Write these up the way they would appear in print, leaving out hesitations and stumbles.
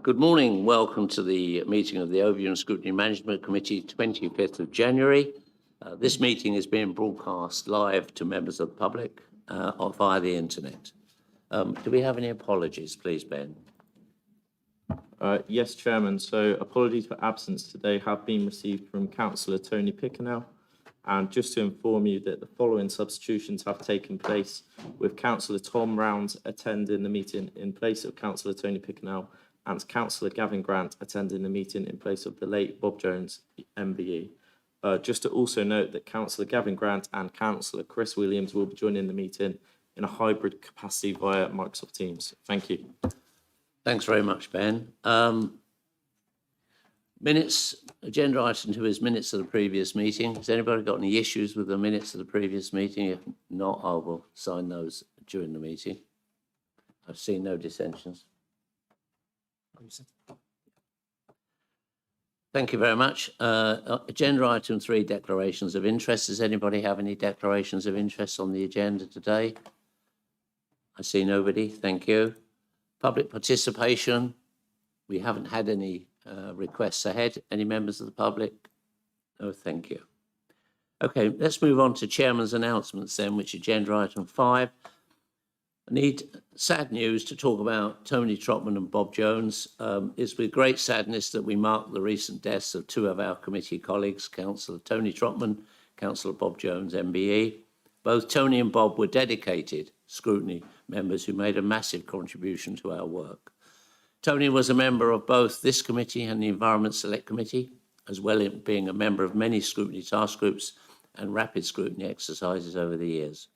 Good morning. Welcome to the meeting of the Overview and Scrutiny Management Committee, 25th of January. This meeting is being broadcast live to members of the public or via the internet. Do we have any apologies, please, Ben? Yes, Chairman. So apologies for absence today have been received from Councillor Tony Pickenell. And just to inform you that the following substitutions have taken place, with Councillor Tom Rounds attending the meeting in place of Councillor Tony Pickenell and Councillor Gavin Grant attending the meeting in place of the late Bob Jones, MBE. Just to also note that Councillor Gavin Grant and Councillor Chris Williams will be joining the meeting in a hybrid capacity via Microsoft Teams. Thank you. Thanks very much, Ben. Minutes, agenda item 2 is minutes of the previous meeting. Has anybody got any issues with the minutes of the previous meeting? If not, I will sign those during the meeting. I've seen no dissensions. Thank you very much. Agenda item 3, declarations of interest. Does anybody have any declarations of interest on the agenda today? I see nobody. Thank you. Public participation. We haven't had any requests ahead. Any members of the public? No, thank you. Okay, let's move on to Chairman's announcements then, which agenda item 5. I need sad news to talk about Tony Trotman and Bob Jones. It's with great sadness that we mark the recent deaths of 2 of our committee colleagues, Councillor Tony Trotman, Councillor Bob Jones, MBE. Both Tony and Bob were dedicated Scrutiny members who made a massive contribution to our work. Tony was a member of both this committee and the Environment Select Committee, as well as being a member of many scrutiny task groups and rapid scrutiny exercises over the years.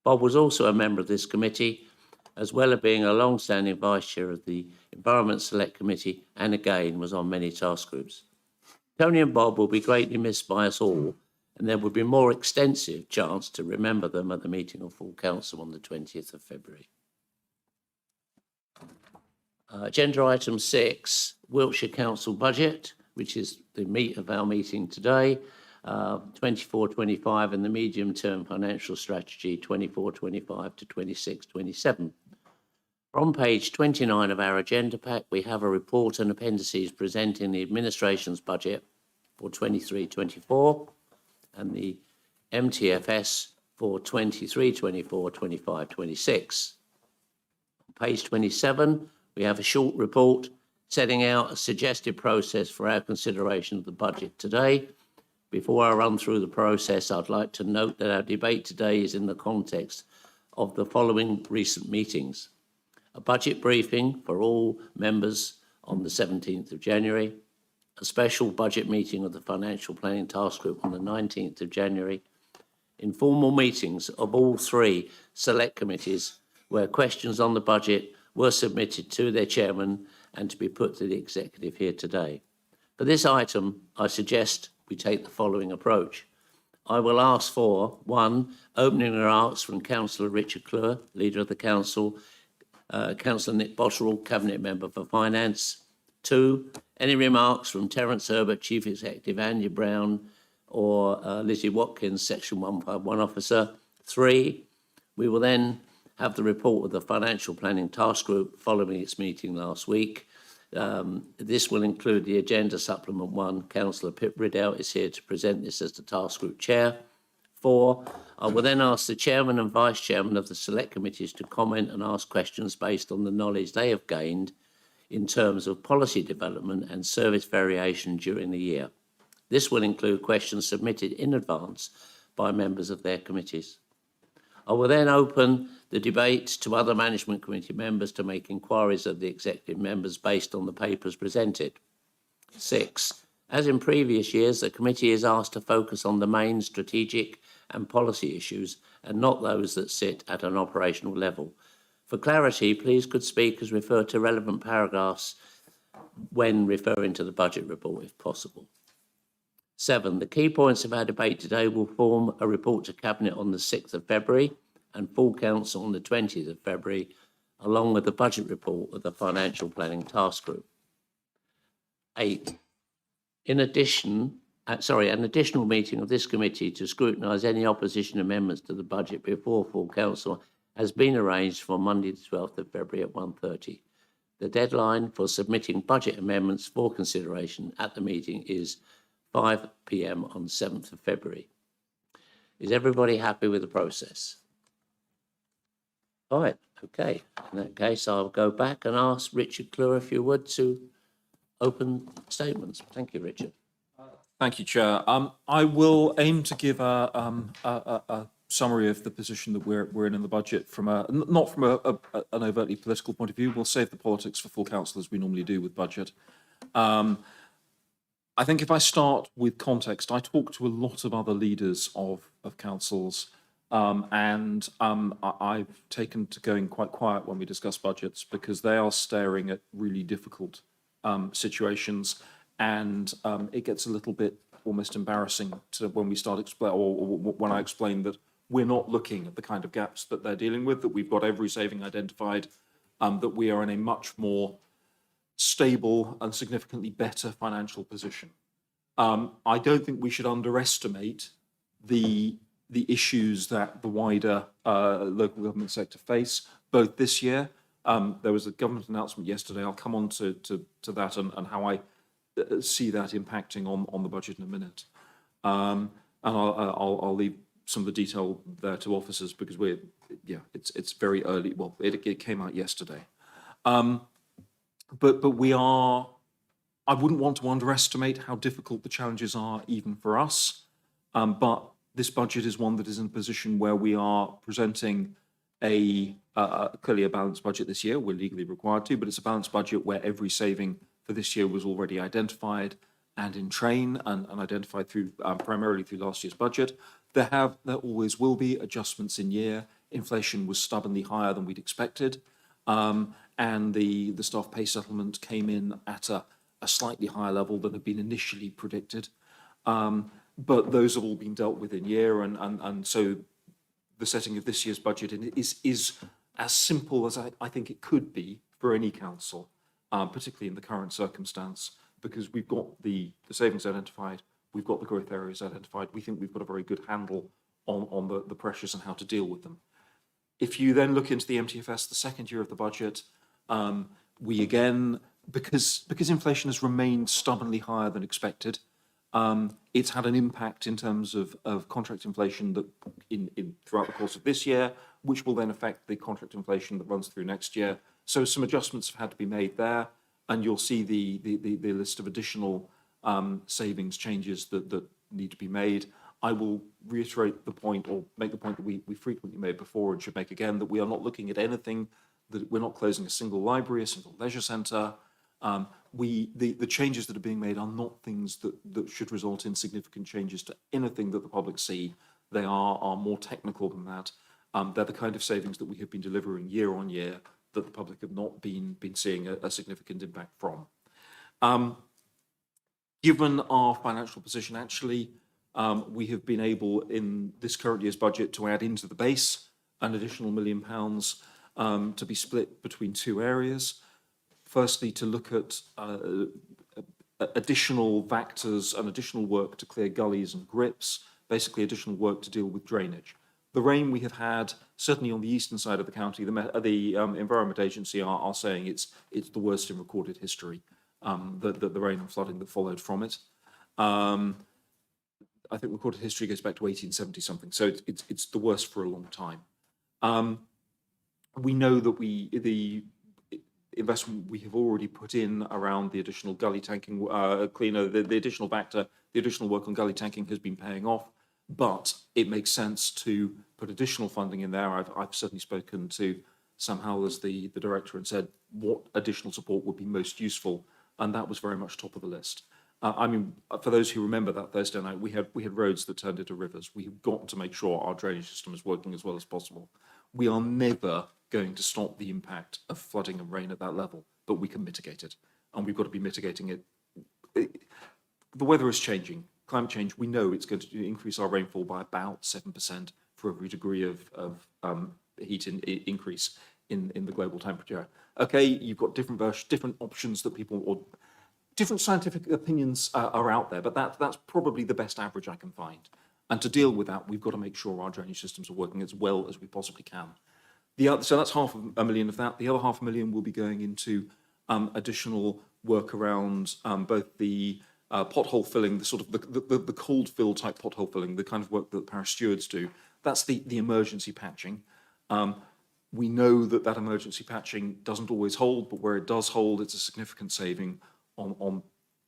Bob was also a member of this committee, as well as being a long-standing vice chair of the Environment Select Committee, and again was on many task groups. Tony and Bob will be greatly missed by us all, and there will be more extensive chance to remember them at the meeting of full council on the 20th of February. Agenda item 6, Wiltshire Council budget, which is the meat of our meeting today, 24-25 and the medium-term financial strategy 24-25 to 26-27. On page 29 of our agenda pack, we have a report and appendices presenting the administration's budget for 23-24 and the MTFS for 23-24, 25-26. On page 27, we have a short report setting out a suggested process for our consideration of the budget today. Before I run through the process, I'd like to note that our debate today is in the context of the following recent meetings: a budget briefing for all members on the 17th of January, a special budget meeting of the Financial Planning Task Group on the 19th of January, informal meetings of all 3 select committees where questions on the budget were submitted to their chairman and to be put to the executive here today. For this item, I suggest we take the following approach. I will ask for 1, opening remarks from Councillor Richard Clure, Leader of the Council, Councillor Nick Botterill, Cabinet Member for Finance. 2, any remarks from Terence Herbert, Chief Executive, Andy Brown, or Lizzie Watkins, Section 151 Officer. 3, we will then have the report of the Financial Planning Task Group following its meeting last week. This will include the Agenda Supplement 1. Councillor Pip Riddell is here to present this as the Task Group Chair. 4, I will then ask the Chairman and Vice Chairman of the Select Committees to comment and ask questions based on the knowledge they have gained in terms of policy development and service variation during the year. This will include questions submitted in advance by members of their committees. I will then open the debate to other management committee members to make inquiries of the executive members based on the papers presented. 6, as in previous years, the committee is asked to focus on the main strategic and policy issues and not those that sit at an operational level. For clarity, please could speakers refer to relevant paragraphs when referring to the budget report if possible. 7, the key points of our debate today will form a report to Cabinet on the 6th of February and full council on the 20th of February, along with the budget report of the Financial Planning Task Group. 8, an additional meeting of this committee to scrutinise any opposition amendments to the budget before full council has been arranged for Monday the 12th of February at 1:30. The deadline for submitting budget amendments for consideration at the meeting is 5 p.m. on 7th of February. Is everybody happy with the process? All right, okay. In that case, I'll go back and ask Richard Clure, if you would, to open statements. Thank you, Richard. Thank you, Chair. I will aim to give a summary of the position that we're in the budget from not from an overtly political point of view. We'll save the politics for full council as we normally do with budget. I think if I start with context, I talk to a lot of other leaders of councils, and I've taken to going quite quiet when we discuss budgets because they are staring at really difficult situations, and it gets a little bit almost embarrassing to when we start when I explain that we're not looking at the kind of gaps that they're dealing with, that we've got every saving identified, that we are in a much more stable and significantly better financial position. I don't think we should underestimate the issues that the wider local government sector face, both this year. There was a government announcement yesterday. I'll come on to that and how I see that impacting on the budget in a minute. And I'll leave some of the detail there to officers because it's very early. Well, it came out yesterday. But I wouldn't want to underestimate how difficult the challenges are even for us. But this budget is one that is in a position where we are presenting clearly a balanced budget this year. We're legally required to, but it's a balanced budget where every saving for this year was already identified and in train and identified through primarily through last year's budget. There always will be adjustments in year. Inflation was stubbornly higher than we'd expected. And the staff pay settlement came in at a slightly higher level than had been initially predicted. But those have all been dealt with in year, and so the setting of this year's budget is as simple as I think it could be for any council, particularly in the current circumstance, because we've got the savings identified, we've got the growth areas identified. We think we've got a very good handle on the pressures and how to deal with them. If you then look into the MTFS, the second year of the budget, we again, because inflation has remained stubbornly higher than expected, it's had an impact in terms of contract inflation that throughout the course of this year, which will then affect the contract inflation that runs through next year. So some adjustments have had to be made there, and you'll see the list of additional savings changes that need to be made. I will reiterate the point, or make the point that we frequently made before and should make again, that we are not looking at anything, that we're not closing a single library, a single leisure centre. The changes that are being made are not things that should result in significant changes to anything that the public see. They are more technical than that. They're the kind of savings that we have been delivering year on year that the public have not been seeing a significant impact from. Given our financial position, actually, we have been able in this current year's budget to add into the base an additional £1 million to be split between two areas. Firstly, to look at additional factors and additional work to clear gullies and grips, basically additional work to deal with drainage. The rain we have had, certainly on the eastern side of the county, the Environment Agency are saying it's the worst in recorded history, the rain and flooding that followed from it. I think recorded history goes back to 1870 something, so it's the worst for a long time. We know that the investment we have already put in around the additional gully tanking cleaner, the additional factor, the additional work on gully tanking has been paying off, but it makes sense to put additional funding in there. I've certainly spoken to Sam Howell as the director and said what additional support would be most useful, and that was very much top of the list. I mean, for those who remember that Thursday night, we had roads that turned into rivers. We have got to make sure our drainage system is working as well as possible. We are never going to stop the impact of flooding and rain at that level, but we can mitigate it, and we've got to be mitigating it. The weather is changing. Climate change, we know it's going to increase our rainfall by about 7% for every degree of heat increase in the global temperature. Okay, you've got different options that people, or different scientific opinions are out there, but that's probably the best average I can find. And to deal with that, we've got to make sure our drainage systems are working as well as we possibly can. So that's £500,000 of that. The other £500,000 will be going into additional work around both the pothole filling, the sort of the cold fill type pothole filling, the kind of work that parish stewards do. That's the emergency patching. We know that that emergency patching doesn't always hold, but where it does hold, it's a significant saving on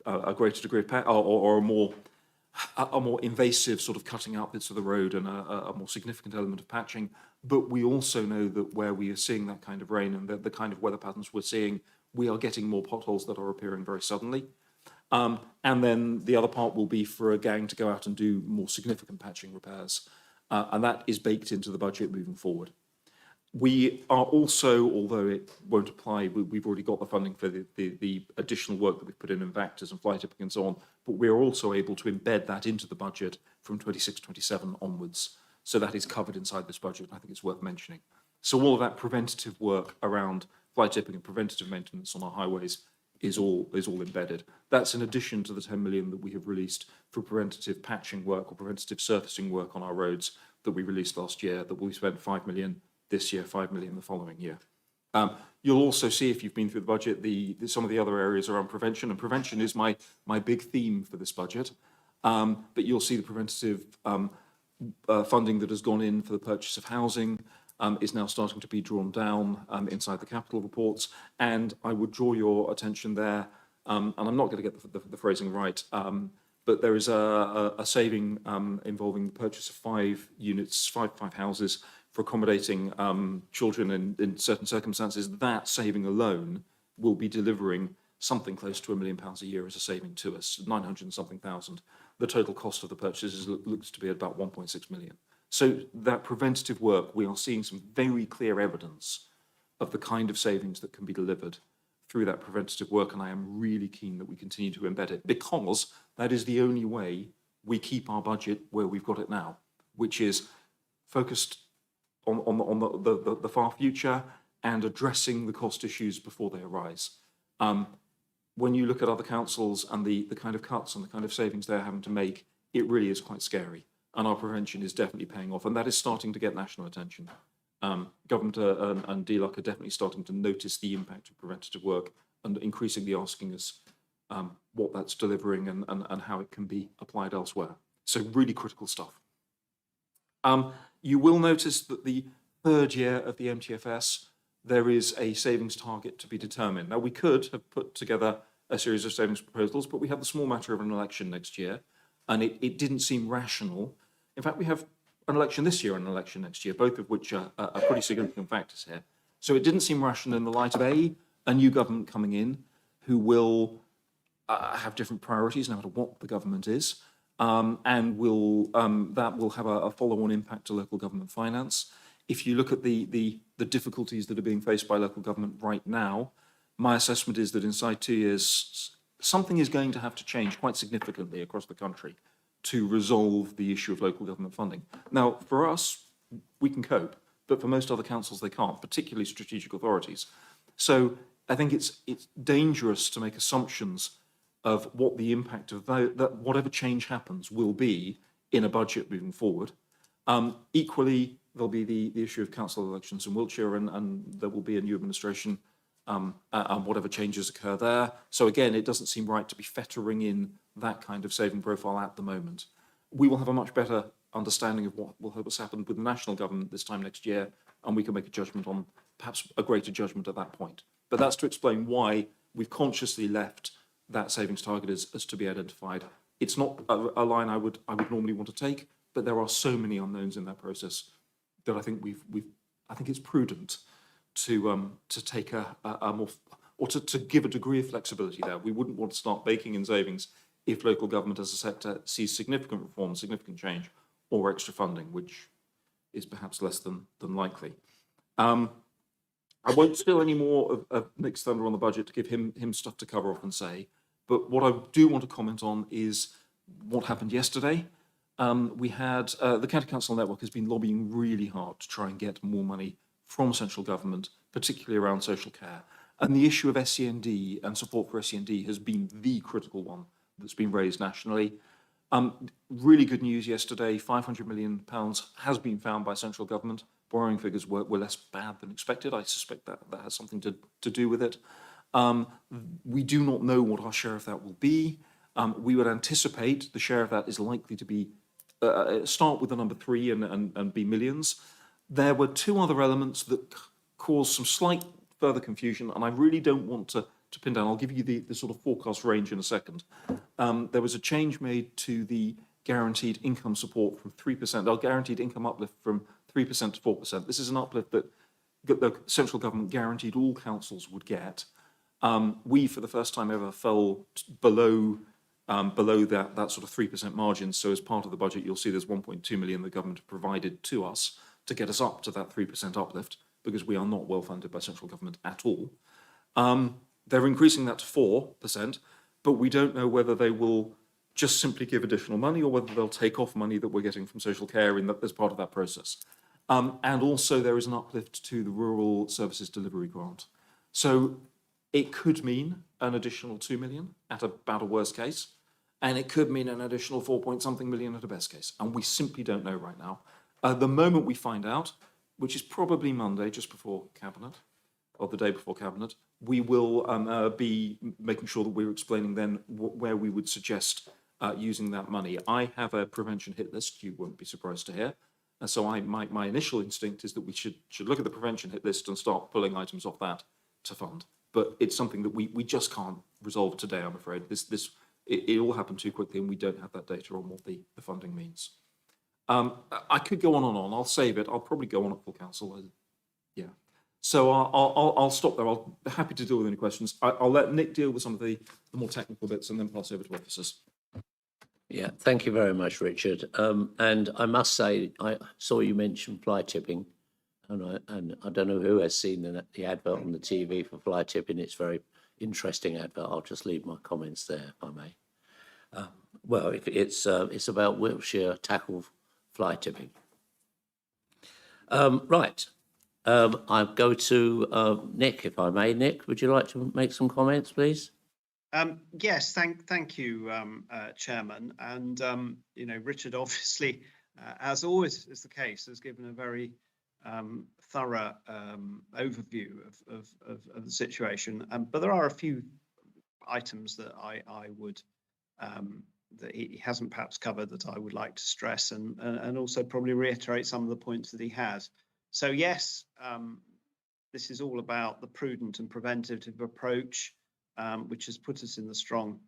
a greater degree of or a more invasive sort of cutting out bits of the road and a more significant element of patching. But we also know that where we are seeing that kind of rain and the kind of weather patterns we're seeing, we are getting more potholes that are appearing very suddenly. And then the other part will be for a gang to go out and do more significant patching repairs. And that is baked into the budget moving forward. We are also, although it won't apply, we've already got the funding for the additional work that we've put in vectors and fly tipping and so on, but we're also able to embed that into the budget from 26-27 onwards. So that is covered inside this budget. I think it's worth mentioning. So all of that preventative work around fly tipping and preventative maintenance on our highways is all embedded. That's in addition to the 10 million that we have released for preventative patching work or preventative surfacing work on our roads that we released last year, that we spent 5 million this year, 5 million the following year. You'll also see, if you've been through the budget, some of the other areas around prevention, and prevention is my big theme for this budget. But you'll see the preventative funding that has gone in for the purchase of housing is now starting to be drawn down inside the capital reports. And I would draw your attention there, and I'm not going to get the phrasing right, but there is a saving involving the purchase of 5 units, five houses for accommodating children in certain circumstances. That saving alone will be delivering something close to £1 million a year as a saving to us, 900 and something thousand. The total cost of the purchases looks to be about 1.6 million. So that preventative work, we are seeing some very clear evidence of the kind of savings that can be delivered through that preventative work, and I am really keen that we continue to embed it, because that is the only way we keep our budget where we've got it now, which is focused on the far future and addressing the cost issues before they arise. When you look at other councils and the kind of cuts and the kind of savings they're having to make, it really is quite scary. And our prevention is definitely paying off, and that is starting to get national attention. Government and DLUC are definitely starting to notice the impact of preventative work and increasingly asking us what that's delivering and how it can be applied elsewhere. So really critical stuff. You will notice that the third year of the MTFS, there is a savings target to be determined. Now, we could have put together a series of savings proposals, but we have the small matter of an election next year, and it didn't seem rational. In fact, we have an election this year and an election next year, both of which are pretty significant factors here. So it didn't seem rational in the light of a new government coming in who will have different priorities no matter what the government is, and that will have a follow-on impact to local government finance. If you look at the difficulties that are being faced by local government right now, my assessment is that inside 2 years, something is going to have to change quite significantly across the country to resolve the issue of local government funding. Now, for us, we can cope, but for most other councils, they can't, particularly strategic authorities. So I think it's dangerous to make assumptions of what the impact of that whatever change happens will be in a budget moving forward. Equally, there'll be the issue of council elections in Wiltshire, and there will be a new administration and whatever changes occur there. So again, it doesn't seem right to be fettering in that kind of saving profile at the moment. We will have a much better understanding of what will help us happen with the national government this time next year, and we can make a judgment on, perhaps a greater judgment at that point. But that's to explain why we've consciously left that savings target as to be identified. It's not a line I would normally want to take, but there are so many unknowns in that process that I think I think it's prudent to take a more, or to give a degree of flexibility there. We wouldn't want to start baking in savings if local government as a sector sees significant reform, significant change, or extra funding, which is perhaps less than likely. I won't steal any more of Nick's thunder on the budget to give him stuff to cover off and say, but what I do want to comment on is what happened yesterday. We had the County Council Network has been lobbying really hard to try and get more money from central government, particularly around social care. And the issue of SEND and support for SEND has been the critical one that's been raised nationally. Really good news yesterday, £500 million has been found by central government. Borrowing figures were less bad than expected. I suspect that has something to do with it. We do not know what our share of that will be. We would anticipate the share of that is likely to be start with the number 3 and be millions. There were 2 other elements that caused some slight further confusion, and I really don't want to pin down. I'll give you the sort of forecast range in a second. There was a change made to the guaranteed income support from 3%, or guaranteed income uplift from 3% to 4%. This is an uplift that the central government guaranteed all councils would get. We, for the first time ever, fell below that sort of 3% margin. So as part of the budget, you'll see there's 1.2 million the government provided to us to get us up to that 3% uplift, because we are not well funded by central government at all. They're increasing that to 4%, but we don't know whether they will just simply give additional money or whether they'll take off money that we're getting from social care as part of that process. And also there is an uplift to the Rural Services Delivery Grant. So it could mean an additional 2 million at about a worst case, and it could mean an additional 4-point-something million at a best case. And we simply don't know right now. The moment we find out, which is probably Monday, just before Cabinet, or the day before Cabinet, we will be making sure that we're explaining then where we would suggest using that money. I have a prevention hit list, you won't be surprised to hear. And so my initial instinct is that we should look at the prevention hit list and start pulling items off that to fund. But it's something that we just can't resolve today, I'm afraid. It all happened too quickly, and we don't have that data on what the funding means. I could go on and on. I'll save it. I'll probably go on at full council. Yeah. So I'll stop there. I'll be happy to deal with any questions. I'll let Nick deal with some of the more technical bits and then pass over to officers. Yeah, thank you very much, Richard. And I must say, I saw you mention fly tipping, and I don't know who has seen the advert on the TV for fly tipping. It's a very interesting advert. I'll just leave my comments there, if I may. Well, if it's about Wiltshire tackle fly tipping. Right. I'll go to Nick, if I may. Nick, would you like to make some comments, please? Yes, thank you, Chairman. And Richard, obviously, as always is the case, has given a very thorough overview of the situation. But there are a few items that I would that he hasn't perhaps covered that I would like to stress, and also probably reiterate some of the points that he has. So yes, this is all about the prudent and preventative approach, which has put us in the strong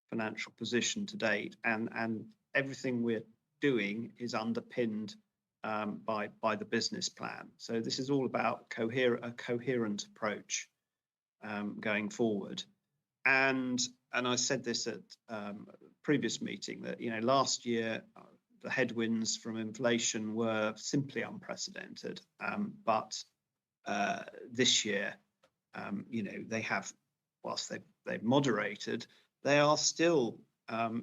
financial position to date, and everything we're doing is underpinned by the business plan. So this is all about a coherent approach going forward. And I said this at a previous meeting that last year the headwinds from inflation were simply unprecedented, but this year they have, whilst they've moderated, they are still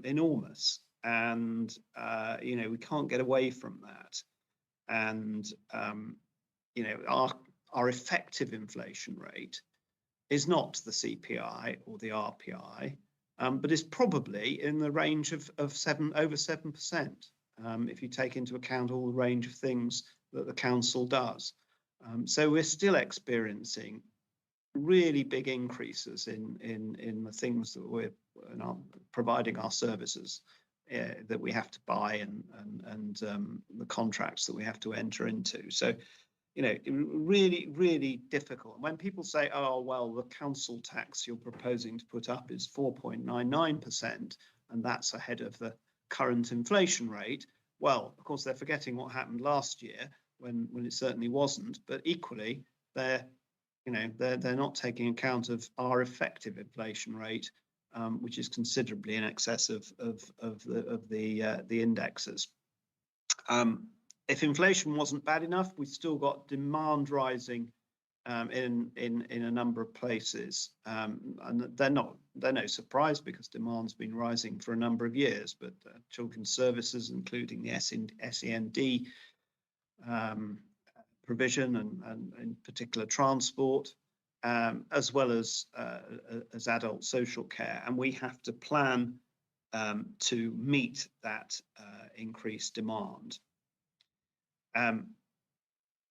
enormous, and we can't get away from that. And our effective inflation rate is not the CPI or the RPI, but is probably in the range of over 7%, if you take into account all the range of things that the council does. So we're still experiencing really big increases in the things that we're providing our services that we have to buy, and the contracts that we have to enter into. So really difficult. When people say, oh well, the council tax you're proposing to put up is 4.99%, and that's ahead of the current inflation rate, well, of course they're forgetting what happened last year when it certainly wasn't. But equally, they're not taking account of our effective inflation rate, which is considerably in excess of the indexes. If inflation wasn't bad enough, we've still got demand rising in a number of places, and they're no surprise because demand's been rising for a number of years. But children's services, including the SEND provision, and in particular transport, as well as adult social care, and we have to plan to meet that increased demand.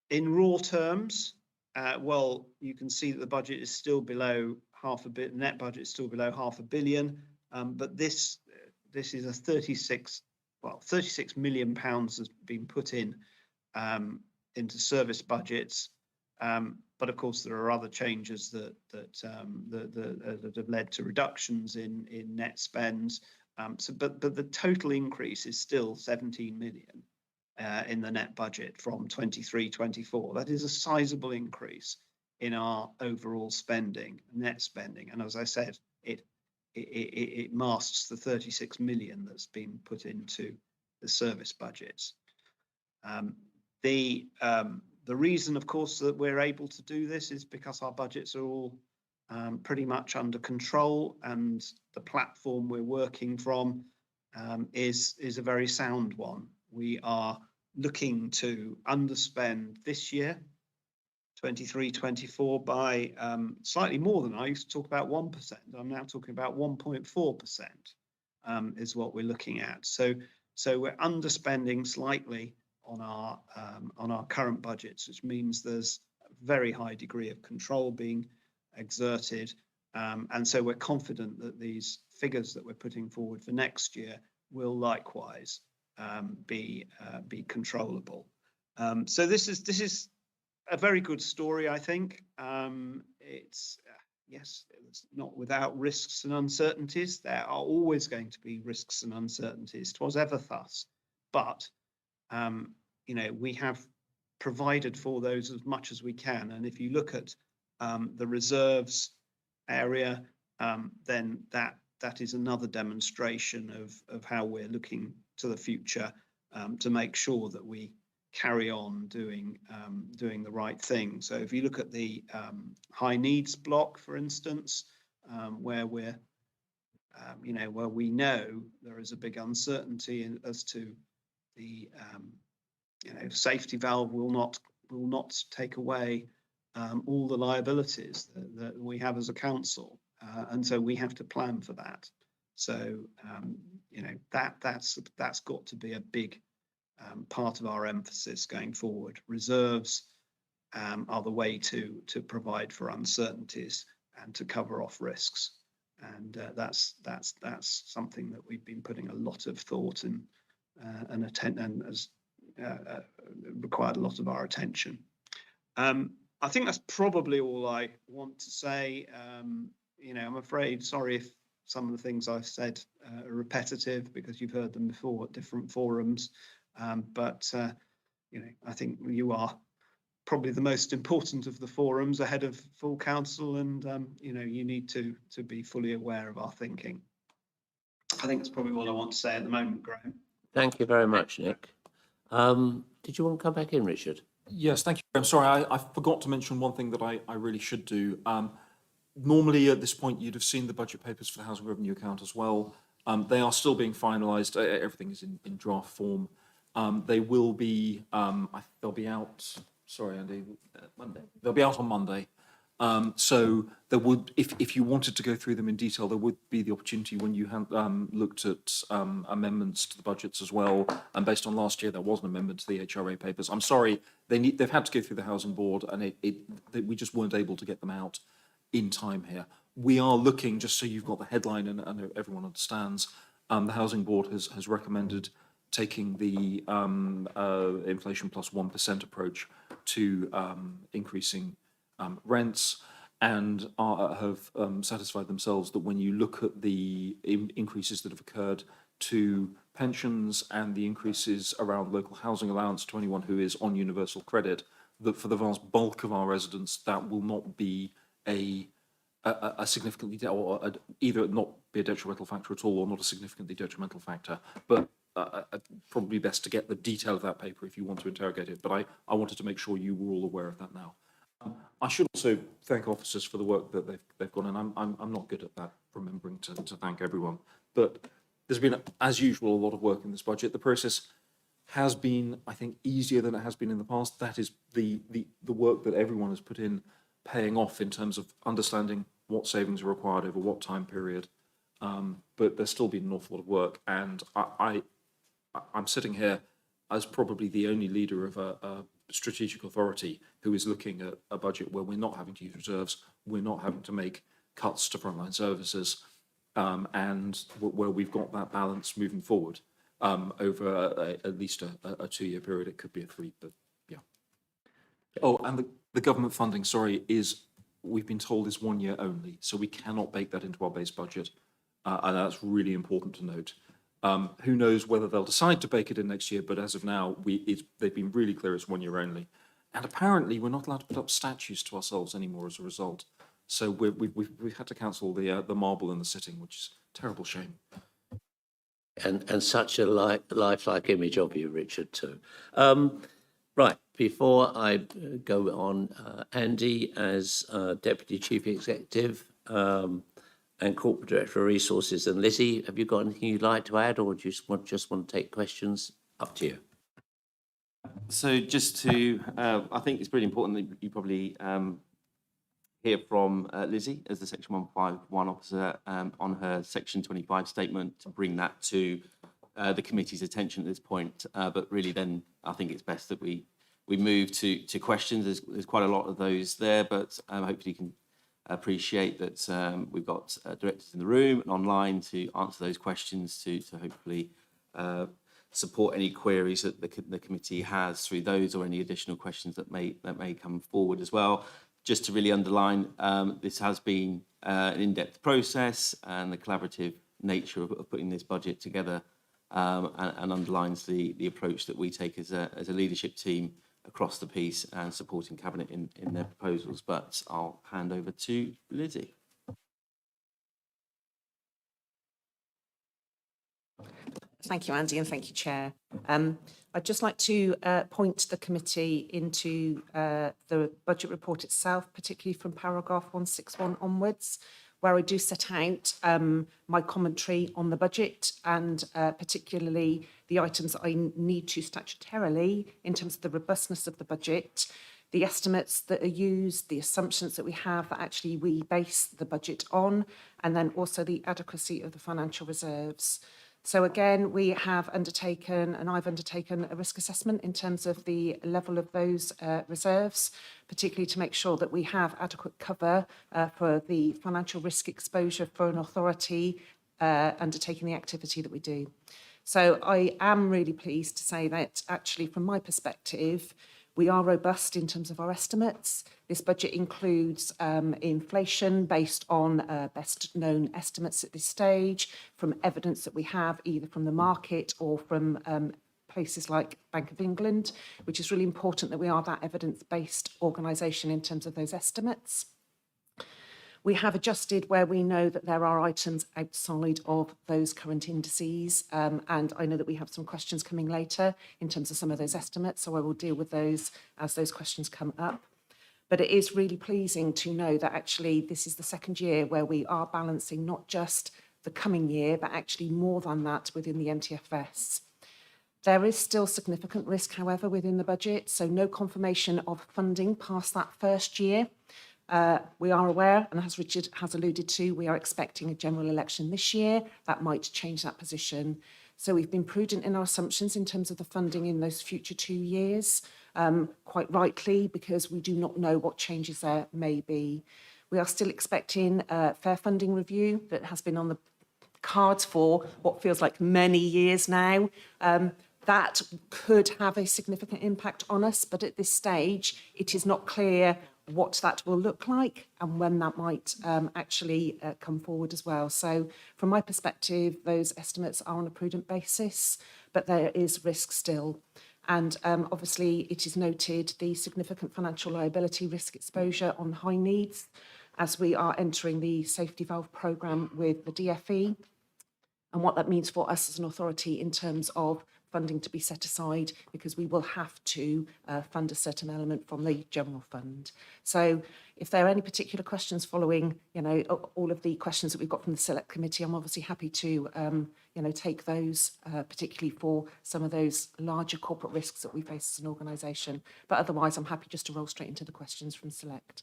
In raw terms, well, you can see that the budget is still below net budget is still below £500 million, but this is a 36 million pounds has been put in into service budgets. But of course, there are other changes that have led to reductions in net spends. But the total increase is still 17 million in the net budget from 23-24. That is a sizable increase in our overall spending, net spending. And as I said, it masks the 36 million that's been put into the service budgets. The reason, of course, that we're able to do this is because our budgets are all pretty much under control, and the platform we're working from is a very sound one. We are looking to underspend this year, 23-24, by slightly more than I used to talk about 1%. I'm now talking about 1.4% is what we're looking at. So we're underspending slightly on our current budgets, which means there's a very high degree of control being exerted, and so we're confident that these figures that we're putting forward for next year will likewise be controllable. So this is a very good story, I think. It's not without risks and uncertainties. There are always going to be risks and uncertainties. 'Twas ever thus, but we have provided for those as much as we can. And if you look at the reserves area, then that is another demonstration of how we're looking to the future to make sure that we carry on doing the right thing. So if you look at the high needs block, for instance, where we know there is a big uncertainty as to the safety valve will not take away all the liabilities that we have as a council, and so we have to plan for that. So that's got to be a big part of our emphasis going forward. Reserves are the way to provide for uncertainties and to cover off risks, and that's something that we've been putting a lot of thought and has required a lot of our attention. I think that's probably all I want to say. I'm afraid, sorry if some of the things I've said are repetitive, because you've heard them before at different forums. But I think you are probably the most important of the forums ahead of full council, and you need to be fully aware of our thinking. I think that's probably all I want to say at the moment, Graham. Thank you very much, Nick. Did you want to come back in, Richard? Yes, thank you. I'm sorry, I forgot to mention one thing that I really should do. Normally at this point, you'd have seen the budget papers for the housing revenue account as well. They are still being finalised. Everything is in draft form. They will be, they'll be out, sorry, Andy, Monday. They'll be out on Monday. So there would, if you wanted to go through them in detail, there would be the opportunity when you had looked at amendments to the budgets as well. And based on last year, there was an amendment to the HRA papers. I'm sorry, they've had to go through the housing board, and we just weren't able to get them out in time here. We are looking, just so you've got the headline and everyone understands, the housing board has recommended taking the inflation plus 1% approach to increasing rents, and have satisfied themselves that when you look at the increases that have occurred to pensions and the increases around local housing allowance to anyone who is on universal credit, that for the vast bulk of our residents, that will not be a significantly, or either not be a detrimental factor at all, or not a significantly detrimental factor. But probably best to get the detail of that paper if you want to interrogate it. But I wanted to make sure you were all aware of that now. I should also thank officers for the work that they've gone, and I'm not good at that, remembering to thank everyone. But there's been, as usual, a lot of work in this budget. The process has been, I think, easier than it has been in the past. That is the work that everyone has put in paying off in terms of understanding what savings are required over what time period. But there's still been an awful lot of work, and I'm sitting here as probably the only leader of a strategic authority who is looking at a budget where we're not having to use reserves, we're not having to make cuts to frontline services, and where we've got that balance moving forward over at least a 2-year period. It could be a 3, but yeah. Oh, and the government funding, sorry, we've been told is 1 year only, so we cannot bake that into our base budget, and that's really important to note. Who knows whether they'll decide to bake it in next year, but as of now, they've been really clear it's 1 year only. And apparently, we're not allowed to put up statues to ourselves anymore as a result. So we've had to cancel the marble in the sitting, which is a terrible shame. And such a lifelike image of you, Richard, too. Right, before I go on, Andy, as Deputy Chief Executive and Corporate Director of Resources, and Lizzie, have you got anything you'd like to add, or do you just want to take questions? Up to you. So just to, I think it's really important that you probably hear from Lizzie as the Section 151 officer on her Section 25 statement, to bring that to the committee's attention at this point. But really then I think it's best that we move to questions. There's quite a lot of those there, but hopefully you can appreciate that we've got directors in the room and online to answer those questions, to hopefully support any queries that the committee has through those, or any additional questions that may come forward as well. Just to really underline, this has been an in-depth process, and the collaborative nature of putting this budget together and underlines the approach that we take as a leadership team across the piece, and supporting Cabinet in their proposals. But I'll hand over to Lizzie. Thank you, Andy, and thank you, Chair. I'd just like to point the committee into the budget report itself, particularly from paragraph 161 onwards, where I do set out my commentary on the budget, and particularly the items that I need to statutorily, in terms of the robustness of the budget, the estimates that are used, the assumptions that we have that actually we base the budget on, and then also the adequacy of the financial reserves. So again, we have undertaken, and I've undertaken, a risk assessment in terms of the level of those reserves, particularly to make sure that we have adequate cover for the financial risk exposure for an authority undertaking the activity that we do. So I am really pleased to say that actually, from my perspective, we are robust in terms of our estimates. This budget includes inflation based on best known estimates at this stage, from evidence that we have either from the market or from places like Bank of England, which is really important that we are that evidence-based organisation in terms of those estimates. We have adjusted where we know that there are items outside of those current indices, and I know that we have some questions coming later in terms of some of those estimates, so I will deal with those as those questions come up. But it is really pleasing to know that actually this is the second year where we are balancing not just the coming year, but actually more than that within the MTFS. There is still significant risk, however, within the budget, so no confirmation of funding past that first year. We are aware, and as Richard has alluded to, we are expecting a general election this year. That might change that position. So we've been prudent in our assumptions in terms of the funding in those future 2 years, quite rightly, because we do not know what changes there may be. We are still expecting a fair funding review that has been on the cards for what feels like many years now. That could have a significant impact on us, but at this stage, it is not clear what that will look like and when that might actually come forward as well. So from my perspective, those estimates are on a prudent basis, but there is risk still. And obviously it is noted the significant financial liability risk exposure on high needs as we are entering the safety valve programme with the DFE, and what that means for us as an authority in terms of funding to be set aside, because we will have to fund a certain element from the general fund. So if there are any particular questions following, all of the questions that we've got from the Select Committee, I'm obviously happy to, take those, particularly for some of those larger corporate risks that we face as an organisation. But otherwise, I'm happy just to roll straight into the questions from Select.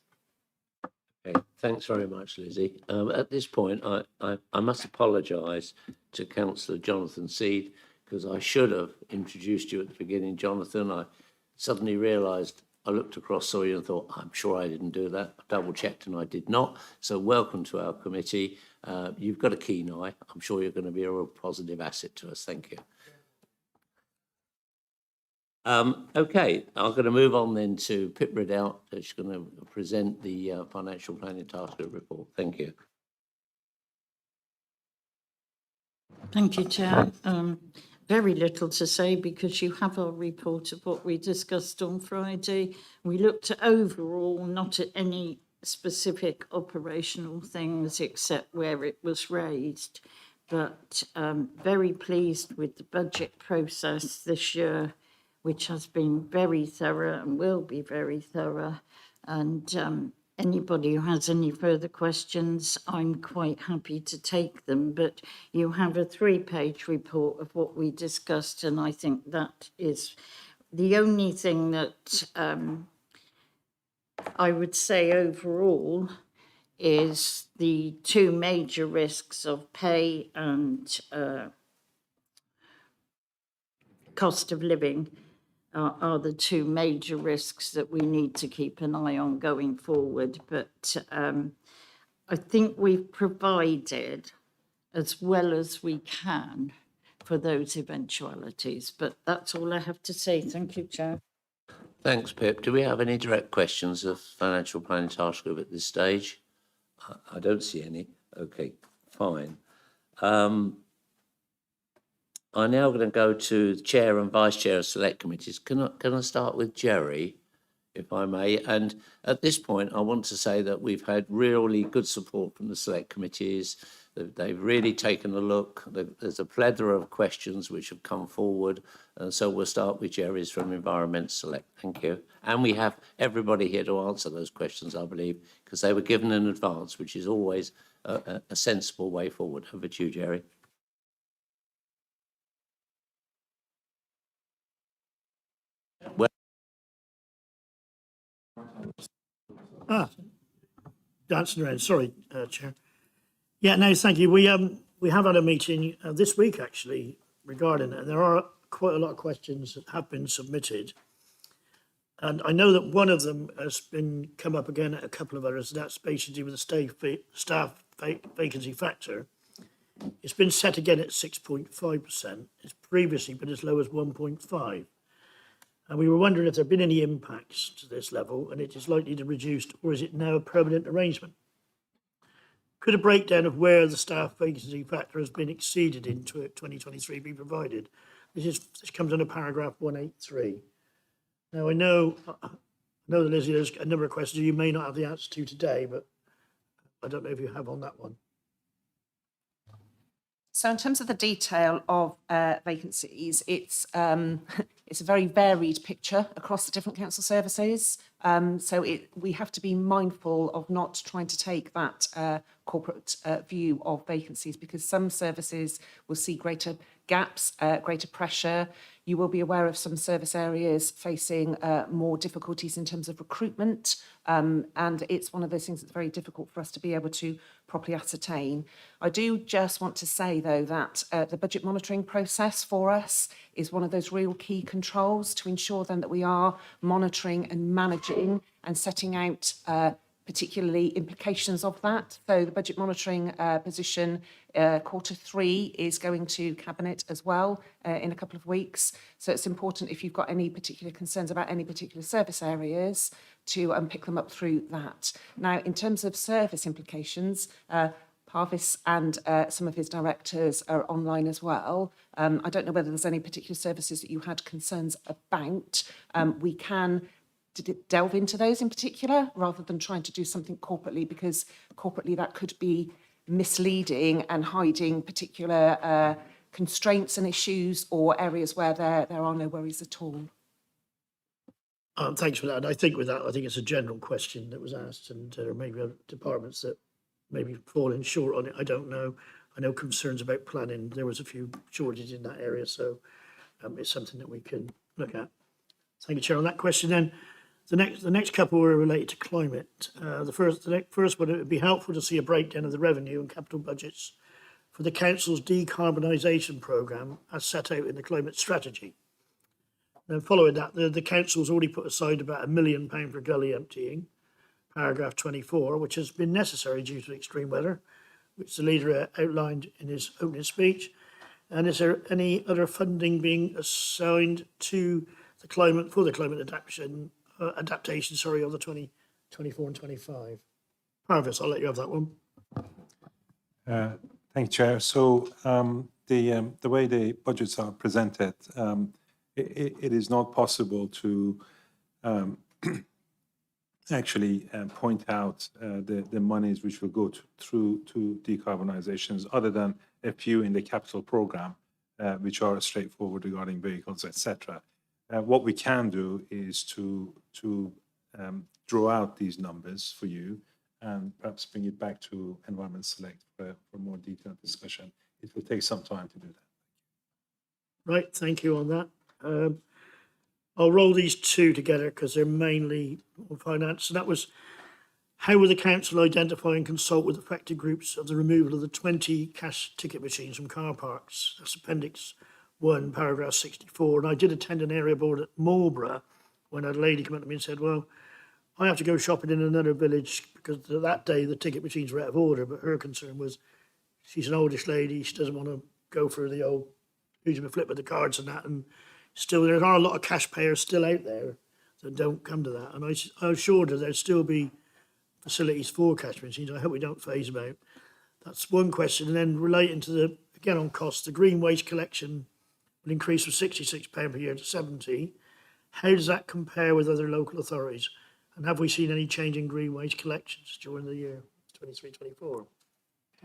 Okay, thanks very much, Lizzie. At this point, I must apologise to Councillor Jonathan Seed, because I should have introduced you at the beginning, Jonathan. I suddenly realised I looked across, saw you and thought, I'm sure I didn't do that. I double checked and I did not. So welcome to our committee. You've got a keen eye. I'm sure you're going to be a real positive asset to us. Thank you. Okay, I'm going to move on then to Pip Ridout. She's going to present the Financial Planning Task Group report. Thank you. Thank you, Chair. Very little to say because you have our report of what we discussed on Friday. We looked at overall, not at any specific operational things except where it was raised. But very pleased with the budget process this year, which has been very thorough and will be very thorough. And anybody who has any further questions, I'm quite happy to take them. But you have a 3-page report of what we discussed, and I think that is the only thing that I would say overall is the 2 major risks of pay and cost of living are the 2 major risks that we need to keep an eye on going forward. But I think we've provided as well as we can for those eventualities. But that's all I have to say. Thank you, Chair. Thanks, Pip. Do we have any direct questions of Financial Planning Task Group at this stage? I don't see any. Okay, fine. I'm now going to go to the Chair and Vice Chair of Select Committees. Can I start with Jerry, if I may? And at this point, I want to say that we've had really good support from the Select Committees. They've really taken a look. There's a plethora of questions which have come forward. And so we'll start with Jerry's from Environment Select. Thank you. And we have everybody here to answer those questions, I believe, because they were given in advance, which is always a sensible way forward. Over to you, Jerry. Dancing around. Sorry, Chair. Yeah, no, thank you. We have had a meeting this week actually regarding it, and there are quite a lot of questions that have been submitted. And I know that one of them has been come up again at a couple of others. That's basically with the staff vacancy factor. It's been set again at 6.5%. It's previously been as low as 1.5%. And we were wondering if there have been any impacts to this level and it is likely to reduce, or is it now a permanent arrangement? Could a breakdown of where the staff vacancy factor has been exceeded in 2023 be provided? This comes under paragraph 183. Now, I know that, Lizzie, there's a number of questions you may not have the answer to today, but I don't know if you have on that one. So in terms of the detail of vacancies, it's a very varied picture across the different council services. We have to be mindful of not trying to take that corporate view of vacancies, because some services will see greater gaps, greater pressure. You will be aware of some service areas facing more difficulties in terms of recruitment. And it's one of those things that's very difficult for us to be able to properly ascertain. I do just want to say, though, that the budget monitoring process for us is one of those real key controls to ensure then that we are monitoring and managing and setting out particularly implications of that. So the budget monitoring position, Q3 is going to Cabinet as well in a couple of weeks. So it's important, if you've got any particular concerns about any particular service areas, to pick them up through that. Now, in terms of service implications, Parvis and some of his directors are online as well. I don't know whether there's any particular services that you had concerns about. We can delve into those in particular, rather than trying to do something corporately, because corporately that could be misleading and hiding particular constraints and issues or areas where there are no worries at all. Thanks for that. And I think with that, I think it's a general question that was asked, and there may be departments that maybe falling short on it. I don't know. I know concerns about planning. There was a few shortages in that area, so it's something that we can look at. Thank you, Chair. On that question, then the next couple were related to climate. The first one, it would be helpful to see a breakdown of the revenue and capital budgets for the council's decarbonisation programme as set out in the climate strategy. Then following that, the council's already put aside about £1 million for gully emptying, paragraph 24, which has been necessary due to extreme weather, which the leader outlined in his opening speech. And is there any other funding being assigned to the climate, for the climate adaptation, of the 2024 and 25? Parvis, I'll let you have that one. Thank you, Chair. So the way the budgets are presented, it is not possible to actually point out the monies which will go through to decarbonizations, other than a few in the capital program, which are straightforward regarding vehicles, etc. What we can do is to draw out these numbers for you and perhaps bring it back to Environment Select for more detailed discussion. It will take some time to do that. Right, thank you on that. I'll roll these two together because they're mainly on finance. And that was, how will the council identify and consult with affected groups of the removal of the 20 cash ticket machines from car parks? That's Appendix 1, paragraph 64. And I did attend an area board at Marlborough when a lady came up to me and said, well, I have to go shopping in another village because that day the ticket machines were out of order. But her concern was, she's an oldish lady, she doesn't want to go for the old who's going to flip with the cards and that. And still, there are a lot of cash payers still out there that don't come to that. And I assured her there'd still be facilities for cash machines. I hope we don't phase them out. That's one question. And then relating to the, again on costs, the green waste collection will increase from £66 per year to 70. How does that compare with other local authorities? And have we seen any change in green waste collections during the year 23-24?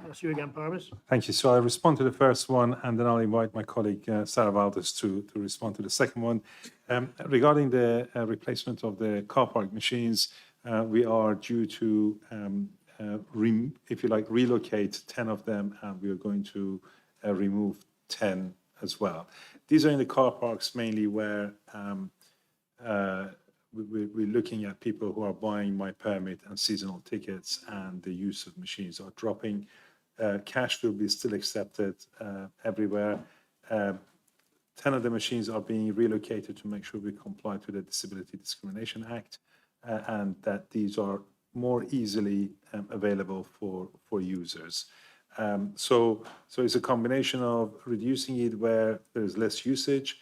That's you again, Parvis. Thank you. So I'll respond to the first one, and then I'll invite my colleague Sarah Valdez to respond to the second one. Regarding the replacement of the car park machines, we are due to, if you like, relocate 10 of them, and we are going to remove 10 as well. These are in the car parks mainly where we're looking at people who are buying my permit and seasonal tickets, and the use of machines are dropping. Cash will be still accepted everywhere. 10 of the machines are being relocated to make sure we comply to the Disability Discrimination Act, and that these are more easily available for users. So it's a combination of reducing it where there's less usage.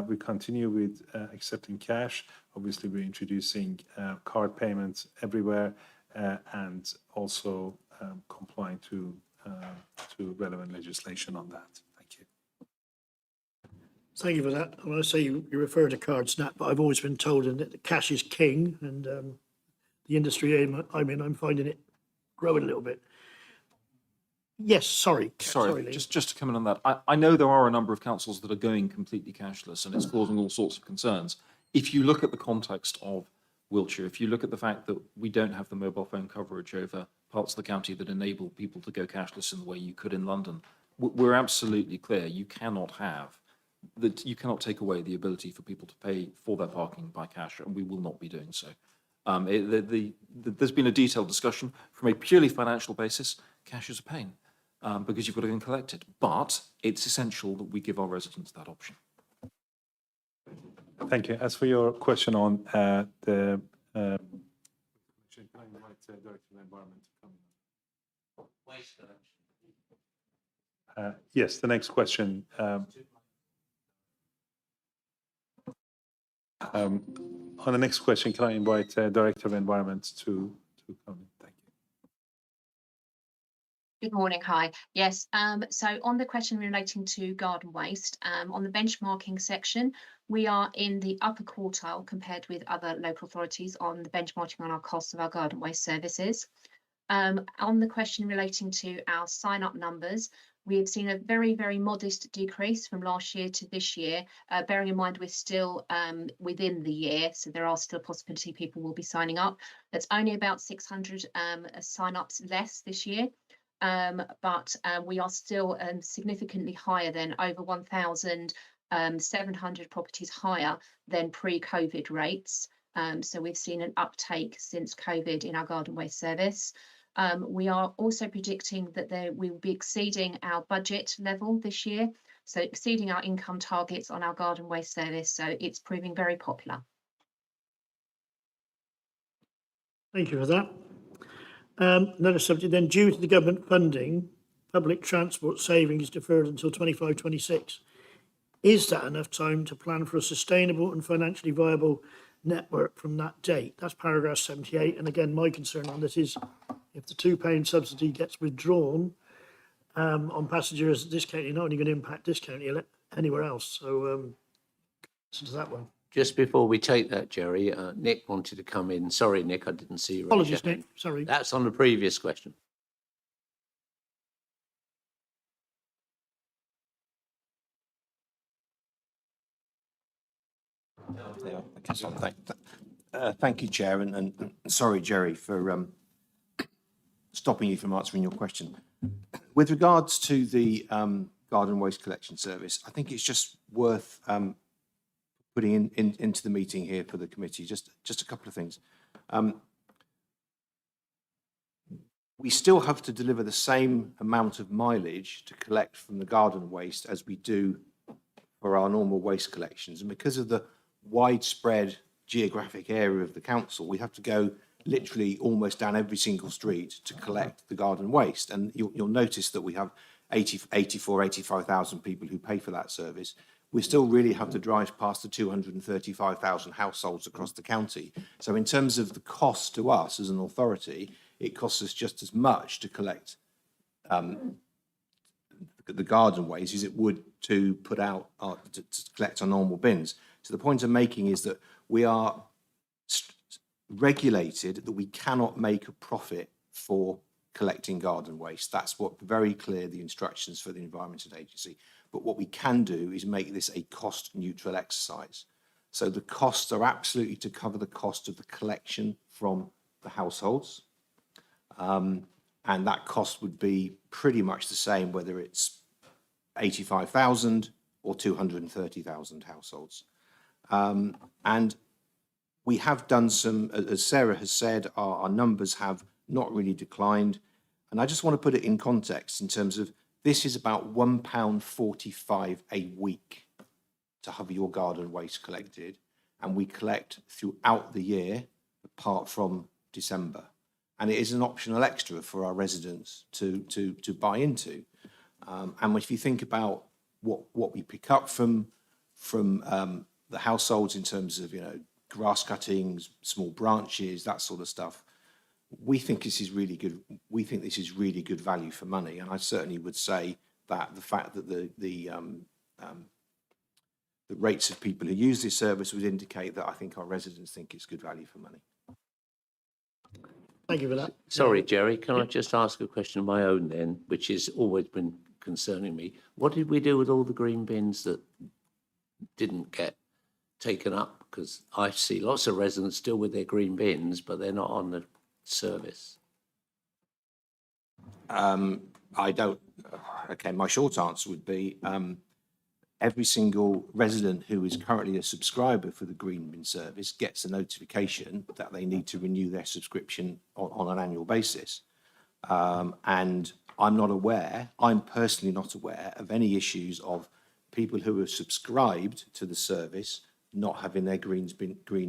We continue with accepting cash. Obviously, we're introducing card payments everywhere, and also complying to relevant legislation on that. Thank you. Thank you for that. I want to say you refer to card snap, but I've always been told that cash is king, and the industry I'm finding it growing a little bit. Yes, sorry, Sorry, Lee. just to come in on that. I know there are a number of councils that are going completely cashless, and it's causing all sorts of concerns. If you look at the context of Wiltshire, if you look at the fact that we don't have the mobile phone coverage over parts of the county that enable people to go cashless in the way you could in London, we're absolutely clear you cannot have that. You cannot take away the ability for people to pay for their parking by cash, and we will not be doing so. There's been a detailed discussion from a purely financial basis. Cash is a pain because you've got to go and collect it, but it's essential that we give our residents that option. Thank you. As for your question on the can I invite Director of Environment to come in? Waste collection. Yes, the next question. On the next question, can I invite Director of Environment to come in? Thank you. Good morning. Hi. Yes. So on the question relating to garden waste, on the benchmarking section, we are in the upper quartile compared with other local authorities on the benchmarking on our costs of our garden waste services. On the question relating to our sign-up numbers, we have seen a very, very modest decrease from last year to this year, bearing in mind we're still within the year, so there are still a possibility people will be signing up. That's only about 600 sign-ups less this year. But we are still significantly higher than over 1,700 properties higher than pre-COVID rates. So we've seen an uptake since COVID in our garden waste service. We are also predicting that we will be exceeding our budget level this year, so exceeding our income targets on our garden waste service. So it's proving very popular. Thank you for that. Another subject then, due to the government funding, public transport savings deferred until 25-26. Is that enough time to plan for a sustainable and financially viable network from that date? That's paragraph 78. And again, my concern on this is if the £2 subsidy gets withdrawn on passengers discount, you're not only going to impact discount anywhere else. So listen to that one. Just before we take that, Jerry, Nick wanted to come in. Sorry, Nick, I didn't see you. Apologies, Nick. Sorry. That's on the previous question. Yeah, okay, so thank you, Chair, and sorry, Jerry, for stopping you from answering your question. With regards to the garden waste collection service, I think it's just worth putting into the meeting here for the committee, just a couple of things. We still have to deliver the same amount of mileage to collect from the garden waste as we do for our normal waste collections. And because of the widespread geographic area of the council, we have to go literally almost down every single street to collect the garden waste. And you'll notice that we have 85,000 people who pay for that service. We still really have to drive past the 235,000 households across the county. So in terms of the cost to us as an authority, it costs us just as much to collect the garden waste as it would to put out to collect our normal bins. So the point I'm making is that we are regulated that we cannot make a profit for collecting garden waste. That's what very clear the instructions for the Environment Agency. But what we can do is make this a cost neutral exercise. So the costs are absolutely to cover the cost of the collection from the households. And that cost would be pretty much the same whether it's 85,000 or 230,000 households. And we have done some, as Sarah has said, our numbers have not really declined. And I just want to put it in context in terms of this is about £1.45 a week to have your garden waste collected. And we collect throughout the year, apart from December. And it is an optional extra for our residents to buy into. And if you think about what we pick up from the households in terms of, grass cuttings, small branches, that sort of stuff, we think this is really good. We think this is really good value for money. And I certainly would say that the fact that the rates of people who use this service would indicate that I think our residents think it's good value for money. Thank you for that. Sorry, Jerry, can I just ask a question of my own then, which has always been concerning me? What did we do with all the green bins that didn't get taken up? Because I see lots of residents still with their green bins, but they're not on the service. I don't. Okay, my short answer would be every single resident who is currently a subscriber for the green bin service gets a notification that they need to renew their subscription on an annual basis. And I'm personally not aware of any issues of people who have subscribed to the service not having their green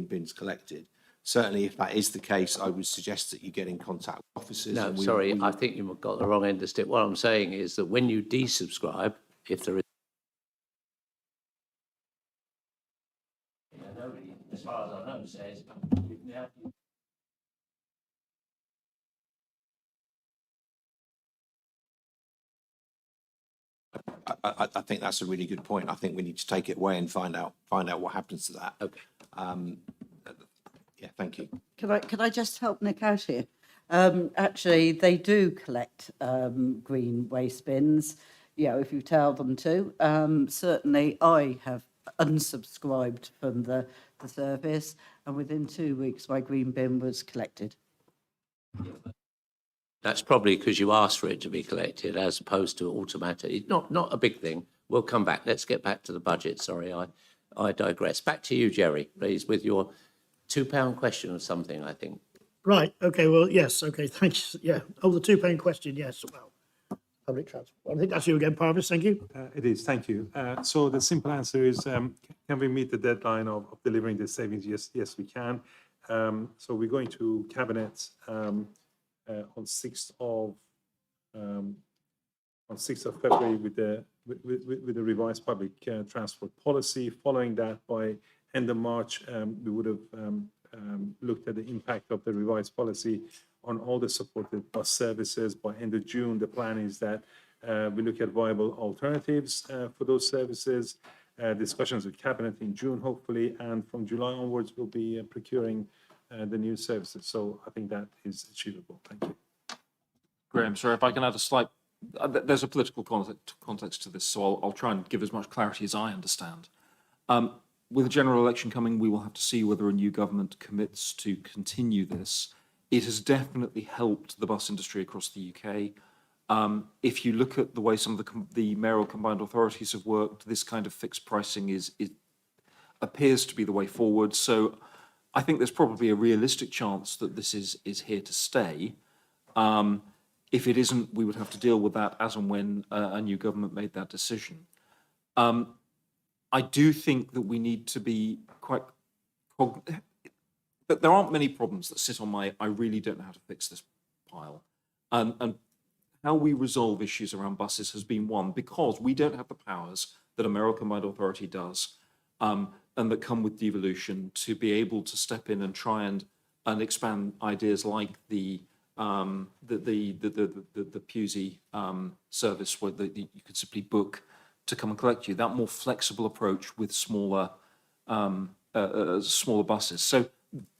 bins collected. Certainly, if that is the case, I would suggest that you get in contact with officers. No, sorry, I think you've got the wrong end of the stick. What I'm saying is that when you desubscribe, if there is... Nobody, as far as I know, says you've now... I think that's a really good point. I think we need to take it away and find out what happens to that. Okay. Yeah, thank you. Could I just help Nick out here? Actually, they do collect green waste bins, if you tell them to. Certainly, I have unsubscribed from the service, and within 2 weeks, my green bin was collected. That's probably because you asked for it to be collected as opposed to automatic. It's not a big thing. We'll come back. Let's get back to the budget. Sorry, I digress. Back to you, Jerry, please, with your £2 question or something, I think. Right, okay, well, yes, okay, thanks, yeah. Oh, the £2 question, yes, well, public transport. I think that's you again, Parvis, thank you. It is, thank you. So the simple answer is, can we meet the deadline of delivering the savings? Yes, we can. So we're going to cabinet on 6th of February with the revised public transport policy. Following that, by end of March, we would have looked at the impact of the revised policy on all the supported bus services. By end of June, the plan is that we look at viable alternatives for those services. Discussions with cabinet in June, hopefully, and from July onwards, we'll be procuring the new services. So I think that is achievable. Thank you. Graham, sorry, if I can add a slight, there's a political context to this, so I'll try and give as much clarity as I understand. With the general election coming, we will have to see whether a new government commits to continue this. It has definitely helped the bus industry across the UK. If you look at the way some of the mayoral combined authorities have worked, this kind of fixed pricing appears to be the way forward. So I think there's probably a realistic chance that this is here to stay. If it isn't, we would have to deal with that as and when a new government made that decision. I do think that we need to be quite... But there aren't many problems that sit on my I really don't know how to fix this pile. And how we resolve issues around buses has been one, because we don't have the powers that a mayoral combined authority does, and that come with devolution, to be able to step in and try and expand ideas like the Pusey service, where you could simply book to come and collect you. That more flexible approach with smaller buses. So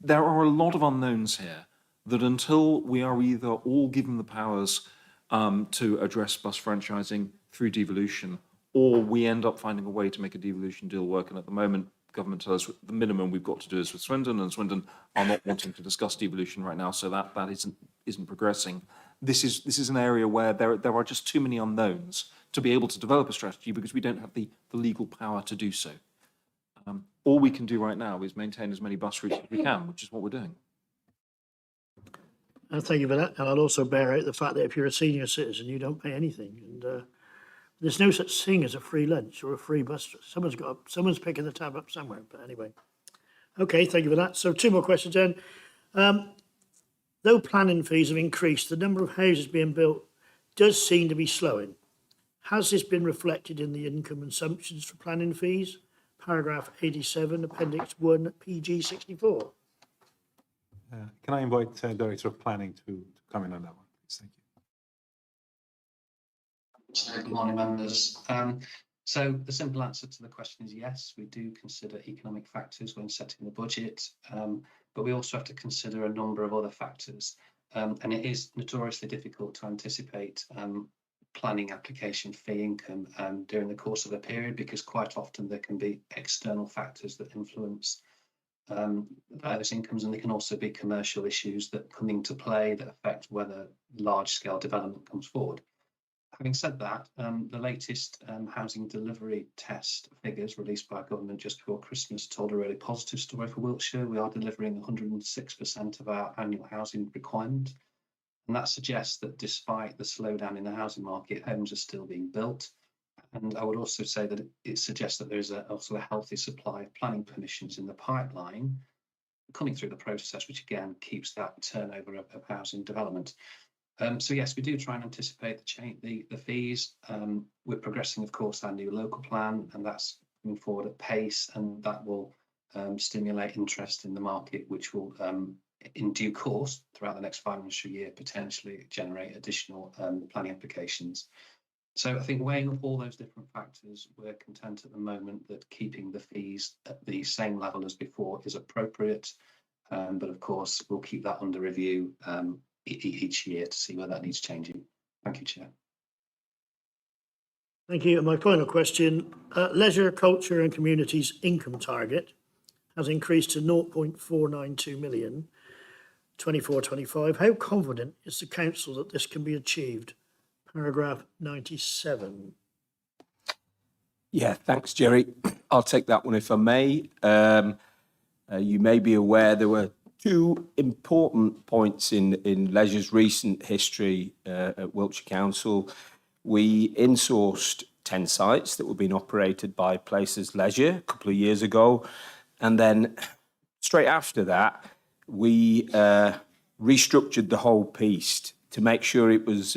there are a lot of unknowns here that until we are either all given the powers to address bus franchising through devolution, or we end up finding a way to make a devolution deal work. And at the moment, government tells us the minimum we've got to do is with Swindon, and Swindon are not wanting to discuss devolution right now, so that isn't progressing. This is an area where there are just too many unknowns to be able to develop a strategy, because we don't have the legal power to do so. All we can do right now is maintain as many bus routes as we can, which is what we're doing. Thank you for that. And I'll also bear out the fact that if you're a senior citizen, you don't pay anything. And there's no such thing as a free lunch or a free bus. Someone's picking the tab up somewhere. But anyway, okay, thank you for that. So 2 more questions then. Though planning fees have increased, the number of houses being built does seem to be slowing. Has this been reflected in the income assumptions for planning fees? Paragraph 87, Appendix 1, PG 64. Can I invite Director of Planning to come in on that one, please? Thank you. Good morning, members. So the simple answer to the question is yes, we do consider economic factors when setting the budget, but we also have to consider a number of other factors. And it is notoriously difficult to anticipate planning application fee income during the course of a period, because quite often there can be external factors that influence those incomes, and there can also be commercial issues that come into play that affect whether large-scale development comes forward. Having said that, the latest housing delivery test figures released by government just before Christmas told a really positive story for Wiltshire. We are delivering 106% of our annual housing requirement. And that suggests that despite the slowdown in the housing market, homes are still being built. And I would also say that it suggests that there is also a healthy supply of planning permissions in the pipeline coming through the process, which again keeps that turnover of housing development. So yes, we do try and anticipate the fees. We're progressing, of course, our new local plan, and that's moving forward at pace, and that will stimulate interest in the market, which will, in due course, throughout the next financial year, potentially generate additional planning applications. So I think weighing up all those different factors, we're content at the moment that keeping the fees at the same level as before is appropriate. But of course, we'll keep that under review each year to see where that needs changing. Thank you, Chair. Thank you. And my final question, leisure, culture and communities income target has increased to 0.492 million, 24-25. How confident is the council that this can be achieved? Paragraph 97. Yeah, thanks, Jerry. I'll take that one if I may. You may be aware there were two important points in Leisure's recent history at Wiltshire Council. We insourced 10 sites that were being operated by Places Leisure a couple of years ago. And then straight after that, we restructured the whole piece to make sure it was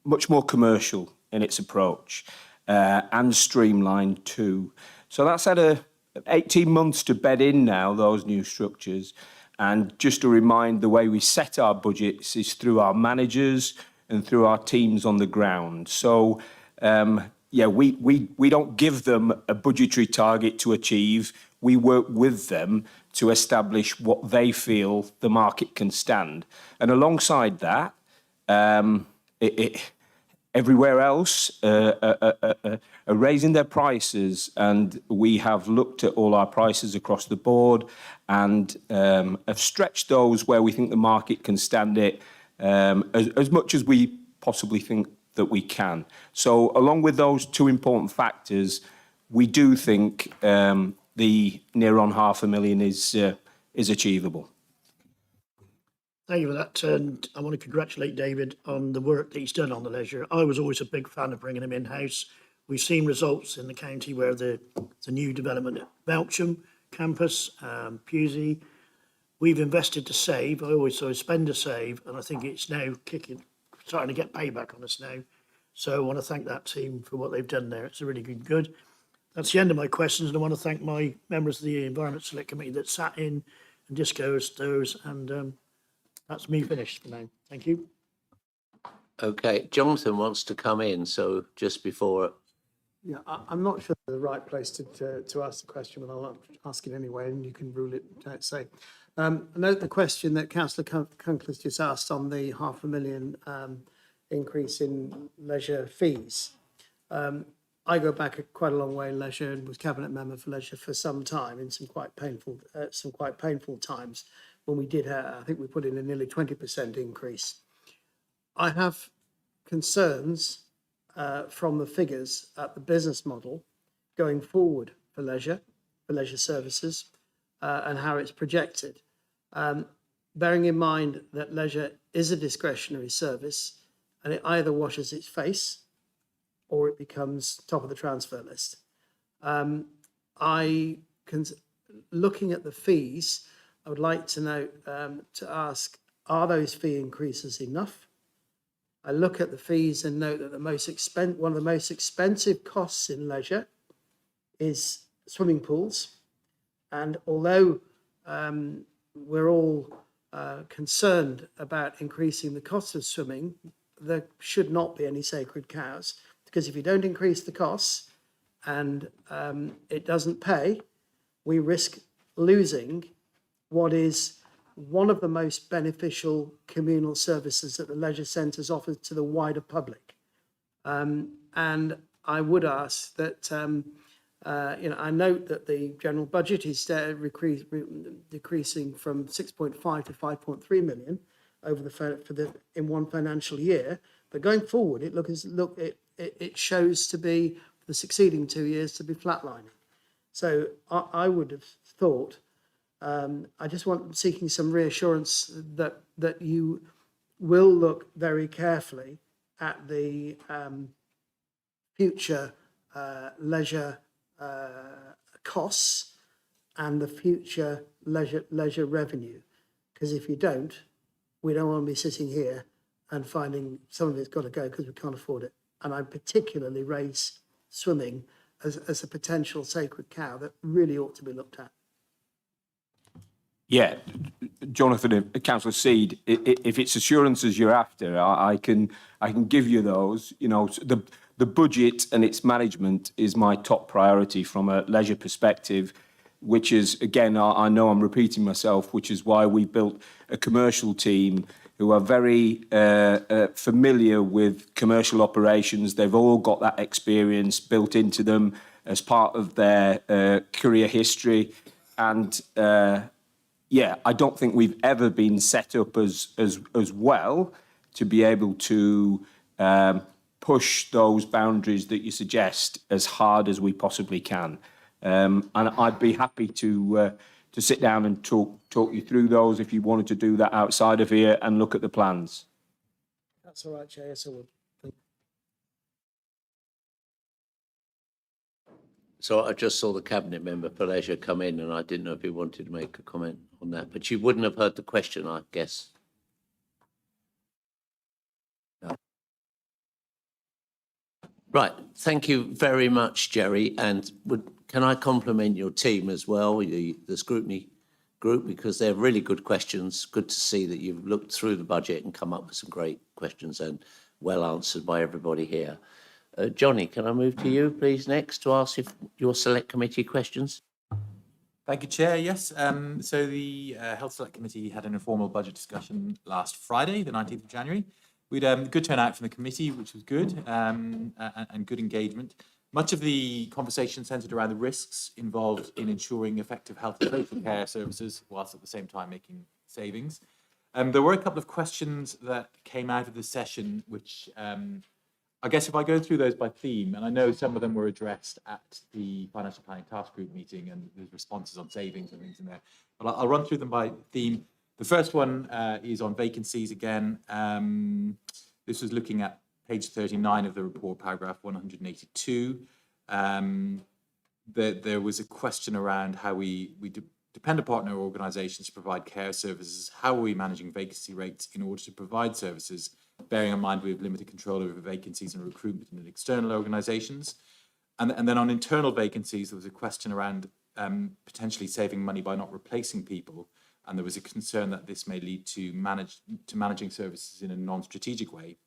much more commercial in its approach and streamlined too. So that's had 18 months to bed in now, those new structures. And just to remind, the way we set our budgets is through our managers and through our teams on the ground. So, we don't give them a budgetary target to achieve. We work with them to establish what they feel the market can stand. And alongside that, everywhere else are raising their prices, and we have looked at all our prices across the board and have stretched those where we think the market can stand it as much as we possibly think that we can. So along with those two important factors, we do think the near on £500,000 is achievable. Thank you for that. And I want to congratulate David on the work that he's done on the Leisure. I was always a big fan of bringing him in-house. We've seen results in the county where the new development at Belcham campus, Pusey, we've invested to save. I always say spend to save, and I think it's now starting to get payback on us now. So I want to thank that team for what they've done there. It's a really good. That's the end of my questions, and I want to thank my members of the Environment Select Committee that sat in and discussed those, and that's me finished for now. Thank you. Okay, Jonathan wants to come in, so just before. Yeah, I'm not sure the right place to ask the question, but I'll ask it anyway, and you can rule it say. I note the question that Councillor Kunkl's just asked on the £500,000 increase in leisure fees. I go back quite a long way in Leisure and was cabinet member for Leisure for some time in some quite painful times when we did. I think we put in a nearly 20% increase. I have concerns from the figures at the business model going forward for leisure services and how it's projected. Bearing in mind that leisure is a discretionary service and it either washes its face or it becomes top of the transfer list. Looking at the fees, I would like to know, to ask, are those fee increases enough? I look at the fees and note that one of the most expensive costs in leisure is swimming pools. And although we're all concerned about increasing the cost of swimming, there should not be any sacred cows, because if you don't increase the costs and it doesn't pay, we risk losing what is one of the most beneficial communal services that the leisure centres offer to the wider public. And I would ask that, I note that the general budget is decreasing from 6.5 to 5.3 million in one financial year. But going forward, it shows to be the succeeding 2 years to be flatlining. So I would have thought, I just seeking some reassurance that you will look very carefully at the future leisure costs and the future leisure revenue. Because if you don't, we don't want to be sitting here and finding some of it's got to go because we can't afford it. And I particularly raise swimming as a potential sacred cow that really ought to be looked at. Yeah, Jonathan, Councillor Seed, if it's assurances you're after, I can give you those. You know, the budget and its management is my top priority from a leisure perspective, which is, again, I know I'm repeating myself, which is why we built a commercial team who are very familiar with commercial operations. They've all got that experience built into them as part of their career history. And I don't think we've ever been set up as well to be able to push those boundaries that you suggest as hard as we possibly can. And I'd be happy to to sit down and talk you through those if you wanted to do that outside of here and look at the plans. That's all right, Chair. Yes, I would. So I just saw the cabinet member for leisure come in, and I didn't know if he wanted to make a comment on that, but you wouldn't have heard the question, I guess. No. Right, thank you very much, Jerry, and can I compliment your team as well, the scrutiny group, because they're really good questions. Good to see that you've looked through the budget and come up with some great questions and well answered by everybody here. Johnny, can I move to you, please, next to ask if your select committee questions? Thank you, Chair. Yes. So the Health Select Committee had an informal budget discussion last Friday, the 19th of January. We had good turnout from the committee, which was good, and good engagement. Much of the conversation centred around the risks involved in ensuring effective health and social care services, whilst at the same time making savings. There were a couple of questions that came out of the session, which I guess if I go through those by theme, and I know some of them were addressed at the Financial Planning Task Group meeting, and there's responses on savings and things in there, but I'll run through them by theme. The first one is on vacancies again. This was looking at page 39 of the report, paragraph 182. There was a question around how we depend upon our organisations to provide care services. How are we managing vacancy rates in order to provide services, bearing in mind we have limited control over vacancies and recruitment in external organisations? And then on internal vacancies, there was a question around potentially saving money by not replacing people. And there was a concern that this may lead to managing services in a non-strategic way,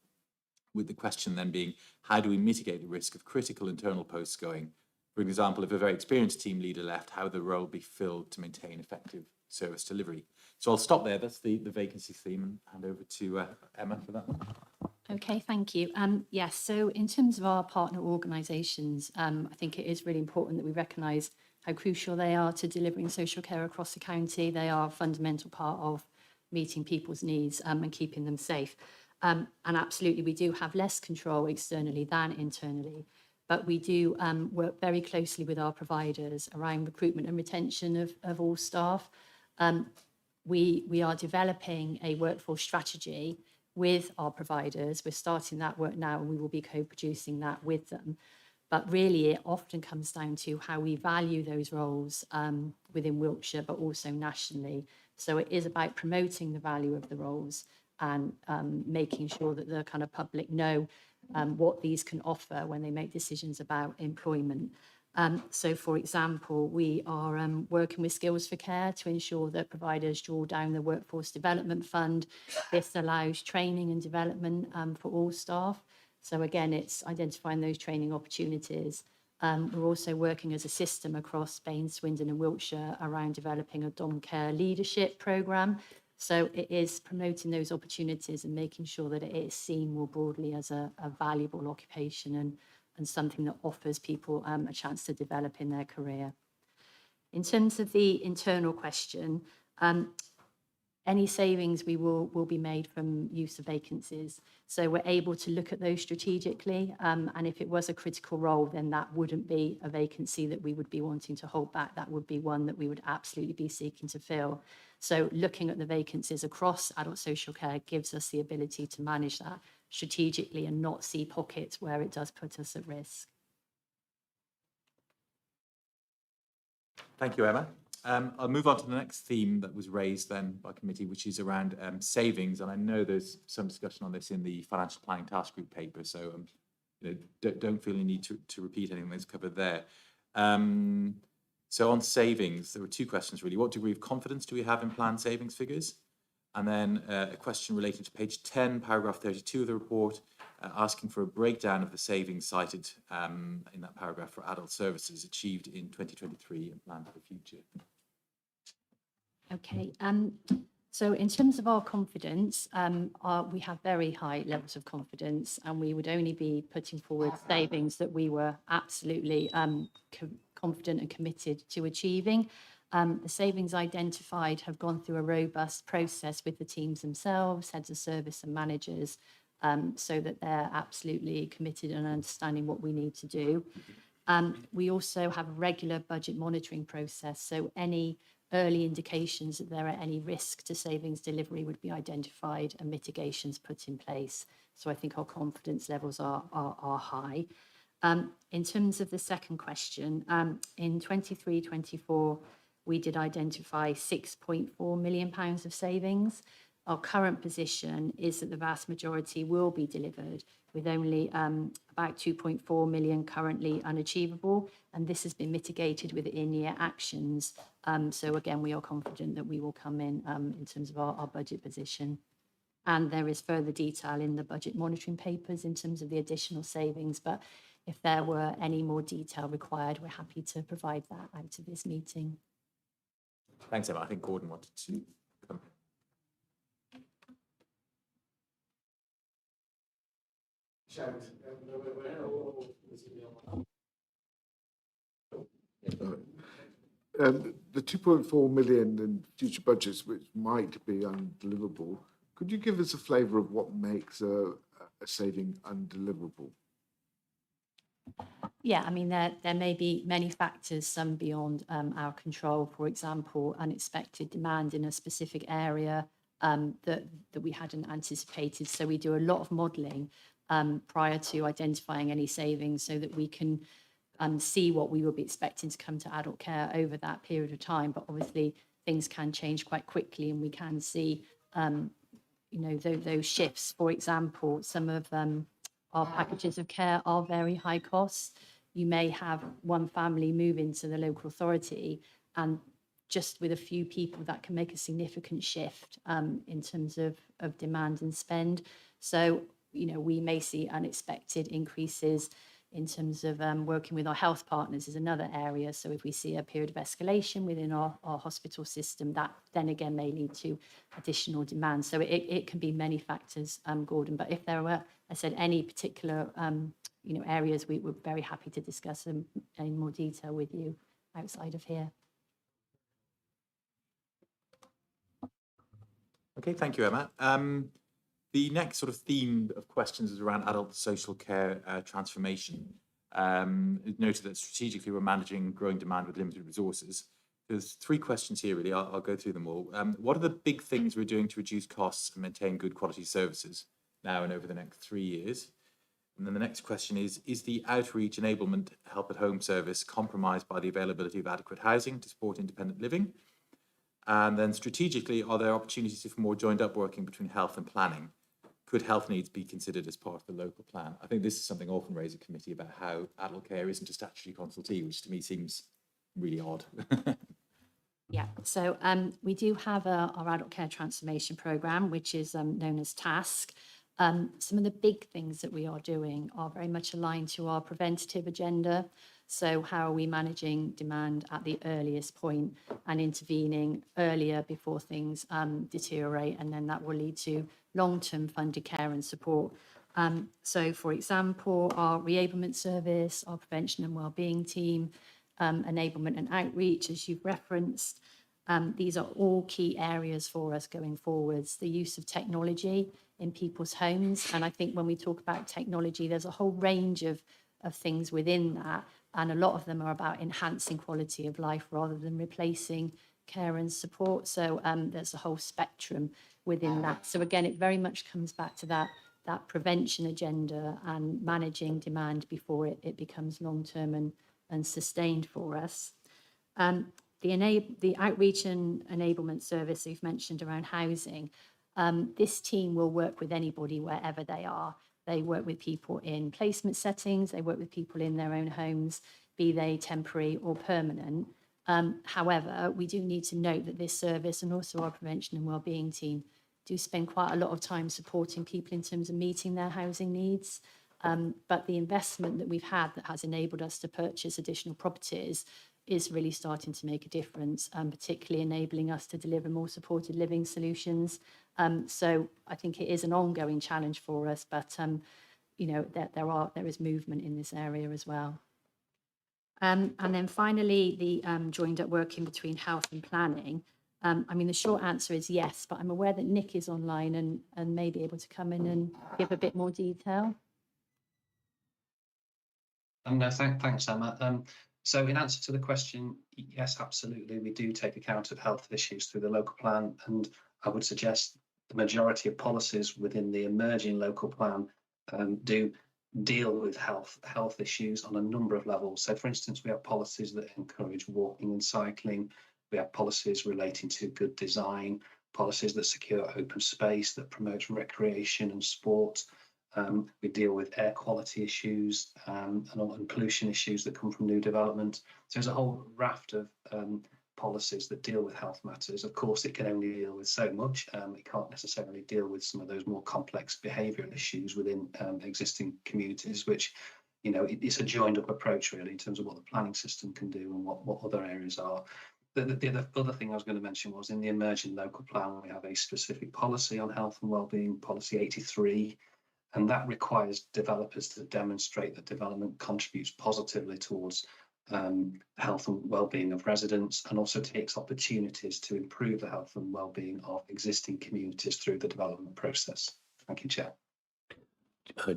with the question then being, how do we mitigate the risk of critical internal posts going? For example, if a very experienced team leader left, how would the role be filled to maintain effective service delivery? So I'll stop there. That's the vacancy theme, and hand over to Emma for that one. Okay, thank you. Yes, so in terms of our partner organisations, I think it is really important that we recognise how crucial they are to delivering social care across the county. They are a fundamental part of meeting people's needs and keeping them safe. And absolutely, we do have less control externally than internally, but we do work very closely with our providers around recruitment and retention of all staff. We are developing a workforce strategy with our providers. We're starting that work now, and we will be co-producing that with them. But really, it often comes down to how we value those roles within Wiltshire, but also nationally. So it is about promoting the value of the roles and making sure that the kind of public know what these can offer when they make decisions about employment. So, for example, we are working with Skills for Care to ensure that providers draw down the Workforce Development Fund. This allows training and development for all staff. So again, it's identifying those training opportunities. We're also working as a system across Spain, Swindon and Wiltshire around developing a dom care leadership programme. So it is promoting those opportunities and making sure that it is seen more broadly as a valuable occupation and something that offers people a chance to develop in their career. In terms of the internal question, any savings will be made from use of vacancies. So we're able to look at those strategically, and if it was a critical role, then that wouldn't be a vacancy that we would be wanting to hold back. That would be one that we would absolutely be seeking to fill. So looking at the vacancies across adult social care gives us the ability to manage that strategically and not see pockets where it does put us at risk. Thank you, Emma. I'll move on to the next theme that was raised then by committee, which is around savings. And I know there's some discussion on this in the Financial Planning Task Group paper, so don't feel any need to repeat anything that's covered there. So on savings, there were two questions really. What degree of confidence do we have in planned savings figures? And then a question relating to page 10, paragraph 32 of the report, asking for a breakdown of the savings cited in that paragraph for adult services achieved in 2023 and planned for the future. Okay, so in terms of our confidence, we have very high levels of confidence, and we would only be putting forward savings that we were absolutely confident and committed to achieving. The savings identified have gone through a robust process with the teams themselves, heads of service and managers, so that they're absolutely committed and understanding what we need to do. We also have a regular budget monitoring process, so any early indications that there are any risk to savings delivery would be identified and mitigations put in place. So I think our confidence levels are high. In terms of the second question, in 23-24, we did identify £6.4 million of savings. Our current position is that the vast majority will be delivered, with only about 2.4 million currently unachievable, and this has been mitigated with in-year actions. So again, we are confident that we will come in terms of our budget position. And there is further detail in the budget monitoring papers in terms of the additional savings, but if there were any more detail required, we're happy to provide that out of this meeting. Thanks, Emma. I think Gordon wanted to come. The 2.4 million in future budgets, which might be undeliverable, could you give us a flavour of what makes a saving undeliverable? Yeah, I mean, there may be many factors, some beyond our control. For example, unexpected demand in a specific area that we hadn't anticipated. So we do a lot of modelling prior to identifying any savings so that we can see what we will be expecting to come to adult care over that period of time. But obviously, things can change quite quickly, and we can see, those shifts. For example, some of our packages of care are very high cost. You may have one family move into the local authority, and just with a few people, that can make a significant shift in terms of demand and spend. So, we may see unexpected increases in terms of working with our health partners is another area. So if we see a period of escalation within our hospital system, that then again may lead to additional demand. So it can be many factors, Gordon. But if there were, I said, any particular areas, we were very happy to discuss them in more detail with you outside of here. Okay, thank you, Emma. The next sort of theme of questions is around adult social care transformation. Noted that strategically we're managing growing demand with limited resources. There's three questions here, really. I'll go through them all. What are the big things we're doing to reduce costs and maintain good quality services now and over the next 3 years? And then the next question is the outreach enablement help at home service compromised by the availability of adequate housing to support independent living? And then strategically, are there opportunities for more joined up working between health and planning? Could health needs be considered as part of the local plan? I think this is something often raised at committee about how adult care isn't a statutory consultee, which to me seems really odd. Yeah, so we do have our adult care transformation programme, which is known as TASK. Some of the big things that we are doing are very much aligned to our preventative agenda. So how are we managing demand at the earliest point and intervening earlier before things deteriorate, and then that will lead to long-term funded care and support. So, for example, our reablement service, our prevention and wellbeing team, enablement and outreach, as you've referenced, these are all key areas for us going forwards. The use of technology in people's homes, and I think when we talk about technology, there's a whole range of things within that, and a lot of them are about enhancing quality of life rather than replacing care and support. So there's a whole spectrum within that. So again, it very much comes back to that prevention agenda and managing demand before it becomes long-term and sustained for us. The outreach and enablement service you've mentioned around housing, this team will work with anybody wherever they are. They work with people in placement settings, they work with people in their own homes, be they temporary or permanent. However, we do need to note that this service and also our prevention and wellbeing team do spend quite a lot of time supporting people in terms of meeting their housing needs. But the investment that we've had that has enabled us to purchase additional properties is really starting to make a difference, particularly enabling us to deliver more supported living solutions. So I think it is an ongoing challenge for us, but there is movement in this area as well. And then finally, the joined up working between health and planning. I mean, the short answer is yes, but I'm aware that Nick is online and may be able to come in and give a bit more detail. No, thanks, Emma. So in answer to the question, yes, absolutely, we do take account of health issues through the local plan, and I would suggest the majority of policies within the emerging local plan do deal with health issues on a number of levels. So for instance, we have policies that encourage walking and cycling. We have policies relating to good design, policies that secure open space, that promotes recreation and sport. We deal with air quality issues and pollution issues that come from new development. So there's a whole raft of policies that deal with health matters. Of course, it can only deal with so much. It can't necessarily deal with some of those more complex behavioural issues within existing communities, which, you know, it's a joined up approach really in terms of what the planning system can do and what other areas are. The other thing I was going to mention was in the emerging local plan, we have a specific policy on health and wellbeing, policy 83, and that requires developers to demonstrate that development contributes positively towards health and well-being of residents, and also takes opportunities to improve the health and well-being of existing communities through the development process. Thank you, Chair.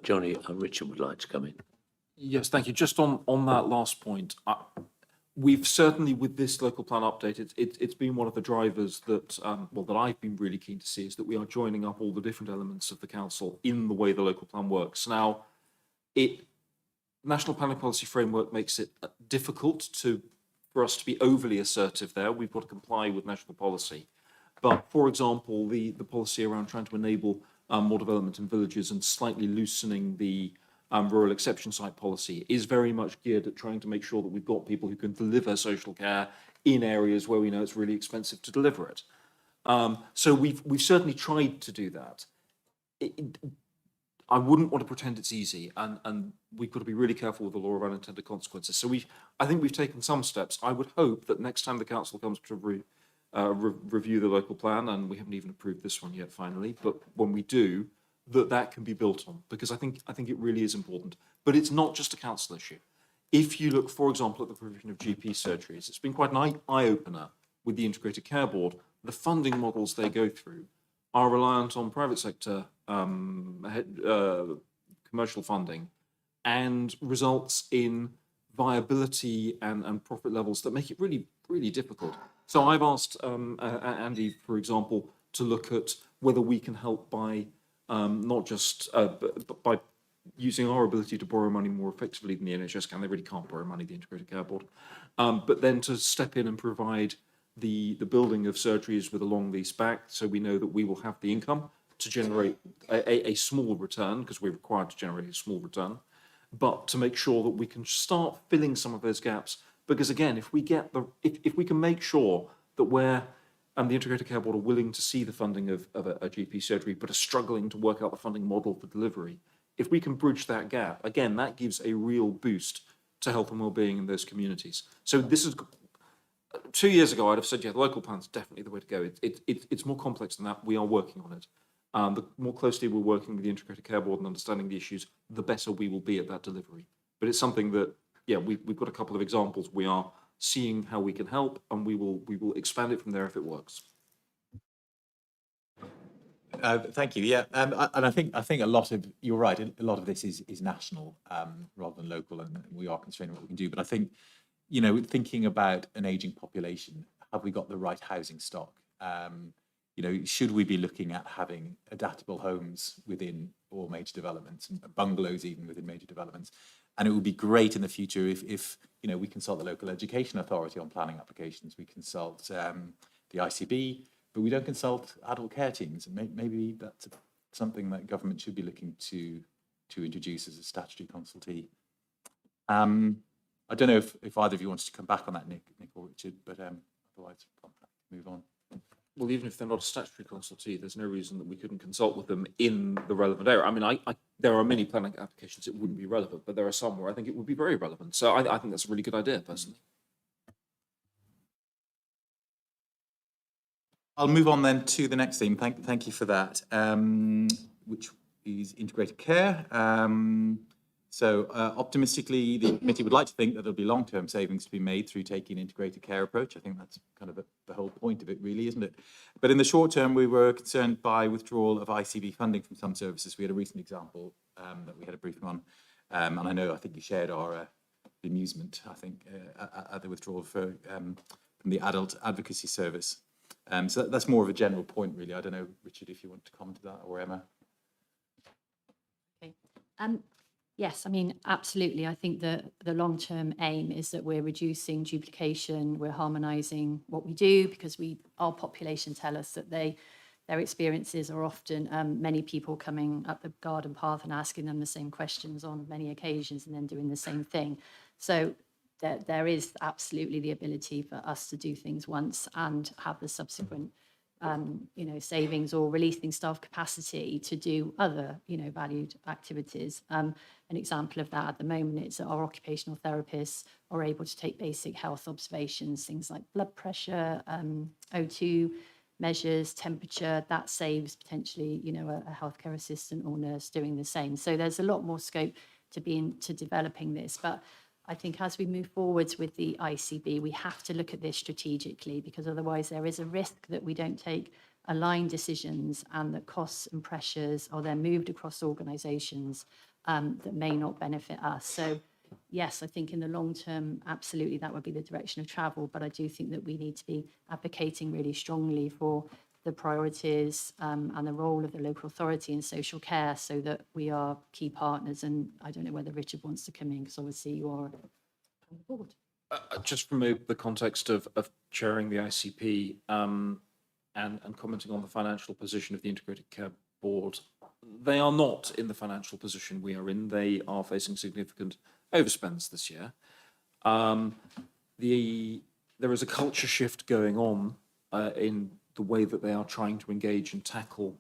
Johnny, Richard would like to come in. Yes, thank you. Just on that last point, we've certainly, with this local plan update, it's been one of the drivers that, that I've been really keen to see, is that we are joining up all the different elements of the council in the way the local plan works. Now, National Planning Policy Framework makes it difficult for us to be overly assertive there. We've got to comply with national policy. But, for example, the policy around trying to enable more development in villages and slightly loosening the rural exception site policy is very much geared at trying to make sure that we've got people who can deliver social care in areas where we know it's really expensive to deliver it. So we've certainly tried to do that. I wouldn't want to pretend it's easy, and we've got to be really careful with the law of unintended consequences. So I think we've taken some steps. I would hope that next time the council comes to review the local plan, and we haven't even approved this one yet finally, but when we do, that can be built on, because I think it really is important. But it's not just a council issue. If you look, for example, at the provision of GP surgeries, it's been quite an eye-opener with the Integrated Care Board. The funding models they go through are reliant on private sector commercial funding, and results in viability and profit levels that make it really, really difficult. So I've asked Andy, for example, to look at whether we can help by not just by using our ability to borrow money more effectively than the NHS can. They really can't borrow money, the Integrated Care Board. But then to step in and provide the building of surgeries with a long lease back, so we know that we will have the income to generate a small return, because we're required to generate a small return, but to make sure that we can start filling some of those gaps. Because again, if we can make sure that where the Integrated Care Board are willing to see the funding of a GP surgery, but are struggling to work out the funding model for delivery, if we can bridge that gap, again, that gives a real boost to health and wellbeing in those communities. So this is 2 years ago, I'd have said, yeah, the local plan's definitely the way to go. It's more complex than that. We are working on it. The more closely we're working with the Integrated Care Board and understanding the issues, the better we will be at that delivery. But it's something that, yeah, we've got a couple of examples. We are seeing how we can help, and we will expand it from there if it works. Thank you. Yeah, and I think a lot of, you're right. A lot of this is national rather than local, and we are constrained what we can do. But I think, you know, thinking about an aging population, have we got the right housing stock? You know, should we be looking at having adaptable homes within all major developments, and bungalows even within major developments? And it would be great in the future if you know, we consult the local education authority on planning applications, we consult the ICB, but we don't consult adult care teams. And maybe that's something that government should be looking to introduce as a statutory consultee. I don't know if either of you wants to come back on that, Nick or Richard, but otherwise I'll move on. Well, even if they're not a statutory consultee, there's no reason that we couldn't consult with them in the relevant area. I mean, there are many planning applications it wouldn't be relevant, but there are some where I think it would be very relevant. So I think that's a really good idea, personally. I'll move on then to the next theme. Thank you for that, which is integrated care. So optimistically, the committee would like to think that there'll be long-term savings to be made through taking an integrated care approach. I think that's kind of the whole point of it, really, isn't it? But in the short term, we were concerned by withdrawal of ICB funding from some services. We had a recent example that we had a briefing on, and I think you shared our amusement, I think, at the withdrawal from the Adult Advocacy Service. So that's more of a general point, really. I don't know, Richard, if you want to comment to that, or Emma. Okay. Yes, I mean, absolutely. I think that the long-term aim is that we're reducing duplication, we're harmonising what we do, because our population tell us that their experiences are often many people coming up the garden path and asking them the same questions on many occasions and then doing the same thing. So there is absolutely the ability for us to do things once and have the subsequent savings or releasing staff capacity to do other, valued activities. An example of that at the moment is that our occupational therapists are able to take basic health observations, things like blood pressure, O2 measures, temperature. That saves potentially, a healthcare assistant or nurse doing the same. So there's a lot more scope to developing this. But I think as we move forwards with the ICB, we have to look at this strategically, because otherwise there is a risk that we don't take aligned decisions and that costs and pressures are then moved across organisations that may not benefit us. So yes, I think in the long term, absolutely, that would be the direction of travel. But I do think that we need to be advocating really strongly for the priorities and the role of the local authority in social care, so that we are key partners. And I don't know whether Richard wants to come in, because obviously you are on the board. Just from the context of chairing the ICP and commenting on the financial position of the Integrated Care Board, they are not in the financial position we are in. They are facing significant overspends this year. There is a culture shift going on in the way that they are trying to engage and tackle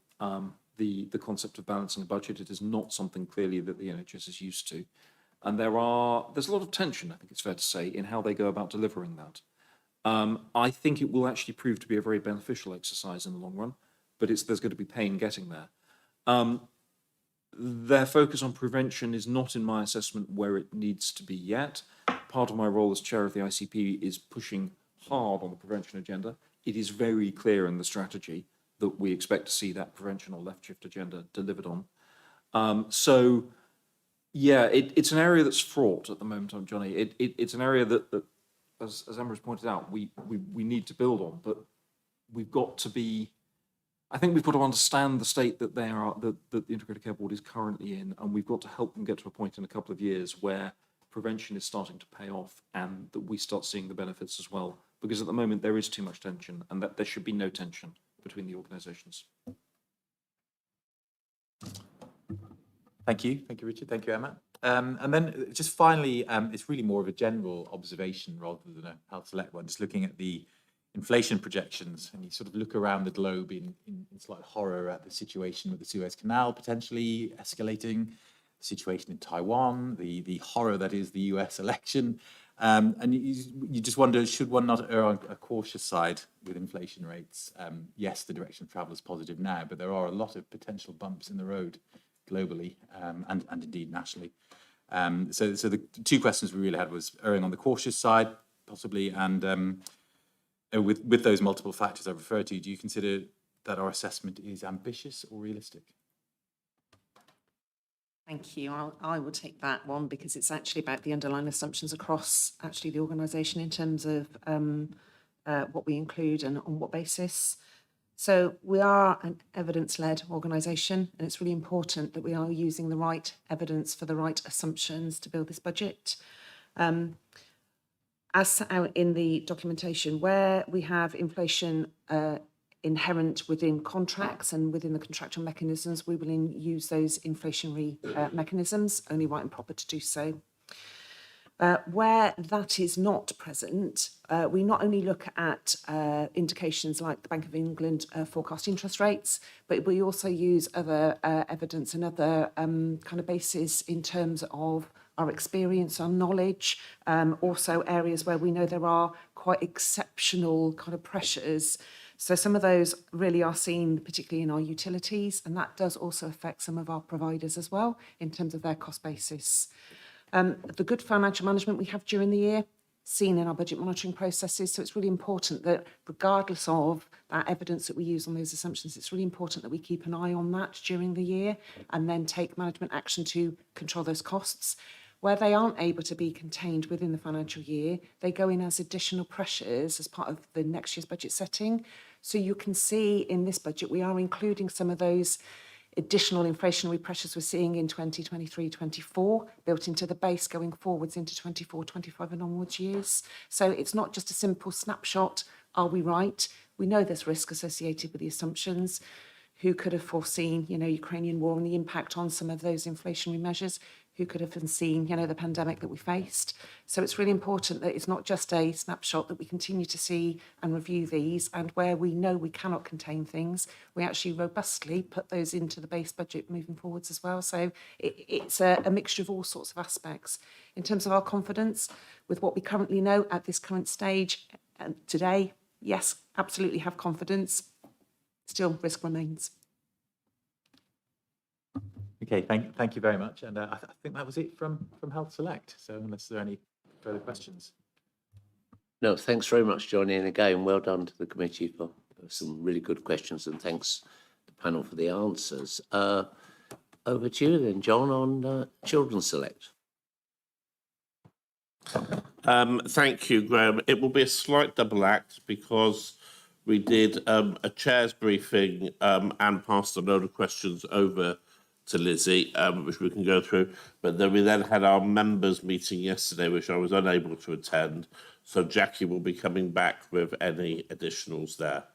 the concept of balancing a budget. It is not something clearly that the NHS is used to. And there's a lot of tension, I think it's fair to say, in how they go about delivering that. I think it will actually prove to be a very beneficial exercise in the long run, but there's going to be pain getting there. Their focus on prevention is not, in my assessment, where it needs to be yet. Part of my role as chair of the ICP is pushing hard on the prevention agenda. It is very clear in the strategy that we expect to see that prevention or left shift agenda delivered on. It's an area that's fraught at the moment, Johnny. It's an area that as Emma has pointed out, we need to build on, but we've got to be, I think we've got to understand the state that that the Integrated Care Board is currently in, and we've got to help them get to a point in a couple of years where prevention is starting to pay off and that we start seeing the benefits as well. Because at the moment there is too much tension, and that there should be no tension between the organisations. Thank you, Richard. Thank you, Emma. And then just finally, it's really more of a general observation rather than a health select one. Just looking at the inflation projections, and you sort of look around the globe in slight horror at the situation with the Suez Canal potentially escalating, the situation in Taiwan, the horror that is the US election. And you just wonder, should one not err on a cautious side with inflation rates? Yes, the direction of travel is positive now, but there are a lot of potential bumps in the road globally and indeed nationally. So the two questions we really had was erring on the cautious side, possibly, and with those multiple factors I referred to, do you consider that our assessment is ambitious or realistic? Thank you. I will take that one, because it's actually about the underlying assumptions across actually the organisation in terms of what we include and on what basis. So we are an evidence-led organisation, and it's really important that we are using the right evidence for the right assumptions to build this budget. As set out in the documentation, where we have inflation inherent within contracts and within the contractual mechanisms, we will use those inflationary mechanisms, only right and proper to do so. Where that is not present, we not only look at indications like the Bank of England forecast interest rates, but we also use other evidence and other kind of bases in terms of our experience, our knowledge, also areas where we know there are quite exceptional kind of pressures. So some of those really are seen particularly in our utilities, and that does also affect some of our providers as well in terms of their cost basis. The good financial management we have during the year, seen in our budget monitoring processes. So it's really important that regardless of that evidence that we use on those assumptions, it's really important that we keep an eye on that during the year and then take management action to control those costs. Where they aren't able to be contained within the financial year, they go in as additional pressures as part of the next year's budget setting. So you can see in this budget, we are including some of those additional inflationary pressures we're seeing in 2023-24 built into the base going forwards into 24-25 and onwards years. So it's not just a simple snapshot, are we right? We know there's risk associated with the assumptions. Who could have foreseen, Ukrainian war and the impact on some of those inflationary measures? Who could have foreseen, the pandemic that we faced? So it's really important that it's not just a snapshot, that we continue to see and review these, and where we know we cannot contain things, we actually robustly put those into the base budget moving forwards as well. So it's a mixture of all sorts of aspects. In terms of our confidence with what we currently know at this current stage today, yes, absolutely have confidence. Still, risk remains. Okay, thank you very much. And I think that was it from Health Select. So unless there are any further questions. No, thanks very much, Johnny. And again, well done to the committee for some really good questions, and thanks to the panel for the answers. Over to you then, John, on Children's Select. Thank you, Graham. It will be a slight double act because we did a chair's briefing and passed a load of questions over to Lizzie, which we can go through. But then we had our members meeting yesterday, which I was unable to attend. So Jackie will be coming back with any additionals there.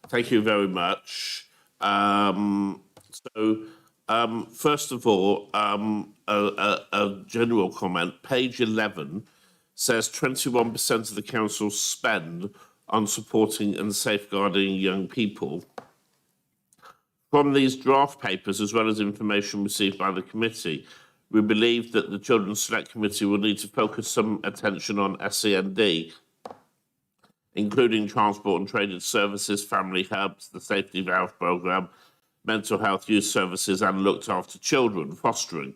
Thank you very much. First of all, a general comment. Page 11 says 21% of the council's spend on supporting and safeguarding young people. From these draft papers, as well as information received by the committee, we believe that the Children's Select Committee will need to focus some attention on SEND, including transport and traded services, family hubs, the safety valve programme, mental health youth services, and looked after children, fostering.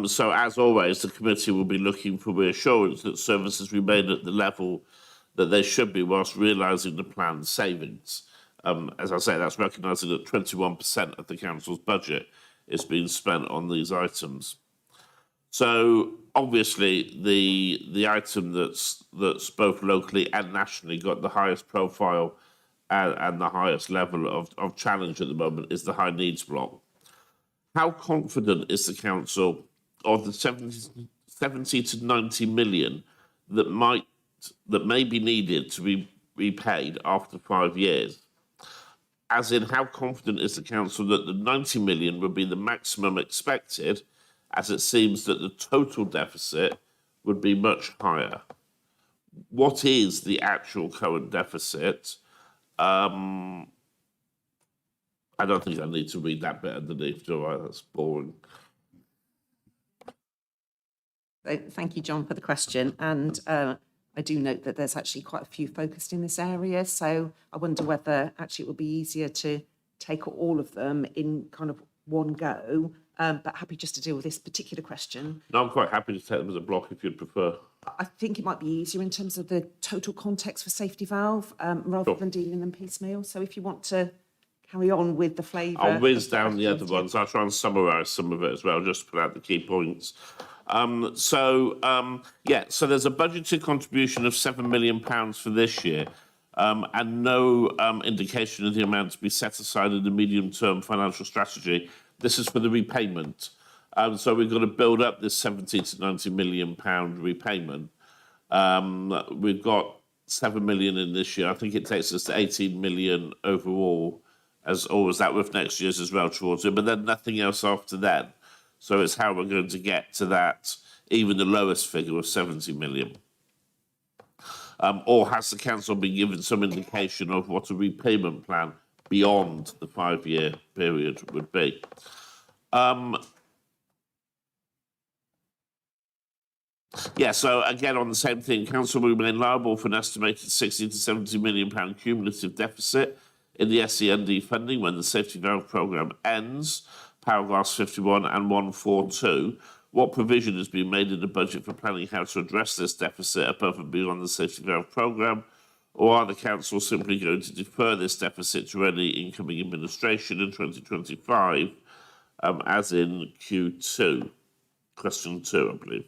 So, as always, the committee will be looking for reassurance that services remain at the level that they should be whilst realising the planned savings. As I say, that's recognising that 21% of the council's budget is being spent on these items. So, obviously, the item that's both locally and nationally got the highest profile and the highest level of challenge at the moment is the high needs block. How confident is the council of the 70 to 90 million that may be needed to be repaid after 5 years? As in, how confident is the council that the 90 million would be the maximum expected, as it seems that the total deficit would be much higher? What is the actual current deficit? I don't think I need to read that bit underneath, do I? That's boring. Thank you, John, for the question. And I do note that there's actually quite a few focused in this area. So I wonder whether actually it would be easier to take all of them in kind of one go. But happy just to deal with this particular question. No, I'm quite happy to take them as a block if you'd prefer. I think it might be easier in terms of the total context for safety valve rather than dealing them piecemeal. So if you want to carry on with the flavour. I'll whiz down the other ones. I'll try and summarise some of it as well, just to put out the key points. So there's a budgeted contribution of £7 million for this year, and no indication of the amount to be set aside in the medium-term financial strategy. This is for the repayment. So we've got to build up this £70 to £90 million repayment. We've got £7 million in this year. I think it takes us to £18 million overall, as that with next year's as well towards it, but then nothing else after that. So it's how we're going to get to that, even the lowest figure of 70 million. Or has the council been given some indication of what a repayment plan beyond the 5-year period would be? So again, on the same thing, council will remain liable for an estimated £60 to £70 million cumulative deficit in the SEND funding when the safety valve programme ends. Paragraphs 51 and 142. What provision has been made in the budget for planning how to address this deficit above and beyond the safety valve programme? Or are the council simply going to defer this deficit to any incoming administration in 2025 as in Q2. Question 2, I believe.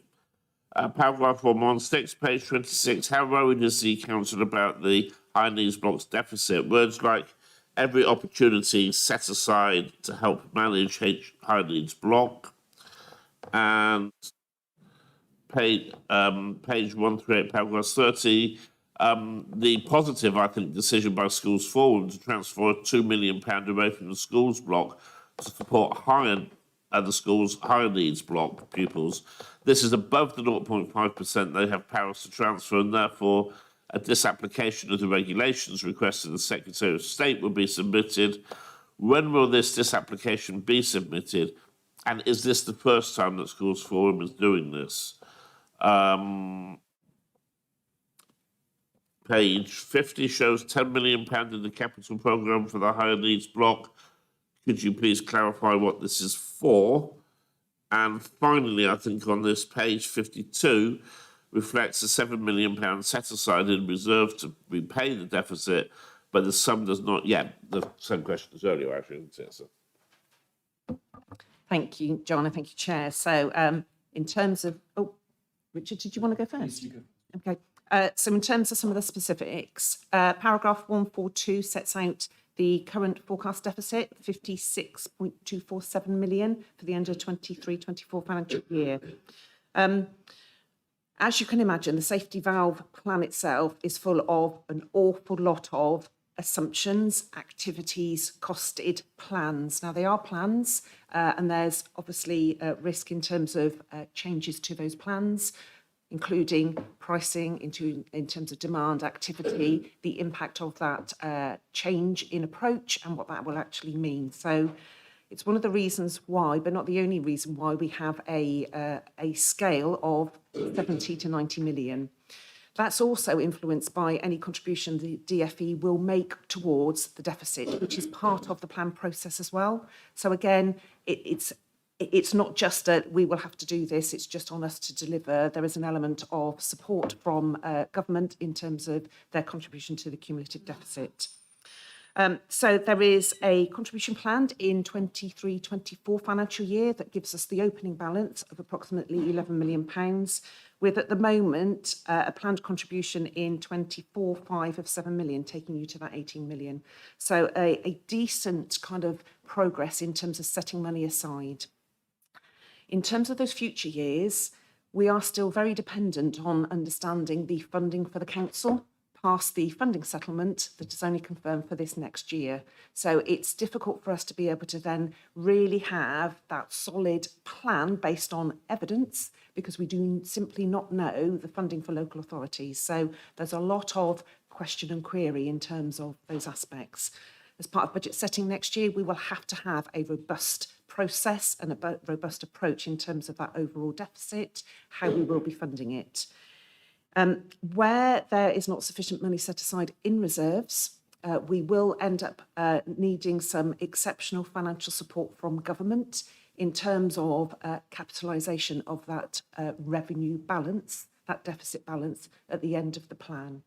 Paragraph 116, page 26. How worried is the council about the high needs blocks deficit? Words like every opportunity set aside to help manage high needs block. And page 138, paragraph 30. The positive, I think, decision by Schools Forum to transfer £2 million away from the schools block to support the school's higher needs block pupils. This is above the 0.5% they have powers to transfer, and therefore a disapplication of the regulations requested the Secretary of State will be submitted. When will this disapplication be submitted? And is this the first time that Schools Forum is doing this? Page 50 shows £10 million in the capital programme for the higher needs block. Could you please clarify what this is for? And finally, I think on this page 52 reflects a £7 million set aside in reserve to repay the deficit, but the sum does not yet. The same question as earlier, actually, isn't it? So. Thank you, John, and thank you, Chair. So in terms of, Richard, did you want to go first? Okay. So in terms of some of the specifics, paragraph 142 sets out the current forecast deficit, 56.247 million for the end of 23-24 financial year. As you can imagine, the safety valve plan itself is full of an awful lot of assumptions, activities, costed plans. Now, they are plans, and there's obviously risk in terms of changes to those plans, including pricing in terms of demand, activity, the impact of that change in approach and what that will actually mean. So it's one of the reasons why, but not the only reason why, we have a scale of 70 to 90 million. That's also influenced by any contribution the DFE will make towards the deficit, which is part of the plan process as well. So again, it's not just that we will have to do this, it's just on us to deliver. There is an element of support from government in terms of their contribution to the cumulative deficit. So there is a contribution planned in 23-24 financial year that gives us the opening balance of approximately £11 million, with at the moment a planned contribution in 24-5 of 7 million, taking you to that 18 million. So a decent kind of progress in terms of setting money aside. In terms of those future years, we are still very dependent on understanding the funding for the council past the funding settlement that is only confirmed for this next year. So it's difficult for us to be able to then really have that solid plan based on evidence, because we do simply not know the funding for local authorities. So there's a lot of question and query in terms of those aspects. As part of budget setting next year, we will have to have a robust process and a robust approach in terms of that overall deficit, how we will be funding it. Where there is not sufficient money set aside in reserves, we will end up needing some exceptional financial support from government in terms of capitalisation of that revenue balance, that deficit balance at the end of the plan.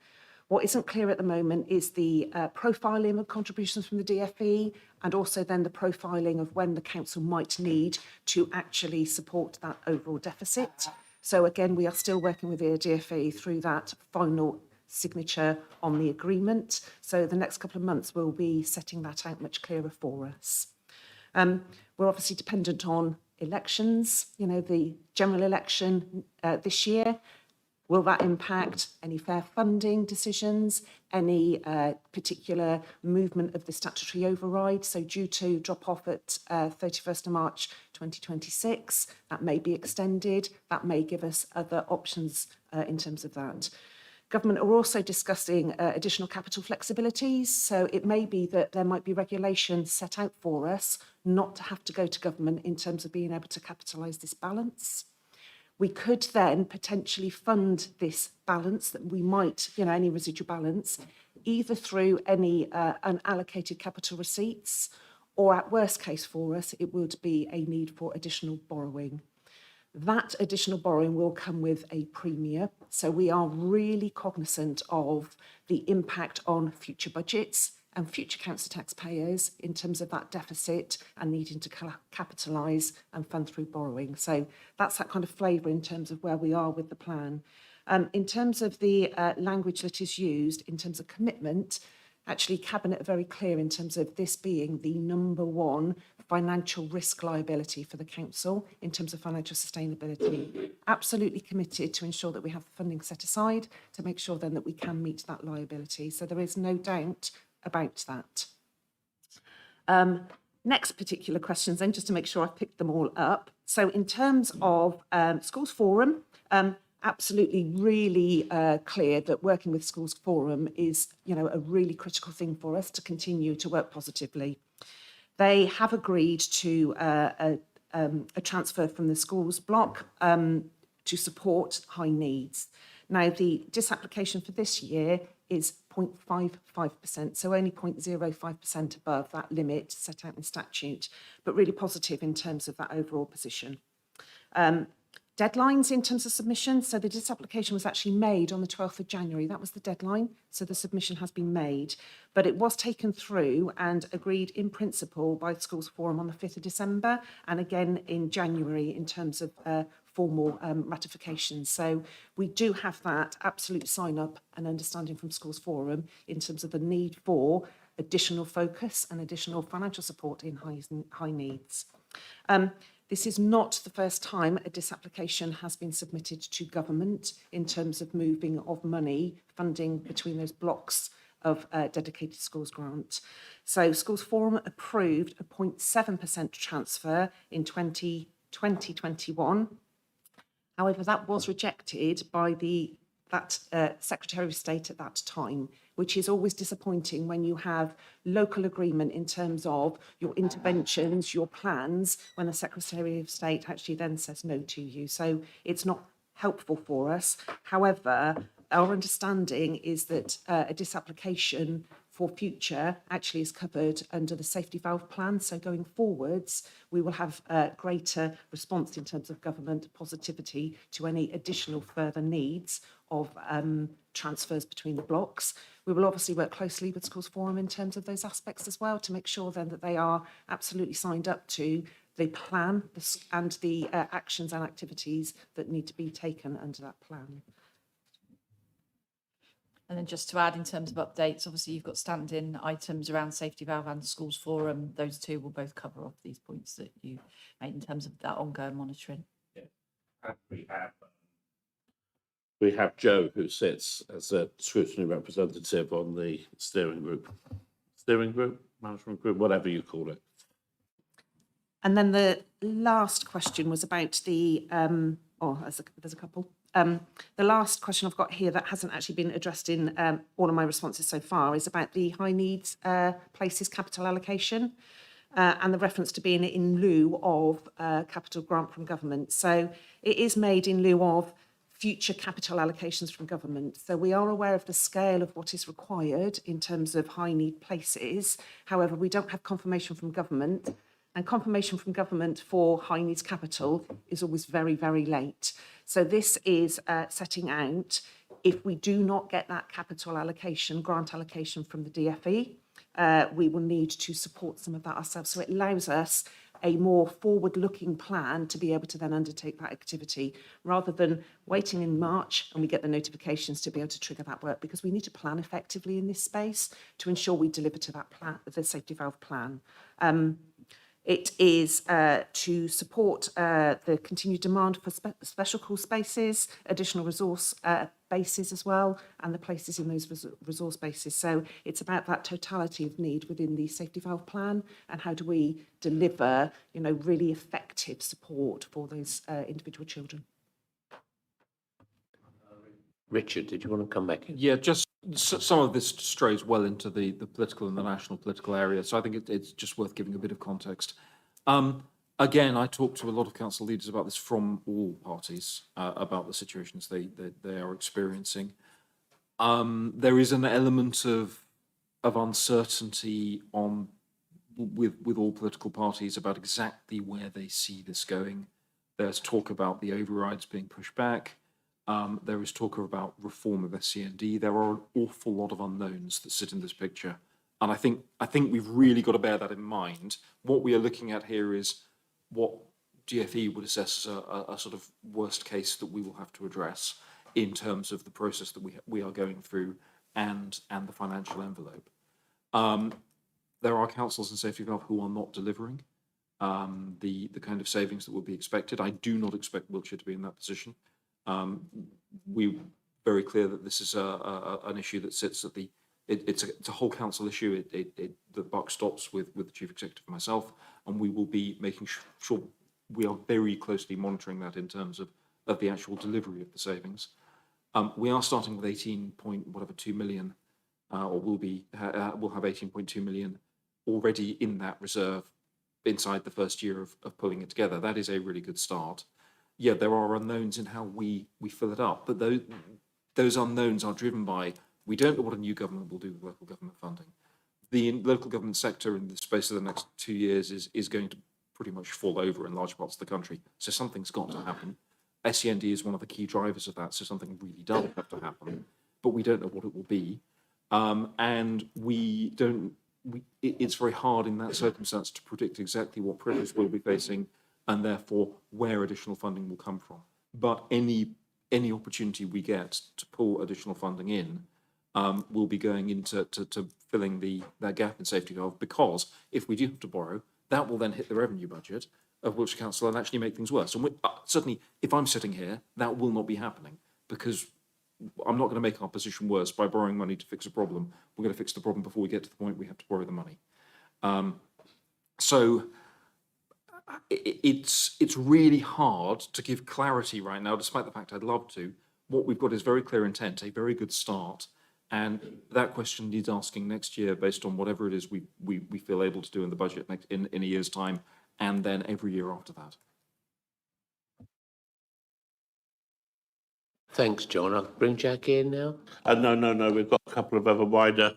What isn't clear at the moment is the profiling of contributions from the DFE, and also then the profiling of when the council might need to actually support that overall deficit. So again, we are still working with the DFE through that final signature on the agreement. So the next couple of months we'll be setting that out much clearer for us. We're obviously dependent on elections, the general election this year. Will that impact any fair funding decisions, any particular movement of the statutory override? So due to drop off at 31st of March 2026, that may be extended. That may give us other options in terms of that. Government are also discussing additional capital flexibilities. So it may be that there might be regulations set out for us not to have to go to government in terms of being able to capitalise this balance. We could then potentially fund this balance that we might, any residual balance, either through any unallocated capital receipts, or at worst case for us, it would be a need for additional borrowing. That additional borrowing will come with a premium. So we are really cognizant of the impact on future budgets, and future council taxpayers in terms of that deficit and needing to capitalise and fund through borrowing. So that's that kind of flavour in terms of where we are with the plan. In terms of the language that is used, in terms of commitment, actually Cabinet are very clear in terms of this being the number one financial risk liability for the council in terms of financial sustainability. Absolutely committed to ensure that we have the funding set aside to make sure then that we can meet that liability. So there is no doubt about that. Next particular questions then, just to make sure I've picked them all up. So in terms of Schools Forum, absolutely really clear that working with Schools Forum is, you know, a really critical thing for us to continue to work positively. They have agreed to a transfer from the schools block to support high needs. Now, the disapplication for this year is 0.55%, so only 0.05% above that limit set out in statute, but really positive in terms of that overall position. Deadlines in terms of submission. So the disapplication was actually made on the 12th of January. That was the deadline. So the submission has been made, but it was taken through and agreed in principle by the Schools Forum on the 5th of December and again in January in terms of formal ratification. So we do have that absolute sign up and understanding from Schools Forum in terms of the need for additional focus and additional financial support in high needs. This is not the first time a disapplication has been submitted to government in terms of moving of money, funding between those blocks of dedicated schools grant. So Schools Forum approved a 0.7% transfer in 2020-21. However, that was rejected by that Secretary of State at that time, which is always disappointing when you have local agreement in terms of your interventions, your plans, when the Secretary of State actually then says no to you. So it's not helpful for us. However, our understanding is that a disapplication for future actually is covered under the safety valve plan. So going forwards, we will have a greater response in terms of government positivity to any additional further needs of transfers between the blocks. We will obviously work closely with Schools Forum in terms of those aspects as well to make sure then that they are absolutely signed up to the plan and the actions and activities that need to be taken under that plan. And then just to add in terms of updates, obviously you've got standing items around Safety Valve and Schools Forum. Those two will both cover off these points that you made in terms of that ongoing monitoring. Yeah. We have Joe, who sits as a scrutiny representative on the steering group, management group, whatever you call it. And then the last question was about the, there's a couple. The last question I've got here that hasn't actually been addressed in all of my responses so far is about the high needs places capital allocation and the reference to being in lieu of capital grant from government. So it is made in lieu of future capital allocations from government. So we are aware of the scale of what is required in terms of high need places. However, we don't have confirmation from government, and confirmation from government for high needs capital is always very, very late. So this is setting out if we do not get that capital allocation, grant allocation from the DFE, we will need to support some of that ourselves. So it allows us a more forward-looking plan to be able to then undertake that activity rather than waiting in March and we get the notifications to be able to trigger that work, because we need to plan effectively in this space to ensure we deliver to that plan, the safety valve plan. It is to support the continued demand for special call spaces, additional resource bases as well, and the places in those resource bases. So it's about that totality of need within the safety valve plan and how do we deliver, you know, really effective support for those individual children. Richard, did you want to come back in? Yeah, just some of this strays well into the political and the national political area, so I think it's just worth giving a bit of context. Again, I talked to a lot of council leaders about this from all parties, about the situations they are experiencing. There is an element of uncertainty with all political parties about exactly where they see this going. There's talk about the overrides being pushed back. There is talk about reform of SCND. There are an awful lot of unknowns that sit in this picture And I think we've really got to bear that in mind. What we are looking at here is what DFE would assess as a sort of worst case that we will have to address in terms of the process that we are going through and the financial envelope. There are councils in Safety Valve who are not delivering the kind of savings that would be expected. I do not expect Wiltshire to be in that position. We're very clear that this is an issue that sits at it's a whole council issue. The buck stops with the chief executive and myself, and we will be making sure we are very closely monitoring that in terms of the actual delivery of the savings. We are starting with 2 million, or we'll have 18.2 million already in that reserve inside the first year of pulling it together. That is a really good start. Yeah, there are unknowns in how we fill it up, but those unknowns are driven by, we don't know what a new government will do with local government funding. The local government sector in the space of the next 2 years is going to pretty much fall over in large parts of the country. So something's got to happen. SEND is one of the key drivers of that, so something really does have to happen, but we don't know what it will be. And it's very hard in that circumstance to predict exactly what pressures we'll be facing and therefore where additional funding will come from. But any opportunity we get to pull additional funding in will be going into filling that gap in Safety Valve, because if we do have to borrow, that will then hit the revenue budget of Wiltshire Council and actually make things worse. And certainly, if I'm sitting here, that will not be happening, because I'm not going to make our position worse by borrowing money to fix a problem. We're going to fix the problem before we get to the point we have to borrow the money. So it's really hard to give clarity right now, despite the fact I'd love to. What we've got is very clear intent, a very good start, and that question needs asking next year based on whatever it is we feel able to do in the budget in a year's time, and then every year after that. Thanks, John. I'll bring Jackie in now. No. We've got a couple of other wider.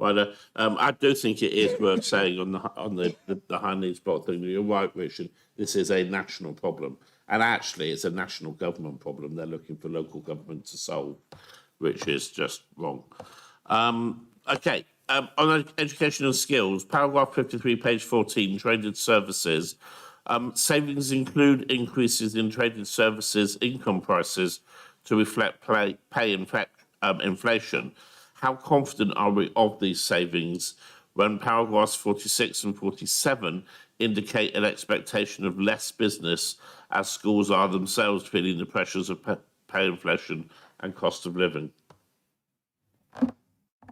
I do think it is worth saying on the high needs block thing. You're right, Richard. This is a national problem, and actually, it's a national government problem. They're looking for local government to solve, which is just wrong. Okay. On education and skills, paragraph 53, page 14, traded services. Savings include increases in traded services income prices to reflect pay inflation. How confident are we of these savings when paragraphs 46 and 47 indicate an expectation of less business as schools are themselves feeling the pressures of pay inflation and cost of living?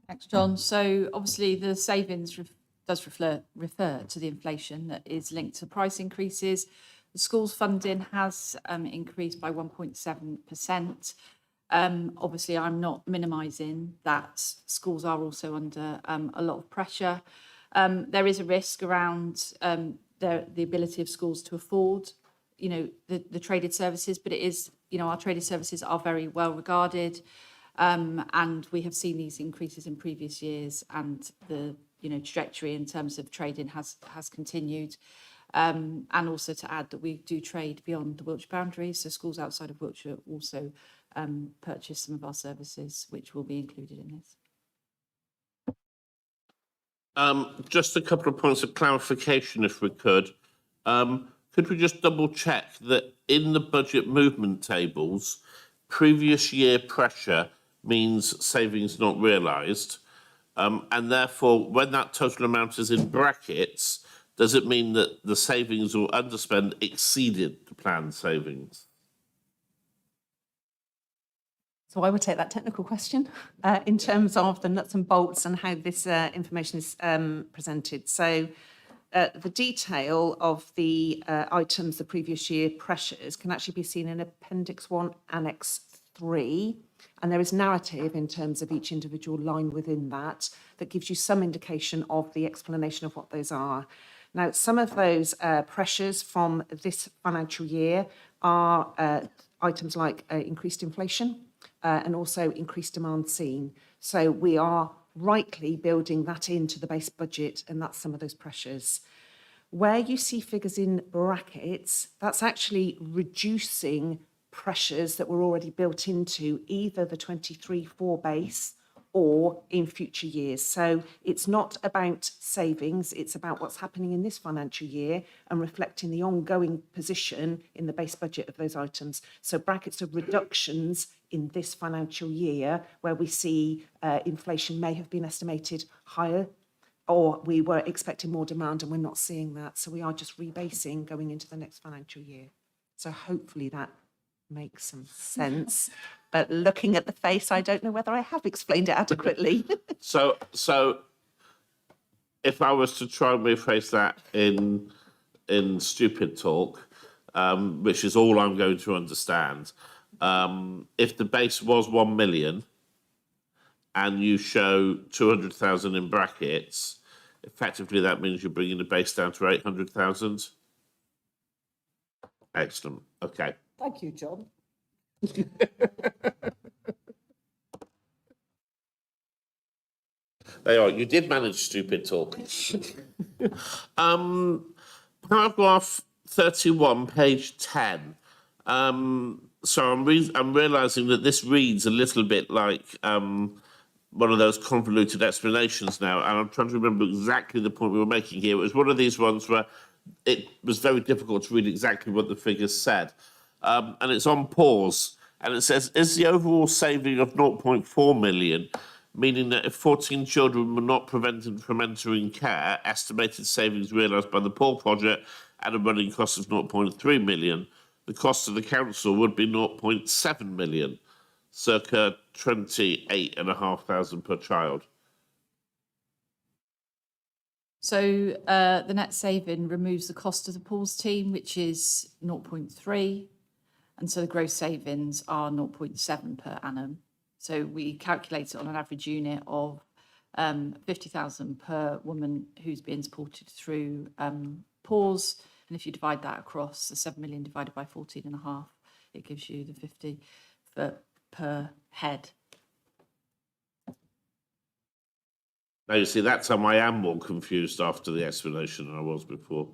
Thanks, John. So obviously the savings does refer to the inflation that is linked to price increases. The school's funding has increased by 1.7%. Obviously, I'm not minimising that schools are also under a lot of pressure. There is a risk around the ability of schools to afford, the traded services, but it is, our traded services are very well regarded, and we have seen these increases in previous years, and the trajectory in terms of trading has continued. And also to add that we do trade beyond the Wiltshire boundaries, so schools outside of Wiltshire also purchase some of our services, which will be included in this. Just a couple of points of clarification, if we could. Could we just double check that in the budget movement tables, previous year pressure means savings not realised, and therefore when that total amount is in brackets, does it mean that the savings or underspend exceeded the planned savings? So I would take that technical question in terms of the nuts and bolts and how this information is presented. So the detail of the items the previous year pressures can actually be seen in Appendix 1, Annex 3. And there is narrative in terms of each individual line within that gives you some indication of the explanation of what those are. Now, some of those pressures from this financial year are items like increased inflation and also increased demand seen. So we are rightly building that into the base budget, and that's some of those pressures. Where you see figures in brackets, that's actually reducing pressures that were already built into either the 23-4 base or in future years. So it's not about savings, it's about what's happening in this financial year and reflecting the ongoing position in the base budget of those items. So brackets of reductions in this financial year where we see inflation may have been estimated higher, or we were expecting more demand and we're not seeing that. So we are just rebasing going into the next financial year. So hopefully that makes some sense. But looking at the face, I don't know whether I have explained it adequately. So if I was to try and rephrase that in stupid talk, which is all I'm going to understand, if the base was 1 million and you show 200,000 in brackets, effectively that means you're bringing the base down to 800,000. Excellent. Okay. Thank you, John. They are. You did manage stupid talk. Paragraph 31, page 10. So I'm realising that this reads a little bit like one of those convoluted explanations now, and I'm trying to remember exactly the point we were making here. It was one of these ones where it was very difficult to read exactly what the figures said. And it's on pause, and it says, is the overall saving of 0.4 million, meaning that if 14 children were not prevented from entering care, estimated savings realised by the Paul project at a running cost of 0.3 million, the cost to the council would be 0.7 million, circa 28,500 per child. So the net saving removes the cost of the pools team, which is 0.3, and so the gross savings are 0.7 per annum. So we calculate it on an average unit of 50,000 per woman who's being supported through pause. And if you divide that across the 7 million divided by 14.5, it gives you the 50 per head. Now, you see, that time I am more confused after the explanation than I was before.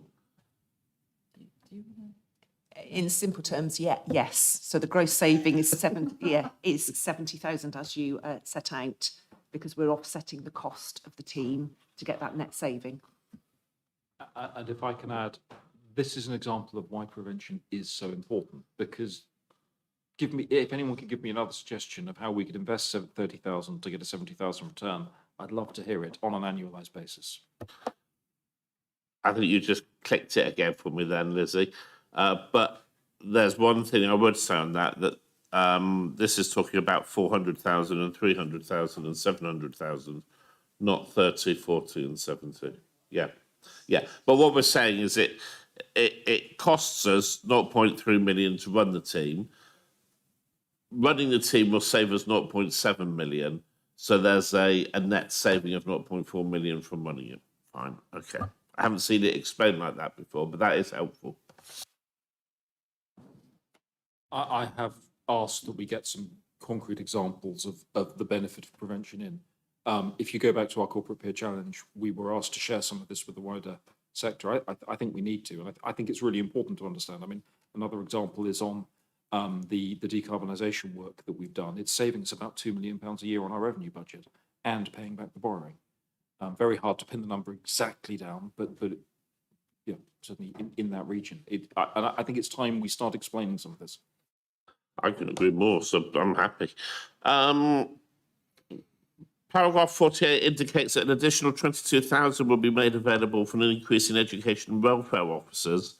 In simple terms, yes. So the gross saving is 70,000 as you set out, because we're offsetting the cost of the team to get that net saving. And if I can add, this is an example of why prevention is so important, because if anyone could give me another suggestion of how we could invest 30,000 to get a 70,000 return, I'd love to hear it on an annualised basis. I think you just clicked it again for me then, Lizzie. But there's one thing I would say on that this is talking about 400,000 and 300,000 and 700,000, not 30, 40 and 70. Yeah. But what we're saying is it costs us 0.3 million to run the team. Running the team will save us 0.7 million. So there's a net saving of 0.4 million from running it. Fine. Okay. I haven't seen it explained like that before, but that is helpful. I have asked that we get some concrete examples of the benefit of prevention in. If you go back to our corporate peer challenge, we were asked to share some of this with the wider sector. I think we need to, and I think it's really important to understand. I mean, another example is on the decarbonisation work that we've done. It's saving us about £2 million a year on our revenue budget and paying back the borrowing. Very hard to pin the number exactly down, but yeah, certainly in that region. And I think it's time we start explaining some of this. I can agree more, so I'm happy. Paragraph 48 indicates that an additional 22,000 will be made available for an increase in education and welfare officers.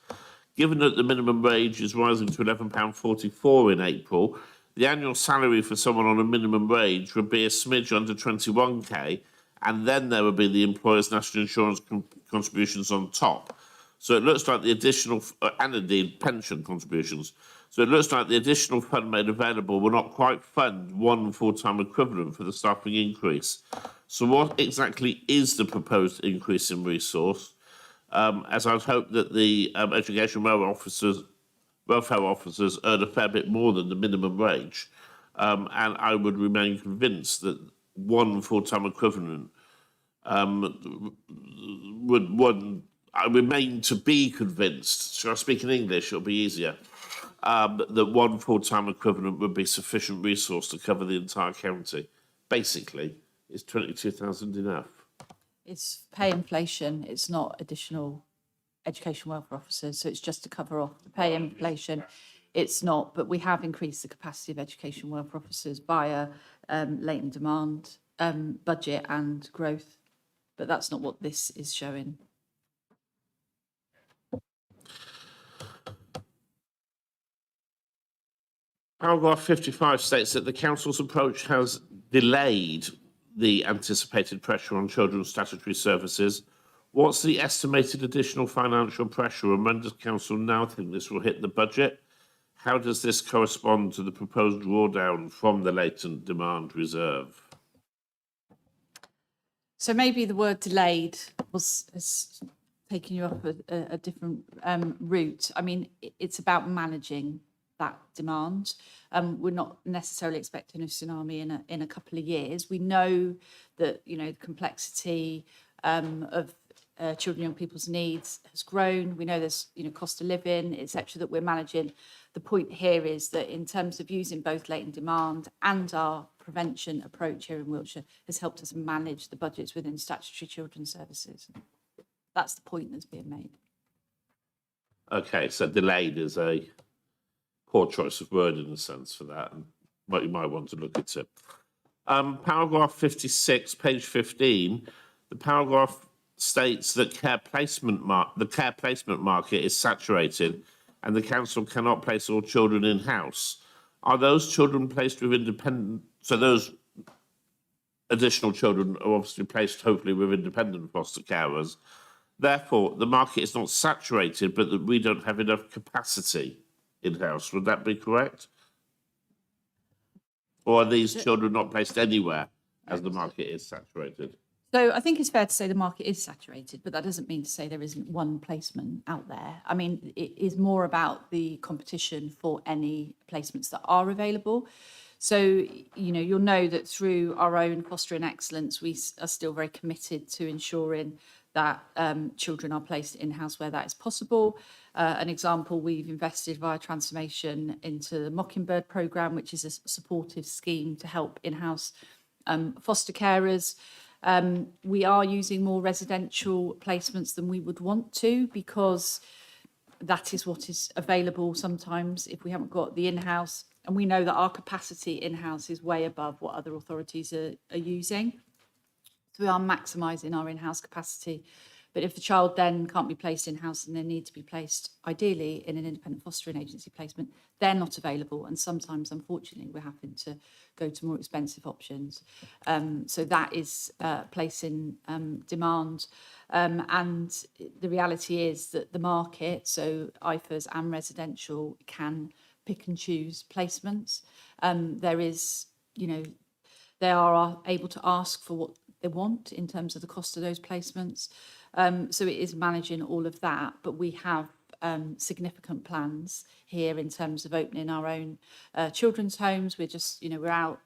Given that the minimum wage is rising to £11.44 in April, the annual salary for someone on a minimum wage would be a smidge under 21k, and then there would be the employer's national insurance contributions on top. So it looks like the additional, and indeed pension contributions. So it looks like the additional fund made available will not quite fund one full-time equivalent for the staffing increase. So what exactly is the proposed increase in resource? As I'd hope that the education welfare officers earn a fair bit more than the minimum wage. And I would remain convinced that one full-time equivalent I remain to be convinced, shall I speak in English, it'll be easier, that one full-time equivalent would be sufficient resource to cover the entire county, basically. Is 22,000 enough? It's pay inflation, it's not additional education welfare officers, so it's just to cover off the pay inflation. It's not, but we have increased the capacity of education welfare officers via latent demand, budget and growth, but that's not what this is showing. Paragraph 55 states that the council's approach has delayed the anticipated pressure on children's statutory services. What's the estimated additional financial pressure, and when does council now think this will hit the budget? How does this correspond to the proposed drawdown from the latent demand reserve? So maybe the word delayed is taking you up a different route. I mean, it's about managing that demand. We're not necessarily expecting a tsunami in a couple of years. We know that, you know, the complexity of children and young people's needs has grown. We know there's, you know, cost of living, etc., that we're managing. The point here is that in terms of using both latent demand and our prevention approach here in Wiltshire has helped us manage the budgets within statutory children's services. That's the point that's being made. Okay, so delayed is a poor choice of word in a sense for that, and you might want to look at it. Paragraph 56, page 15, the paragraph states that the care placement market is saturated and the council cannot place all children in-house. Are those children placed with independent, so those additional children are obviously placed hopefully with independent foster carers. Therefore, the market is not saturated, but that we don't have enough capacity in-house. Would that be correct? Or are these children not placed anywhere as the market is saturated? So I think it's fair to say the market is saturated, but that doesn't mean to say there isn't one placement out there. I mean, it is more about the competition for any placements that are available. So, you know, you'll know that through our own Fostering Excellence, we are still very committed to ensuring that children are placed in-house where that is possible. An example, we've invested via transformation into the Mockingbird programme, which is a supportive scheme to help in-house foster carers. We are using more residential placements than we would want to, because that is what is available sometimes if we haven't got the in-house. And we know that our capacity in-house is way above what other authorities are using. So we are maximising our in-house capacity. But if the child then can't be placed in-house and they need to be placed ideally in an independent fostering agency placement, they're not available. And sometimes, unfortunately, we're having to go to more expensive options. So that is placing demand. And the reality is that the market, so IFAs and residential, can pick and choose placements. There is, you know, they are able to ask for what they want in terms of the cost of those placements. So it is managing all of that, but we have significant plans here in terms of opening our own children's homes. We're just, you know, we're out,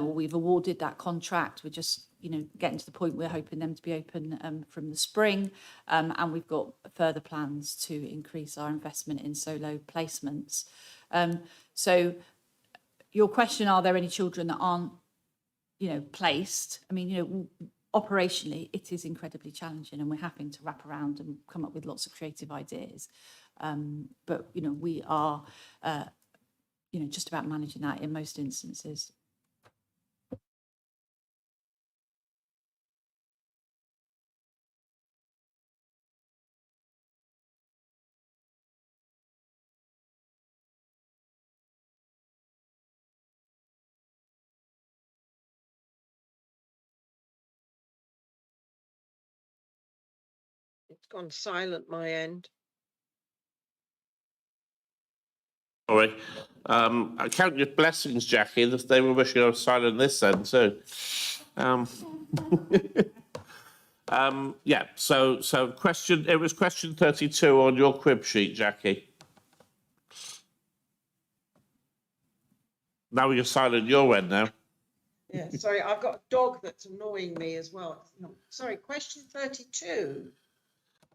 we've awarded that contract. We're just, you know, getting to the point we're hoping them to be open from the spring. And we've got further plans to increase our investment in solo placements. So your question, are there any children that aren't, you know, placed? I mean, you know, operationally, it is incredibly challenging, and we're having to wrap around and come up with lots of creative ideas. But, you know, we are, you know, just about managing that in most instances. It's gone silent, my end. Sorry. I count your blessings, Jackie, that they were wishing I was silent this end too. Yeah, so question, it was question 32 on your crib sheet, Jackie. Now you're silent your end now. Yeah, sorry, I've got a dog that's annoying me as well. Sorry, question 32.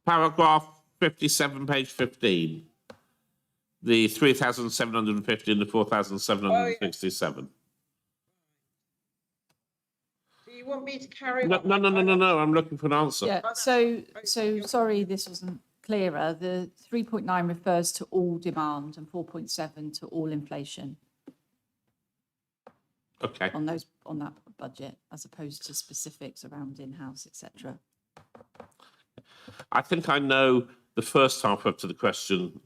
Paragraph 57, page 15. The 3,750 and the 4,767. So you want me to carry No, on? no. I'm looking for an answer. Yeah, so sorry, this wasn't clearer. The 3.9 refers to all demand and 4.7 to all inflation Okay. on that budget, as opposed to specifics around in-house, etc. I think I know the first half up to the question,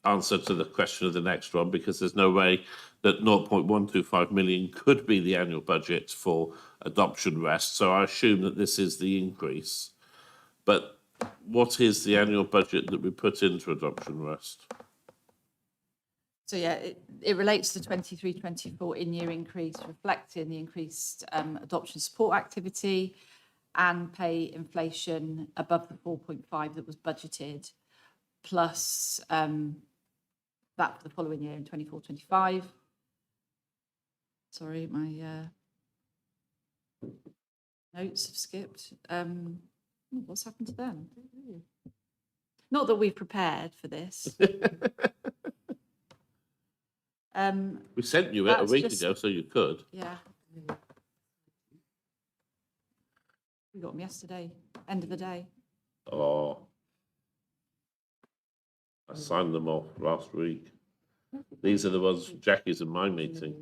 answer to the question of the next one, because there's no way that 0.125 million could be the annual budget for adoption rest. So I assume that this is the increase. But what is the annual budget that we put into adoption rest? So yeah, it relates to 23-24 in-year increase, reflecting the increased adoption support activity and pay inflation above the 4.5 that was budgeted, plus that for the following year in 24-25. Sorry, my notes have skipped. What's happened to them? Not that we've prepared for this. We sent you it a That's week just- ago, so you could. Yeah. We got them yesterday, end of the day. Oh. I signed them off last week. These are the ones from Jackie's and my meeting.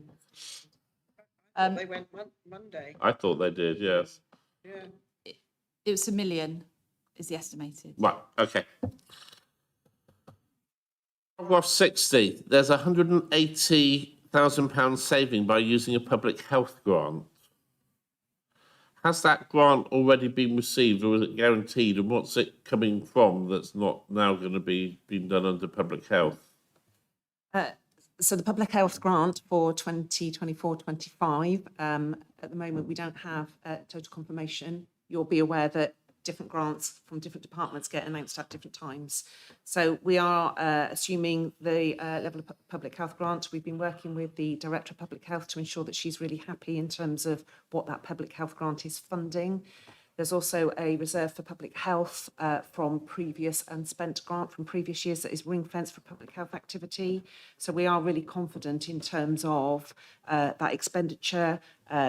They went Monday. I thought they did, yes. Yeah. It was 1 million is the estimated. Right, okay. Paragraph 60, there's £180,000 saving by using a public health grant. Has that grant already been received, or is it guaranteed, and what's it coming from that's not now going to be being done under public health? So the public health grant for 2024-25, at the moment, we don't have total confirmation. You'll be aware that different grants from different departments get announced at different times. So we are assuming the level of public health grant. We've been working with the Director of Public Health to ensure that she's really happy in terms of what that public health grant is funding. There's also a reserve for public health from previous unspent grant from previous years that is ring-fenced for public health activity. So we are really confident in terms of that expenditure,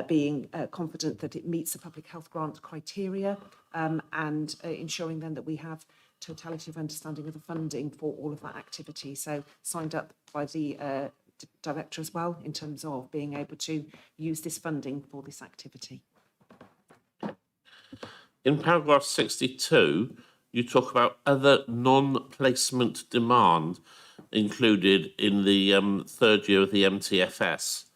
being confident that it meets the public health grant criteria, and ensuring then that we have totality of understanding of the funding for all of that activity. So signed up by the Director as well in terms of being able to use this funding for this activity. In paragraph 62, you talk about other non-placement demand included in the third year of the MTFS.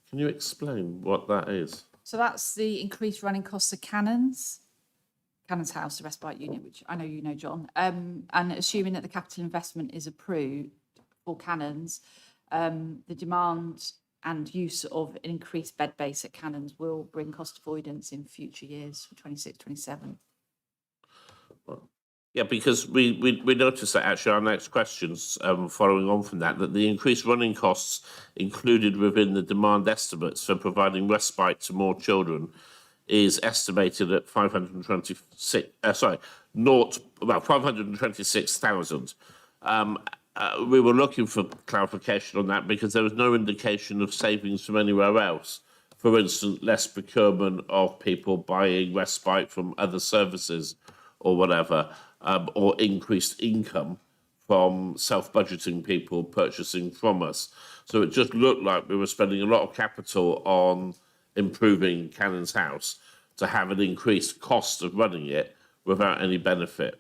Can you explain what that is? So that's the increased running costs of Cannons House, the respite unit, which I know you know, John, and assuming that the capital investment is approved for Cannons, the demand and use of an increased bed base at Cannons will bring cost avoidance in future years for 26-27. Yeah, because we noticed that actually our next questions, following on from that the increased running costs included within the demand estimates for providing respite to more children is estimated at 526,000. We were looking for clarification on that because there was no indication of savings from anywhere else. For instance, less procurement of people buying respite from other services or whatever, or increased income from self-budgeting people purchasing from us. So it just looked like we were spending a lot of capital on improving Cannons House to have an increased cost of running it without any benefit.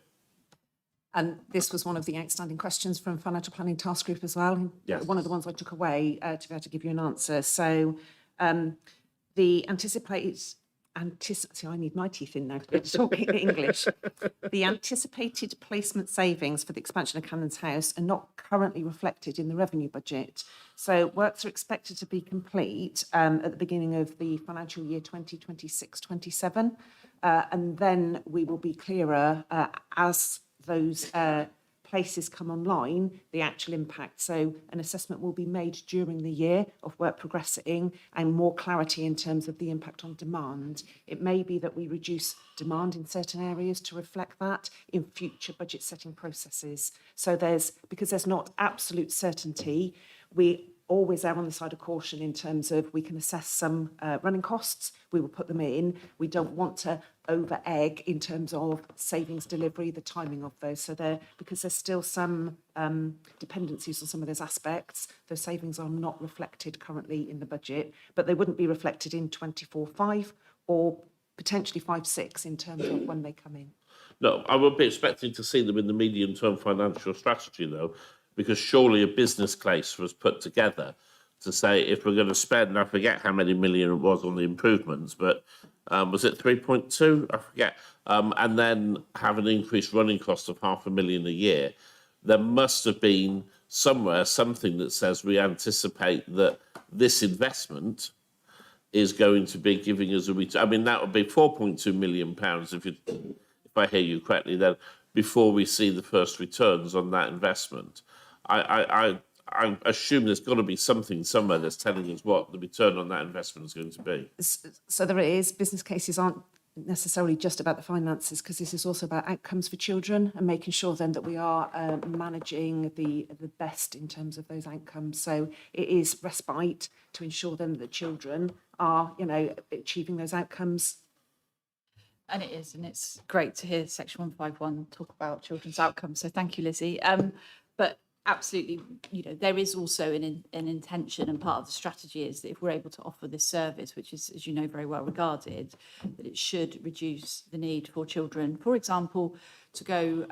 And this was one of the outstanding questions from Financial Planning Task Group as well. Yes. One of the ones I took away to be able to give you an answer. So the see, I need my teeth in now to be able to talk English. The anticipated placement savings for the expansion of Cannons House are not currently reflected in the revenue budget. So works are expected to be complete at the beginning of the financial year 2026-27. And then we will be clearer as those places come online, the actual impact. So an assessment will be made during the year of work progressing and more clarity in terms of the impact on demand. It may be that we reduce demand in certain areas to reflect that in future budget setting processes. So because there's not absolute certainty, we always err on the side of caution in terms of we can assess some running costs, we will put them in. We don't want to over egg in terms of savings delivery, the timing of those. So because there's still some dependencies on some of those aspects, those savings are not reflected currently in the budget, but they wouldn't be reflected in 24/5 or potentially 5/6 in terms of when they come in. No, I would be expecting to see them in the medium-term financial strategy, though, because surely a business case was put together to say if we're going to spend, I forget how many million it was on the improvements, but was it 3.2? I forget. And then have an increased running cost of £500,000 a year. There must have been somewhere something that says we anticipate that this investment is going to be giving us a return. I mean, that would be £4.2 million if I hear you correctly, then before we see the first returns on that investment. I assume there's got to be something somewhere that's telling us what the return on that investment is going to be. So there is. Business cases aren't necessarily just about the finances, because this is also about outcomes for children and making sure then that we are managing the best in terms of those outcomes. So it is respite to ensure then that the children are, achieving those outcomes. And it is, and it's great to hear Section 151 talk about children's outcomes. So thank you, Lizzie. But absolutely, there is also an intention, and part of the strategy is that if we're able to offer this service, which is, as you know, very well regarded, that it should reduce the need for children, for example, to go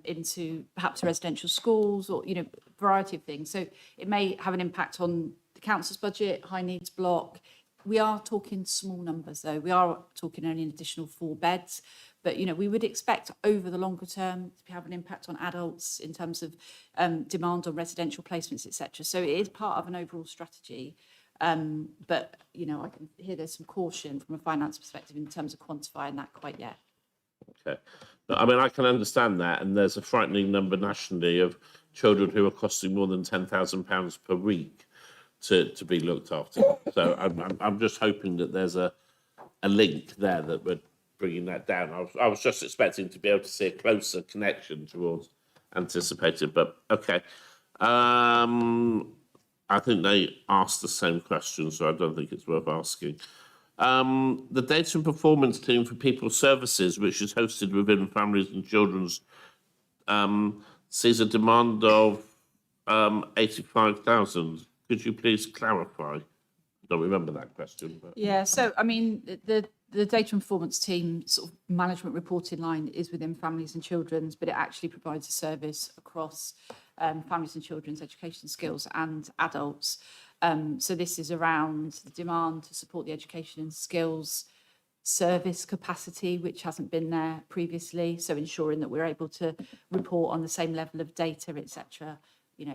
into perhaps residential schools or, a variety of things. So it may have an impact on the council's budget, high needs block. We are talking small numbers, though. We are talking only an additional 4 beds. But, we would expect over the longer term to have an impact on adults in terms of demand on residential placements, etc. So it is part of an overall strategy. But, I can hear there's some caution from a finance perspective in terms of quantifying that quite yet. Okay. I mean, I can understand that. And there's a frightening number nationally of children who are costing more than £10,000 per week to be looked after. So I'm just hoping that there's a link there that we're bringing that down. I was just expecting to be able to see a closer connection towards anticipated, but okay. I think they asked the same question, so I don't think it's worth asking. The Data and Performance Team for People Services, which is hosted within Families and Children's, sees a demand of 85,000. Could you please clarify? I don't remember that question. But... Yeah, so I mean, the Data and Performance Team sort of management reporting line is within Families and Children's, but it actually provides a service across families and children's education skills and adults. So this is around the demand to support the education and skills service capacity, which hasn't been there previously. So ensuring that we're able to report on the same level of data, etc.,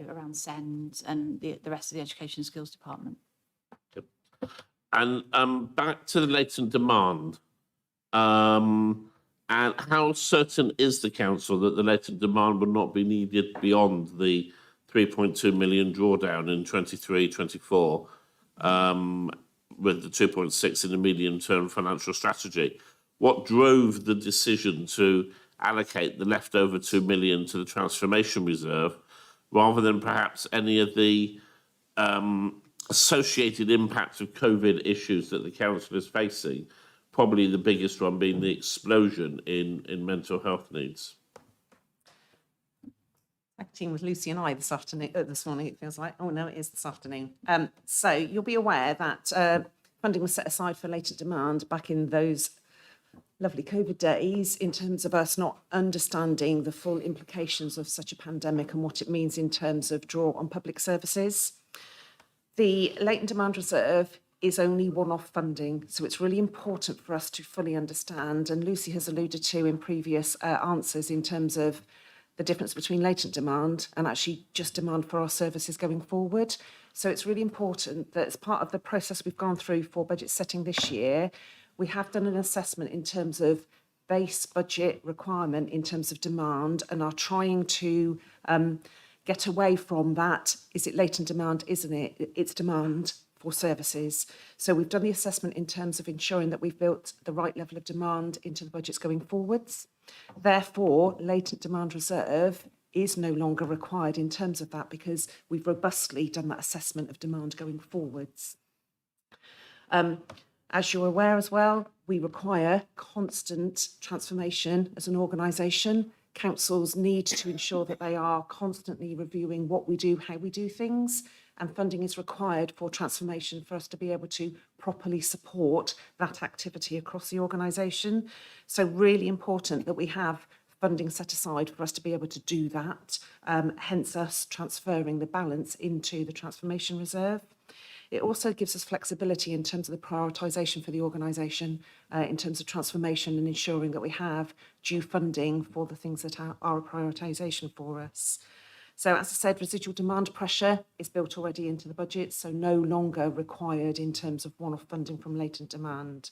around SEND and the rest of the education and skills department. And back to the latent demand. And how certain is the council that the latent demand will not be needed beyond the 3.2 million drawdown in 23-24, with the 2.6 in the medium-term financial strategy? What drove the decision to allocate the leftover 2 million to the transformation reserve, rather than perhaps any of the associated impacts of COVID issues that the council is facing, probably the biggest one being the explosion in mental health needs? Acting with Lucy and I this morning, it feels like. Oh, no, it is this afternoon. So you'll be aware that funding was set aside for latent demand back in those lovely COVID days, in terms of us not understanding the full implications of such a pandemic and what it means in terms of draw on public services. The latent demand reserve is only one-off funding, so it's really important for us to fully understand, and Lucy has alluded to in previous answers in terms of the difference between latent demand and actually just demand for our services going forward. So it's really important that as part of the process we've gone through for budget setting this year, we have done an assessment in terms of base budget requirement in terms of demand, and are trying to get away from that. Is it latent demand? Isn't it? It's demand for services. So we've done the assessment in terms of ensuring that we've built the right level of demand into the budgets going forwards. Therefore, latent demand reserve is no longer required in terms of that, because we've robustly done that assessment of demand going forwards. As you're aware as well, we require constant transformation as an organisation. Councils need to ensure that they are constantly reviewing what we do, how we do things, and funding is required for transformation for us to be able to properly support that activity across the organisation. So really important that we have funding set aside for us to be able to do that, hence us transferring the balance into the transformation reserve. It also gives us flexibility in terms of the prioritisation for the organisation, in terms of transformation and ensuring that we have due funding for the things that are a prioritisation for us. So as I said, residual demand pressure is built already into the budget, so no longer required in terms of one-off funding from latent demand.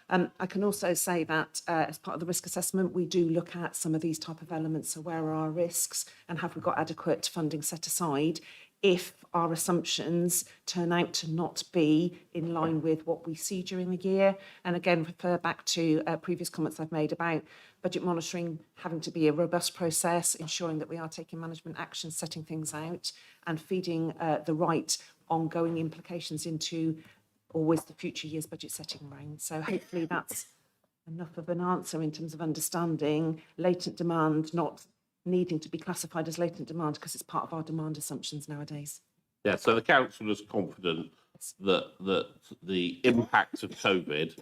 I can also say that as part of the risk assessment, we do look at some of these type of elements. So where are our risks and have we got adequate funding set aside if our assumptions turn out to not be in line with what we see during the year? And again, refer back to previous comments I've made about budget monitoring having to be a robust process, ensuring that we are taking management action, setting things out and feeding the right ongoing implications into always the future year's budget setting round. So hopefully that's enough of an answer in terms of understanding latent demand not needing to be classified as latent demand because it's part of our demand assumptions nowadays. Yeah, so the council is confident that the impact of COVID,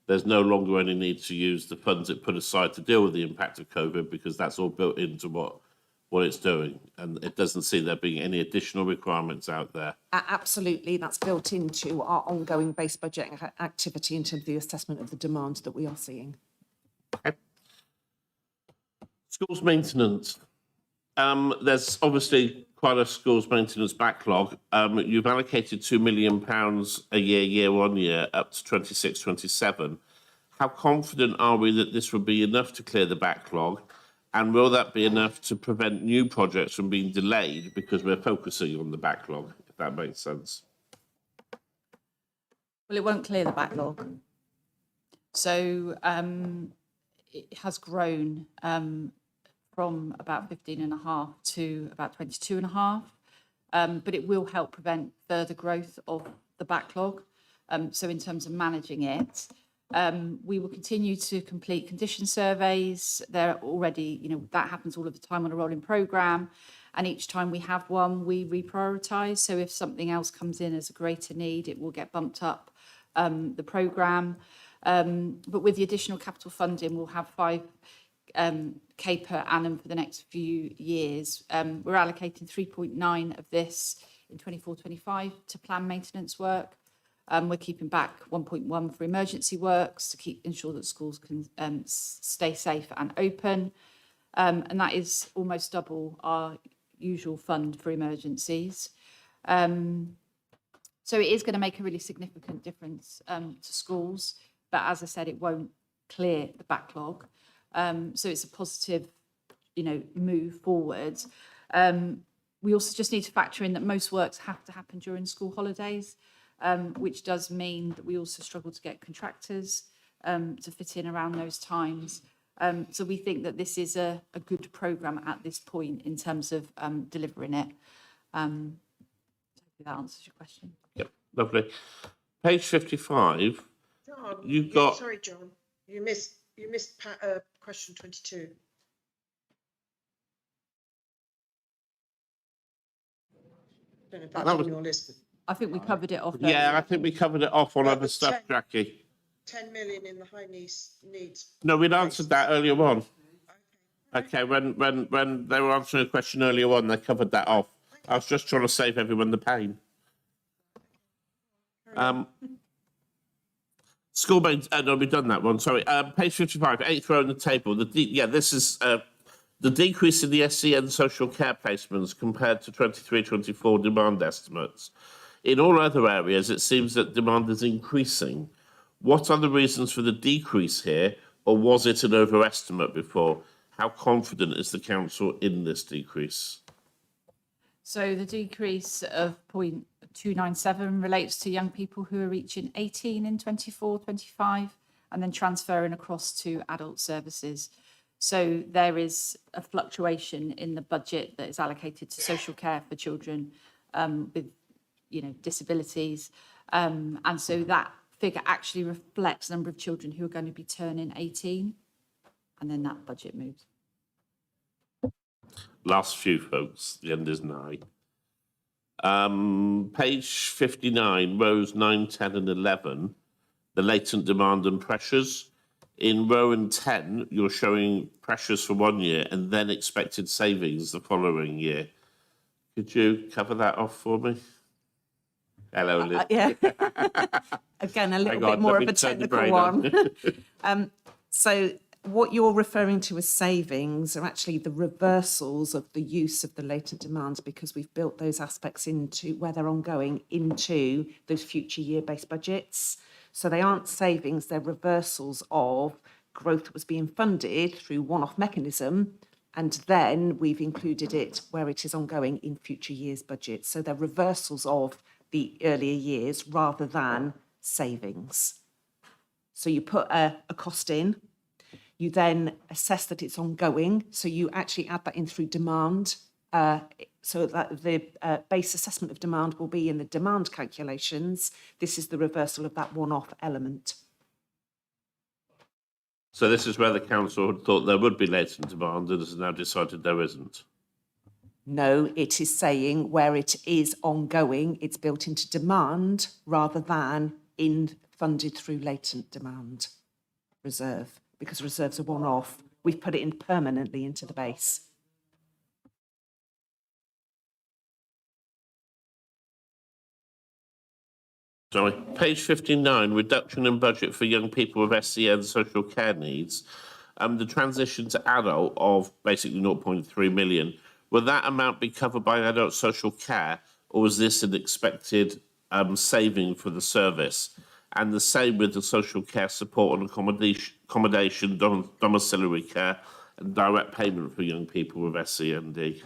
there's no longer any need to use the funds it put aside to deal with the impact of COVID because that's all built into what it's doing, and it doesn't seem there being any additional requirements out there. Absolutely, that's built into our ongoing base budget activity in terms of the assessment of the demand that we are seeing. Okay. Schools maintenance. There's obviously quite a schools maintenance backlog. You've allocated £2 million a year on year, up to 26-27. How confident are we that this will be enough to clear the backlog? And will that be enough to prevent new projects from being delayed because we're focusing on the backlog, if that makes sense? Well, it won't clear the backlog. So it has grown from about 15.5 to about 22.5, but it will help prevent further growth of the backlog. So in terms of managing it, we will continue to complete condition surveys. They're already, that happens all of the time on a rolling programme. And each time we have one, we reprioritise. So if something else comes in as a greater need, it will get bumped up the programme. But with the additional capital funding, we'll have 5K per annum for the next few years. We're allocating 3.9 of this in 24-25 to planned maintenance work. We're keeping back 1.1 for emergency works to ensure that schools can stay safe and open. And that is almost double our usual fund for emergencies. So it is going to make a really significant difference to schools. But as I said, it won't clear the backlog. So it's a positive, move forward. We also just need to factor in that most works have to happen during school holidays. Which does mean that we also struggle to get contractors to fit in around those times. So we think that this is a good programme at this point in terms of delivering it. Hopefully that answers your question. Yep, lovely. Page 55. John, You've got... Sorry, John. You missed question 22. I don't know if that's on your list. I think we covered it off. Yeah, I think we covered it off on other stuff, Jackie. 10 million in the high needs. No, we'd answered that earlier on. Okay, when they were answering a question earlier on, they covered that off. I was just trying to save everyone the pain. School mains. No, we've done that one. Sorry. Page 55, 8th row on the table. This is the decrease in the SEN social care placements compared to 23-24 demand estimates. In all other areas, it seems that demand is increasing. What are the reasons for the decrease here, or was it an overestimate before? How confident is the council in this decrease? So the decrease of 0.297 relates to young people who are reaching 18 in 24-25 and then transferring across to adult services. So there is a fluctuation in the budget that is allocated to social care for children with, disabilities. And so that figure actually reflects the number of children who are going to be turning 18. And then that budget moves. Last few, folks. The end is nigh. Page 59, rows 9, 10 and 11, the latent demand and pressures. In row and 10, you're showing pressures for 1 year and then expected savings the following year. Could you cover that off for me? Hello, Liz. Yeah. Again, a little bit more of a technical one. So what you're referring to as savings are actually the reversals of the use of the latent demand, because we've built those aspects into, where they're ongoing, into those future year-based budgets. So they aren't savings, they're reversals of growth that was being funded through one-off mechanism, and then we've included it where it is ongoing in future years' budgets. So they're reversals of the earlier years rather than savings. So you put a cost in, you then assess that it's ongoing, so you actually add that in through demand, so that the base assessment of demand will be in the demand calculations. This is the reversal of that one-off element. So this is where the council had thought there would be latent demand and has now decided there isn't. No, it is saying where it is ongoing, it's built into demand rather than funded through latent demand reserve, because reserves are one-off. We've put it in permanently into the base. Sorry, page 59, reduction in budget for young people with SEN social care needs. The transition to adult of basically 0.3 million, will that amount be covered by adult social care, or is this an expected saving for the service? And the same with the social care support and accommodation, domiciliary care and direct payment for young people with SEND.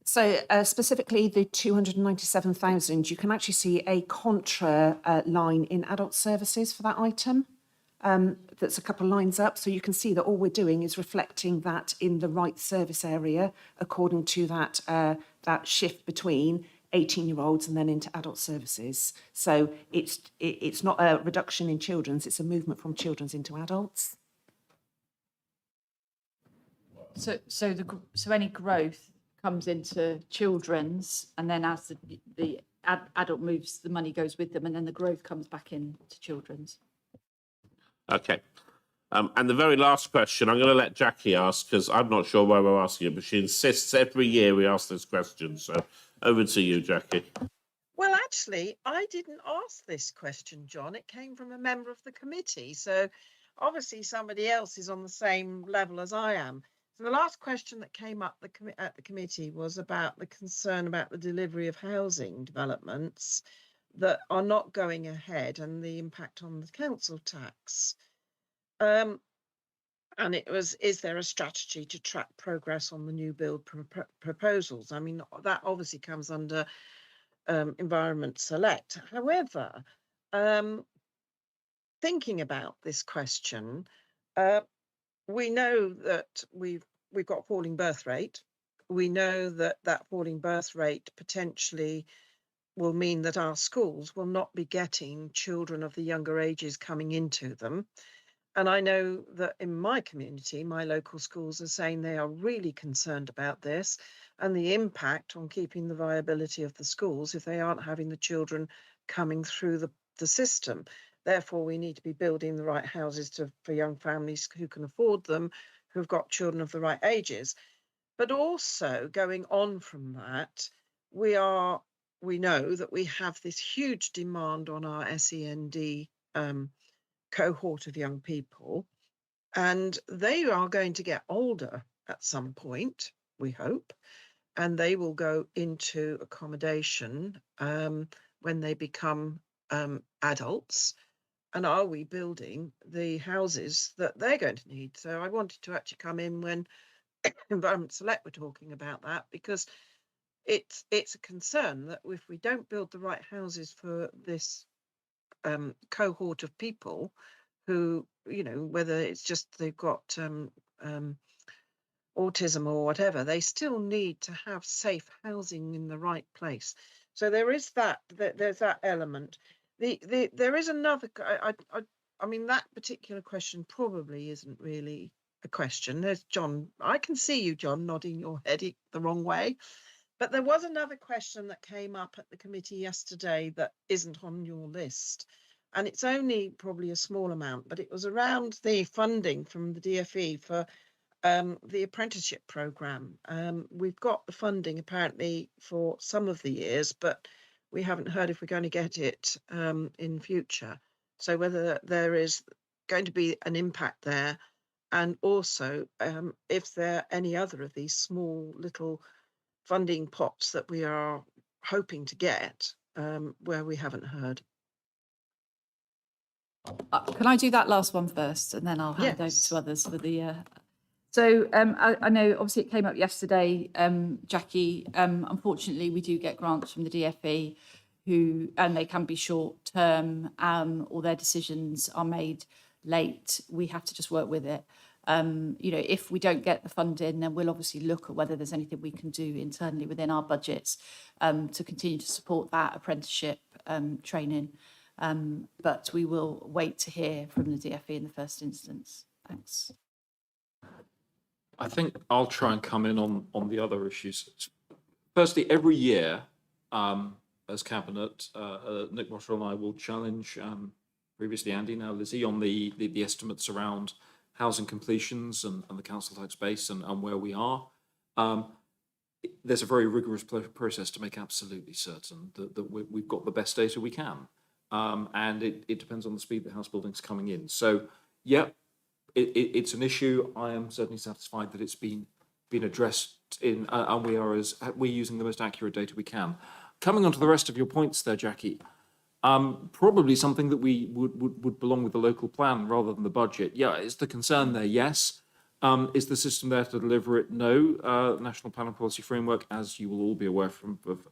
So specifically the 297,000, you can actually see a contra line in adult services for that item. That's a couple of lines up. So you can see that all we're doing is reflecting that in the right service area according to that, that shift between 18-year-olds and then into adult services. So it's not a reduction in children's, it's a movement from children's into adults. So any growth comes into children's, and then as the adult moves, the money goes with them, and then the growth comes back into children's. Okay. And the very last question, I'm going to let Jackie ask, because I'm not sure why we're asking it, but she insists every year we ask this question. So over to you, Jackie. Well, actually, I didn't ask this question, John. It came from a member of the committee. So obviously somebody else is on the same level as I am. So the last question that came up at the committee was about the concern about the delivery of housing developments that are not going ahead and the impact on the council tax. And it was, is there a strategy to track progress on the new build proposals? I mean, that obviously comes under Environment Select. However, thinking about this question, we know that we've got a falling birth rate. We know that that falling birth rate potentially will mean that our schools will not be getting children of the younger ages coming into them. And I know that in my community, my local schools are saying they are really concerned about this and the impact on keeping the viability of the schools if they aren't having the children coming through the system. Therefore, we need to be building the right houses for young families who can afford them, who've got children of the right ages. But also going on from that, we know that we have this huge demand on our SEND cohort of young people, and they are going to get older at some point, we hope, and they will go into accommodation when they become adults. And are we building the houses that they're going to need? So I wanted to actually come in when Environment Select were talking about that, because it's a concern that if we don't build the right houses for this cohort of people who, you know, whether it's just they've got autism or whatever, they still need to have safe housing in the right place. So there is there's that element. There is another, I mean, that particular question probably isn't really a question. There's John. I can see you, John, nodding your head the wrong way. But there was another question that came up at the committee yesterday that isn't on your list. And it's only probably a small amount, but it was around the funding from the DFE for the apprenticeship programme. We've got the funding apparently for some of the years, but we haven't heard if we're going to get it in future. So whether there is going to be an impact there, and also if there are any other of these small little funding pots that we are hoping to get where we haven't heard. Can I do that last one first, and then I'll hand over to others for the. So I know obviously it came up yesterday, Jackie. Unfortunately, we do get grants from the DFE, and they can be short term, or their decisions are made late. We have to just work with it. If we don't get the funding, then we'll obviously look at whether there's anything we can do internally within our budgets to continue to support that apprenticeship training. But we will wait to hear from the DFE in the first instance. Thanks. I think I'll try and come in on the other issues. Firstly, every year, as Cabinet, Nick Rothschild and I will challenge, previously Andy, now Lizzie, on the estimates around housing completions and the council tax base and where we are. There's a very rigorous process to make absolutely certain that we've got the best data we can. And it depends on the speed that house building's coming in. So, yeah, it's an issue. I am certainly satisfied that it's been addressed and we're using the most accurate data we can. Coming on to the rest of your points there, Jackie, probably something that we would belong with the local plan rather than the budget. Yeah, is the concern there? Yes. Is the system there to deliver it? No. National Plan and Policy Framework, as you will all be aware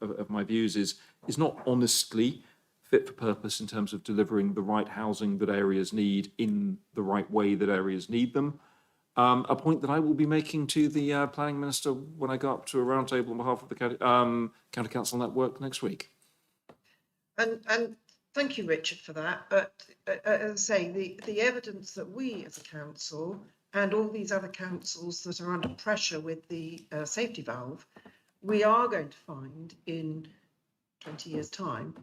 of my views, is not honestly fit for purpose in terms of delivering the right housing that areas need in the right way that areas need them. A point that I will be making to the Planning Minister when I go up to a roundtable on behalf of the County Council Network next week. And thank you, Richard, for that. But as I say, the evidence that we as a council and all these other councils that are under pressure with the safety valve, we are going to find in 20 years' time,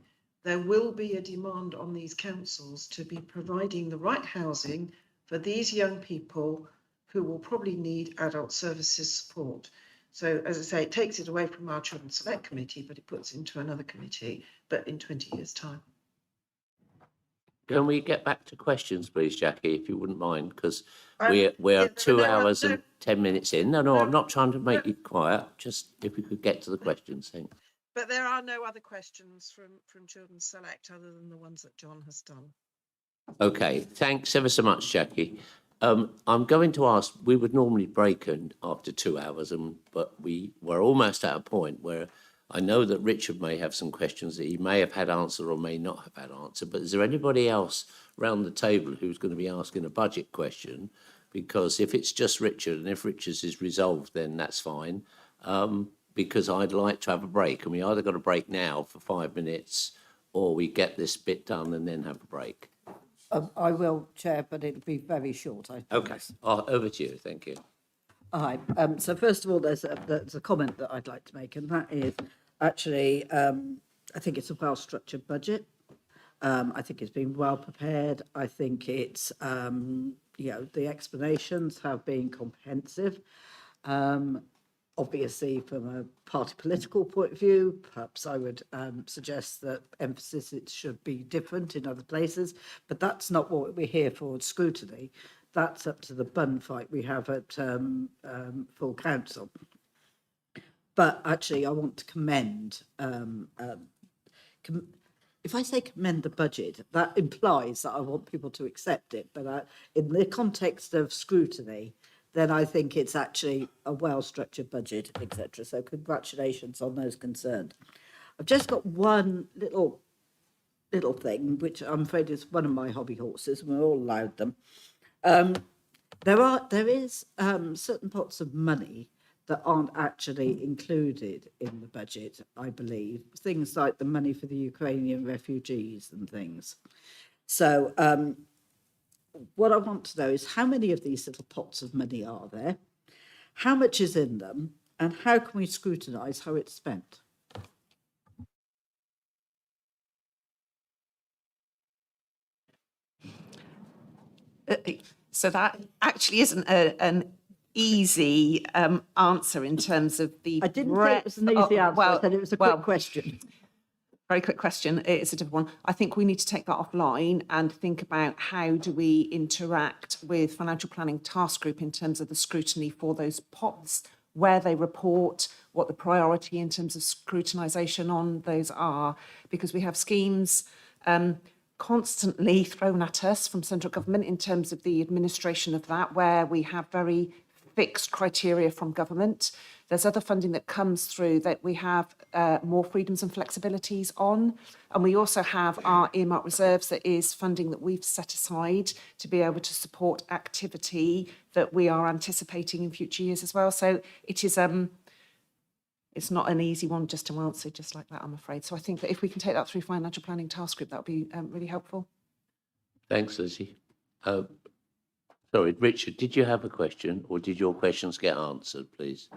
there will be a demand on these councils to be providing the right housing for these young people who will probably need adult services support. So, as I say, it takes it away from our Children's Select Committee, but it puts it into another committee, but in 20 years' time. Can we get back to questions, please, Jackie, if you wouldn't mind? Because we're yeah, 2 hours no. and 10 minutes in. No, I'm not trying to make you quiet. Just if we could get to the questions, thanks. But there are no other questions from Children's Select other than the ones that John has done. Okay, thanks ever so much, Jackie. I'm going to ask, we would normally break after 2 hours, but we were almost at a point where I know that Richard may have some questions that he may have had answered or may not have had answered, but is there anybody else around the table who's going to be asking a budget question? Because if it's just Richard and if Richard's is resolved, then that's fine. Because I'd like to have a break, and we either got a break now for 5 minutes or we get this bit done and then have a break. I will, Chair, but it'll be very short, I promise. Okay, over to you, thank you. Hi. So first of all, there's a comment that I'd like to make, and that is actually, I think it's a well-structured budget. I think it's been well prepared. I think it's, the explanations have been comprehensive. Obviously, from a party political point of view, perhaps I would suggest that emphasis it should be different in other places, but that's not what we're here for at Scrutiny. That's up to the bun fight we have at full council. But actually, I want to commend, if I say commend the budget, that implies that I want people to accept it. But in the context of Scrutiny, then I think it's actually a well-structured budget, etc. So congratulations on those concerned. I've just got one little thing, which I'm afraid is one of my hobby horses, and we're all allowed them. There is certain pots of money that aren't actually included in the budget, I believe. Things like the money for the Ukrainian refugees and things. So what I want to know is how many of these little pots of money are there? How much is in them? And how can we scrutinise how it's spent? So that actually isn't an easy answer in terms of the I didn't say it was an easy answer. I said it was a quick question. Very quick question. It's a different one. I think we need to take that offline and think about how do we interact with Financial Planning Task Group in terms of the scrutiny for those pots, where they report, what the priority in terms of scrutinisation on those are, because we have schemes constantly thrown at us from central government in terms of the administration of that, where we have very fixed criteria from government. There's other funding that comes through that we have more freedoms and flexibilities on. And we also have our earmark reserves, that is funding that we've set aside to be able to support activity that we are anticipating in future years as well. So it is it's not an easy one just to answer just like that, I'm afraid. So I think that if we can take that through Financial Planning Task Group, that would be really helpful. Thanks, Lizzie. Sorry, Richard, did you have a question, or did your questions get answered, please?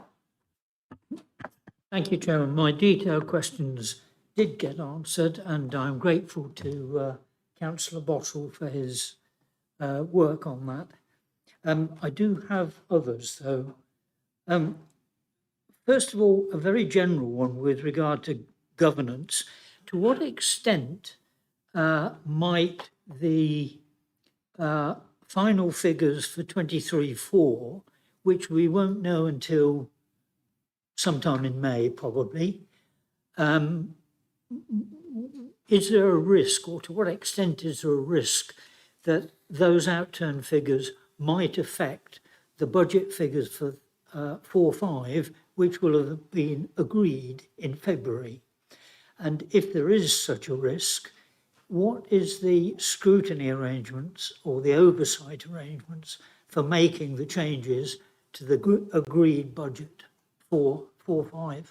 Thank you, Chairman. My detailed questions did get answered, and I'm grateful to Councillor Bottle for his work on that. I do have others, though. First of all, a very general one with regard to governance. To what extent might the final figures for 23-4, which we won't know until sometime in May, probably, is there a risk, or to what extent is there a risk that those outturn figures might affect the budget figures for 4-5, which will have been agreed in February? And if there is such a risk, what is the scrutiny arrangements or the oversight arrangements for making the changes to the agreed budget for 4-5?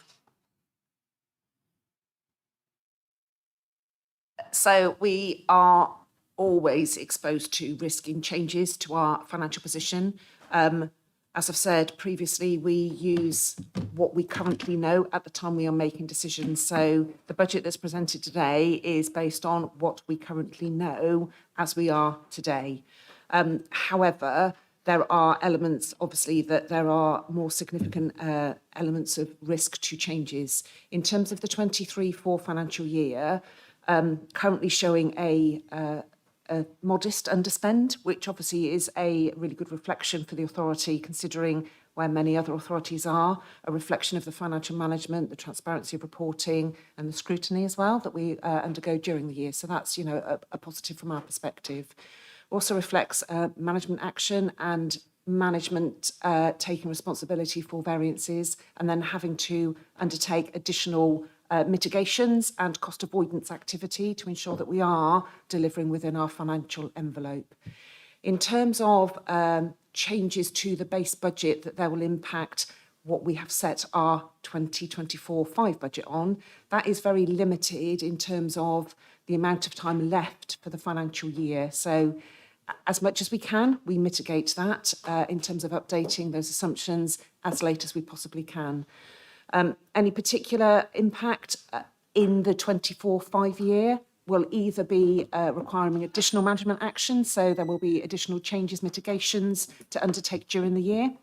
So we are always exposed to risk in changes to our financial position. As I've said previously, we use what we currently know at the time we are making decisions. So the budget that's presented today is based on what we currently know as we are today. However, there are elements, obviously, that there are more significant elements of risk to changes. In terms of the 23-4 financial year, currently showing a modest underspend, which obviously is a really good reflection for the authority, considering where many other authorities are, a reflection of the financial management, the transparency of reporting, and the scrutiny as well that we undergo during the year. So that's, a positive from our perspective. Also reflects management action and management taking responsibility for variances and then having to undertake additional mitigations and cost avoidance activity to ensure that we are delivering within our financial envelope. In terms of changes to the base budget that will impact what we have set our 2024-5 budget on, that is very limited in terms of the amount of time left for the financial year. So as much as we can, we mitigate that in terms of updating those assumptions as late as we possibly can. Any particular impact in the 24-5 year will either be requiring additional management action, so there will be additional changes, mitigations to undertake during the year.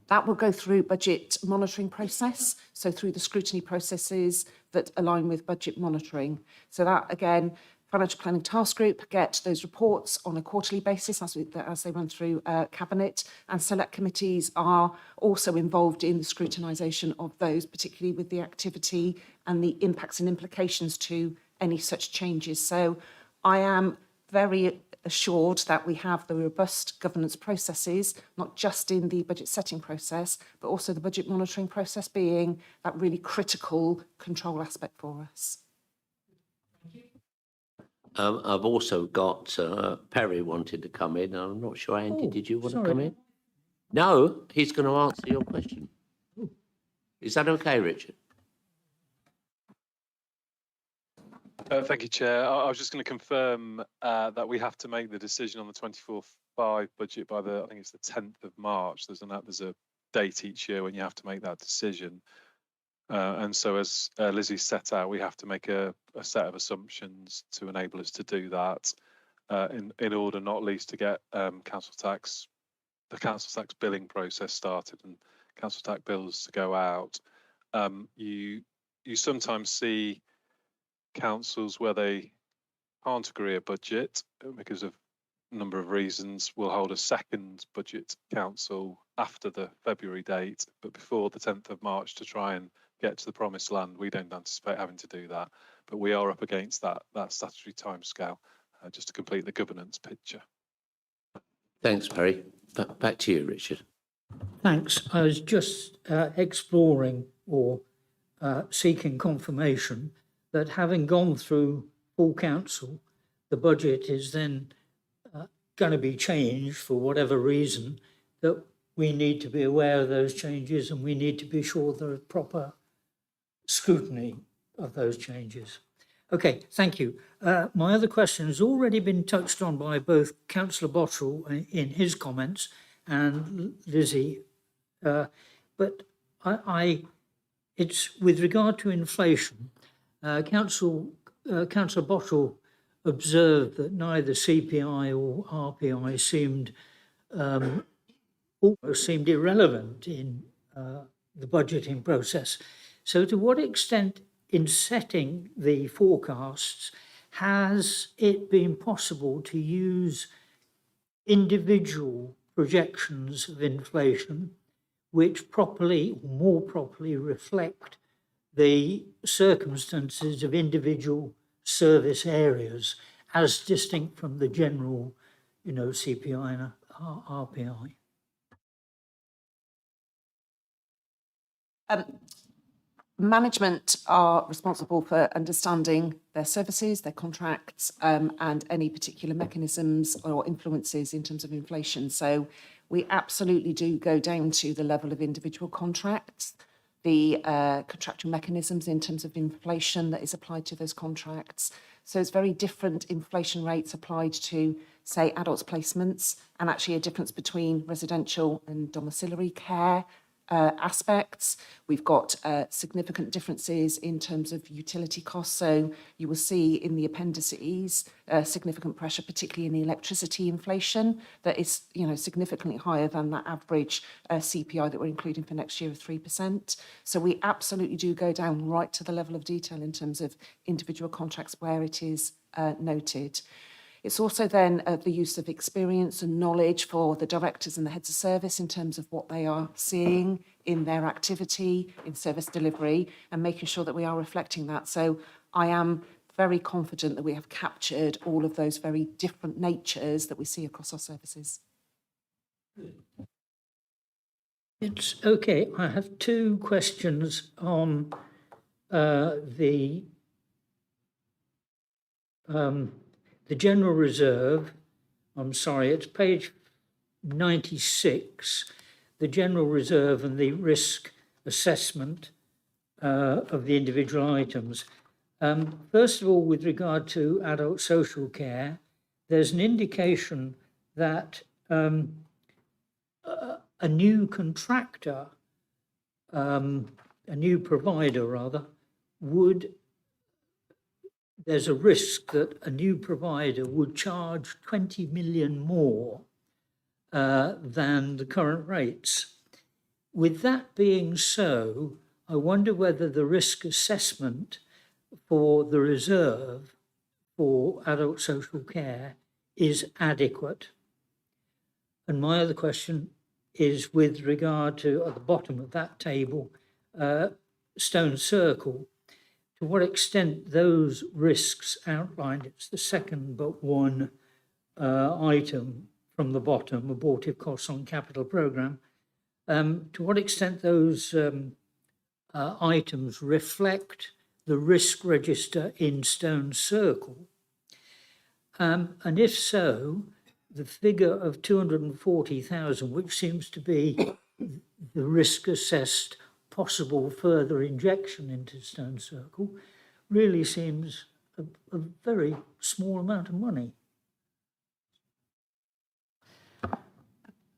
That will go through budget monitoring process, so through the scrutiny processes that align with budget monitoring. So that, again, Financial Planning Task Group get those reports on a quarterly basis as they run through Cabinet, and select committees are also involved in the scrutinisation of those, particularly with the activity and the impacts and implications to any such changes. So I am very assured that we have the robust governance processes, not just in the budget setting process, but also the budget monitoring process being that really critical control aspect for us. I've also got Perry wanted to come in. I'm not sure, Andy, did you want to come in? No, he's going to answer your question. Is that okay, Richard? Thank you, Chair. I was just going to confirm that we have to make the decision on the 24/5 budget by I think it's the 10th of March. There's a date each year when you have to make that decision. And so as Lizzie set out, we have to make a set of assumptions to enable us to do that in order not least to get the council tax billing process started and council tax bills to go out. You sometimes see councils where they can't agree a budget because of a number of reasons will hold a second budget council after the February date, but before the 10th of March to try and get to the promised land. We don't anticipate having to do that, but we are up against that statutory timescale just to complete the governance picture. Thanks, Perry. Back to you, Richard. Thanks. I was just exploring or seeking confirmation that having gone through full council, the budget is then going to be changed for whatever reason, that we need to be aware of those changes and we need to be sure there is proper scrutiny of those changes. Okay, thank you. My other question has already been touched on by both Councillor Bottrell in his comments and Lizzie, but it's with regard to inflation. Councillor Bottrell observed that neither CPI or RPI almost seemed irrelevant in the budgeting process. So to what extent in setting the forecasts has it been possible to use individual projections of inflation which more properly reflect the circumstances of individual service areas as distinct from the general, CPI and RPI? Management are responsible for understanding their services, their contracts, and any particular mechanisms or influences in terms of inflation. So we absolutely do go down to the level of individual contracts, the contractual mechanisms in terms of inflation that is applied to those contracts. So it's very different inflation rates applied to, say, adults placements, and actually a difference between residential and domiciliary care aspects. We've got significant differences in terms of utility costs. So you will see in the appendices significant pressure, particularly in the electricity inflation, that is, significantly higher than that average CPI that we're including for next year of 3%. So we absolutely do go down right to the level of detail in terms of individual contracts where it is noted. It's also then the use of experience and knowledge for the directors and the heads of service in terms of what they are seeing in their activity, in service delivery, and making sure that we are reflecting that. So I am very confident that we have captured all of those very different natures that we see across our services. It's okay. I have two questions on the General Reserve. I'm sorry, it's page 96, the General Reserve and the risk assessment of the individual items. First of all, with regard to adult social care, there's an indication that a new contractor, a new provider rather, there's a risk that a new provider would charge 20 million more than the current rates. With that being so, I wonder whether the risk assessment for the reserve for adult social care is adequate. And my other question is with regard to, at the bottom of that table, Stone Circle, to what extent those risks outlined, it's the second but one item from the bottom, abortive costs on capital programme, to what extent those items reflect the risk register in Stone Circle, And if so, the figure of 240,000, which seems to be the risk assessed possible further injection into Stone Circle, really seems a very small amount of money.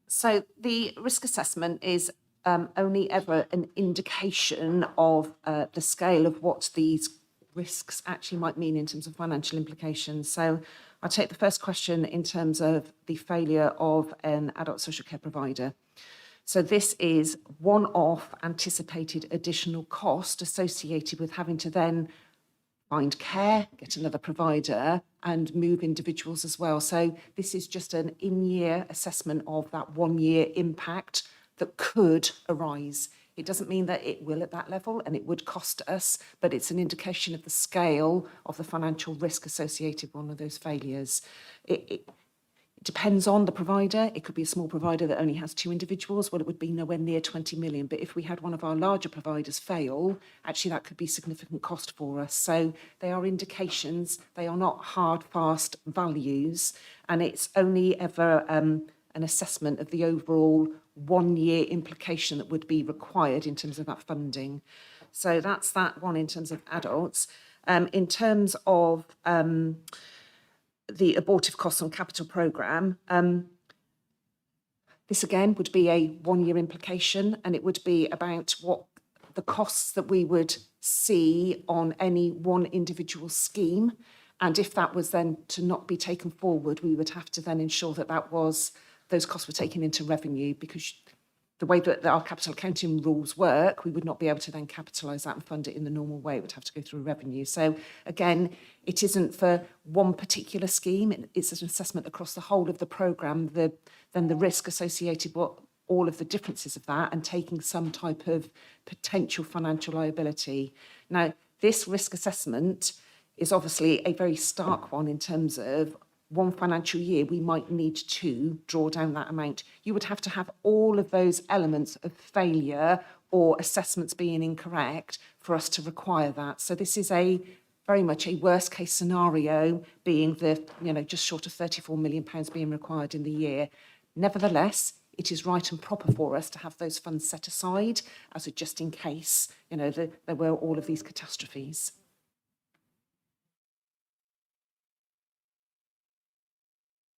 So the risk assessment is only ever an indication of the scale of what these risks actually might mean in terms of financial implications. So I'll take the first question in terms of the failure of an adult social care provider. So this is one-off anticipated additional cost associated with having to then find care, get another provider, and move individuals as well. So this is just an in-year assessment of that 1 year impact that could arise. It doesn't mean that it will at that level and it would cost us, but it's an indication of the scale of the financial risk associated with one of those failures. It depends on the provider. It could be a small provider that only has 2 individuals. Well, it would be nowhere near 20 million. But if we had one of our larger providers fail, actually that could be significant cost for us. So they are indications. They are not hard, fast values. And it's only ever an assessment of the overall 1 year implication that would be required in terms of that funding. So that's that one in terms of adults. In terms of the abortive costs on capital programme, this again would be a 1 year implication, and it would be about what the costs that we would see on any one individual scheme. And if that was then to not be taken forward, we would have to then ensure that those costs were taken into revenue, because the way that our capital accounting rules work, we would not be able to then capitalise that and fund it in the normal way. It would have to go through revenue. So again, it isn't for one particular scheme. It's an assessment across the whole of the programme, then the risk associated with all of the differences of that, and taking some type of potential financial liability. Now, this risk assessment is obviously a very stark one in terms of one financial year, we might need to draw down that amount. You would have to have all of those elements of failure or assessments being incorrect for us to require that. So this is very much a worst case scenario, being just short of £34 million being required in the year. Nevertheless, it is right and proper for us to have those funds set aside as a just in case, there were all of these catastrophes.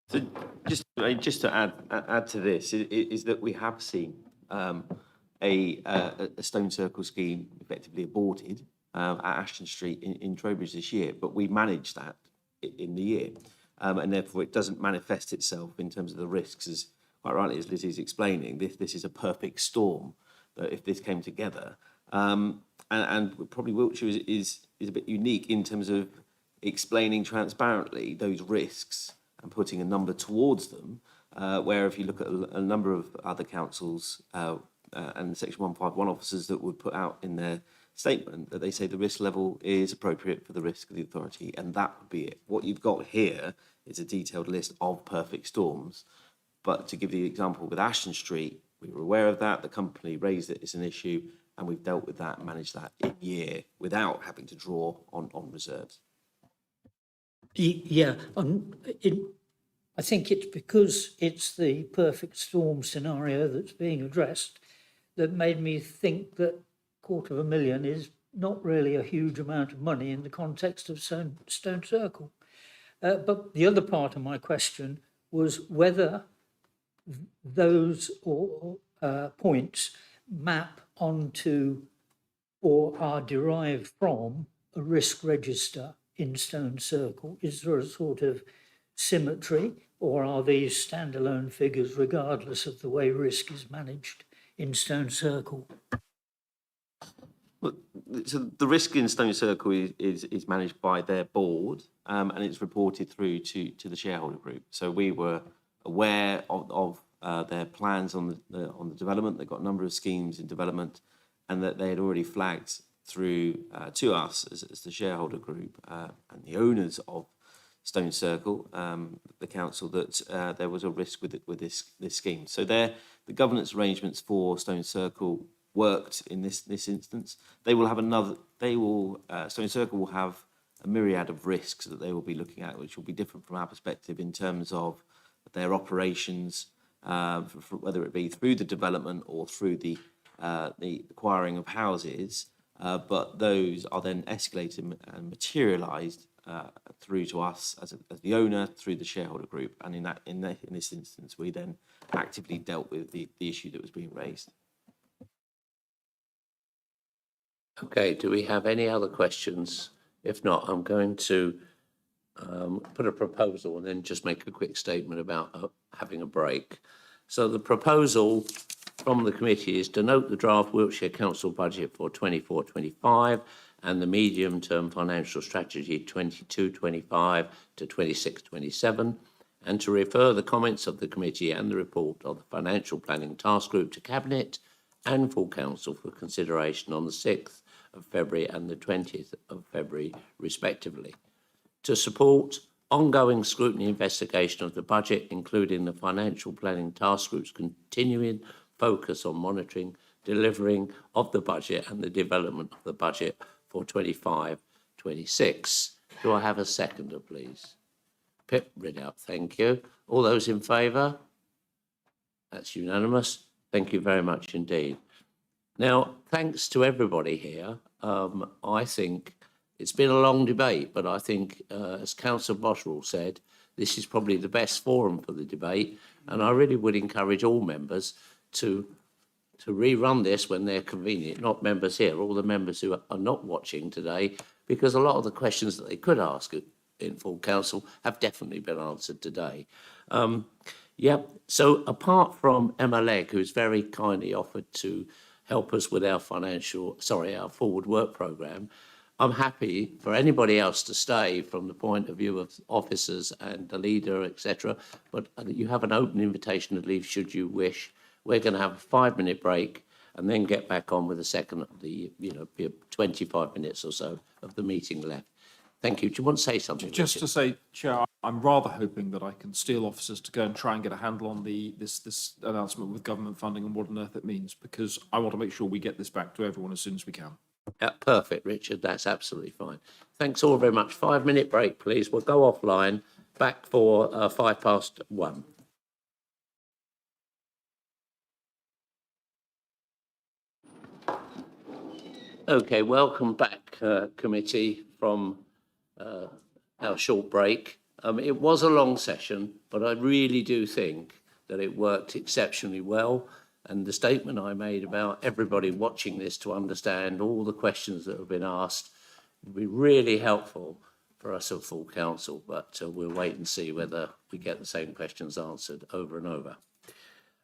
So just to add to this is that we have seen a Stone Circle scheme effectively aborted at Ashton Street in Trowbridge this year, but we managed that in the year, and therefore it doesn't manifest itself in terms of the risks, as quite rightly as Lizzie's explaining. This is a perfect storm that if this came together, and probably Wiltshire is a bit unique in terms of explaining transparently those risks and putting a number towards them, where if you look at a number of other councils and Section 151 officers that would put out in their statement that they say the risk level is appropriate for the risk of the authority, and that would be it. What you've got here is a detailed list of perfect storms. But to give the example with Ashton Street, we were aware of that, the company raised it as an issue, and we've dealt with that and managed that in year without having to draw on reserves. Yeah, I think it's because it's the perfect storm scenario that's being addressed that made me think that £250,000 is not really a huge amount of money in the context of Stone Circle. But the other part of my question was whether those points map onto or are derived from a risk register in Stone Circle. Is there a sort of symmetry, or are these standalone figures regardless of the way risk is managed in Stone Circle? Well, so the risk in Stone Circle is managed by their board, and it's reported through to the shareholder group. So we were aware of their plans on the development. They've got a number of schemes in development, and that they had already flagged through to us as the shareholder group and the owners of Stone Circle, the council, that there was a risk with this scheme. So the governance arrangements for Stone Circle worked in this instance. Stone Circle will have myriad of risks that they will be looking at, which will be different from our perspective in terms of their operations, whether it be through the development or through the acquiring of houses. But those are then escalated and materialised through to us as the owner, through the shareholder group, and in this instance, we then actively dealt with the issue that was being raised. Okay, do we have any other questions? If not, I'm going to put a proposal and then just make a quick statement about having a break. So the proposal from the committee is to note the draft Wiltshire Council budget for 24-25 and the medium-term financial strategy 22-25 to 26-27, and to refer the comments of the committee and the report of the Financial Planning Task Group to Cabinet and full Council for consideration on the 6th of February and the 20th of February, respectively. To support ongoing scrutiny investigation of the budget, including the Financial Planning Task Group's continuing focus on monitoring, delivering of the budget and the development of the budget for 25-26. Do I have a seconder, please? Pip Ridout, thank you. All those in favour? That's unanimous. Thank you very much indeed. Now, thanks to everybody here. I think it's been a long debate, but I think, as Councillor Botterill said, this is probably the best forum for the debate, and I really would encourage all members to rerun this when they're convenient, not members here, all the members who are not watching today, because a lot of the questions that they could ask in full council have definitely been answered today. So apart from Emma Legg, who's very kindly offered to help us with our our forward work programme, I'm happy for anybody else to stay from the point of view of officers and the leader, etc. But you have an open invitation to leave should you wish. We're going to have a 5-minute break and then get back on with the second of the, 25 minutes or so of the meeting left. Thank you. Do you want to say something? Just Richard? to say, Chair, I'm rather hoping that I can steal officers to go and try and get a handle on this announcement with government funding and what on earth it means, because I want to make sure we get this back to everyone as soon as we can. Yeah, perfect, Richard. That's absolutely fine. Thanks all very much. 5-minute break, please. We'll go offline. Back for 1:05. Okay, welcome back, committee, from our short break. It was a long session, but I really do think that it worked exceptionally well. And the statement I made about everybody watching this to understand all the questions that have been asked would be really helpful for us at full council. But we'll wait and see whether we get the same questions answered over and over.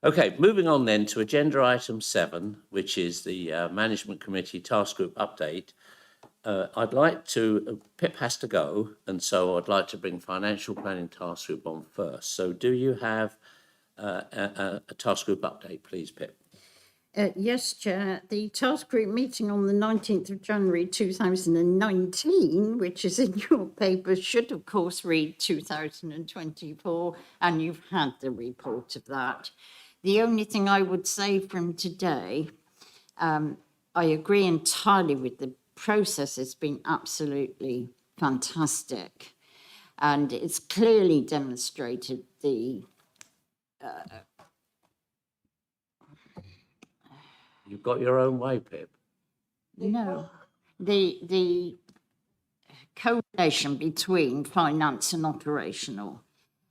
Okay, moving on then to agenda item 7, which is the Management Committee Task Group update. I'd like to, Pip has to go, and so I'd like to bring Financial Planning Task Group on first. So do you have a task group update, please, Pip? Yes, Chair. The task group meeting on the 19th of January 2019, which is in your paper, should of course read 2024, and you've had the report of that. The only thing I would say from today, I agree entirely with the process. It's been absolutely fantastic, and it's clearly demonstrated the You've got your own way, Pip. No, the correlation between finance and operational.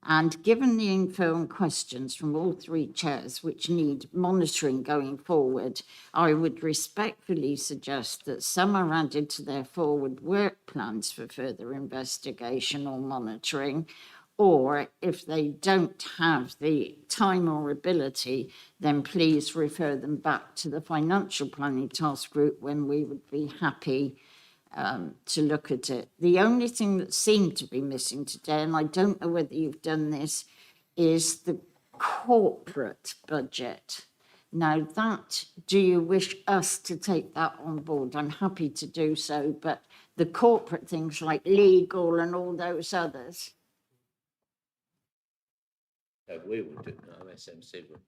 And given the info and questions from all 3 chairs which need monitoring going forward, I would respectfully suggest that some are added to their forward work plans for further investigation or monitoring, or if they don't have the time or ability, then please refer them back to the Financial Planning Task Group when we would be happy to look at it. The only thing that seemed to be missing today, and I don't know whether you've done this, is the corporate budget. Now that, do you wish us to take that on board? I'm happy to do so, but the corporate things like legal and all those others. We would do, no, SMC would.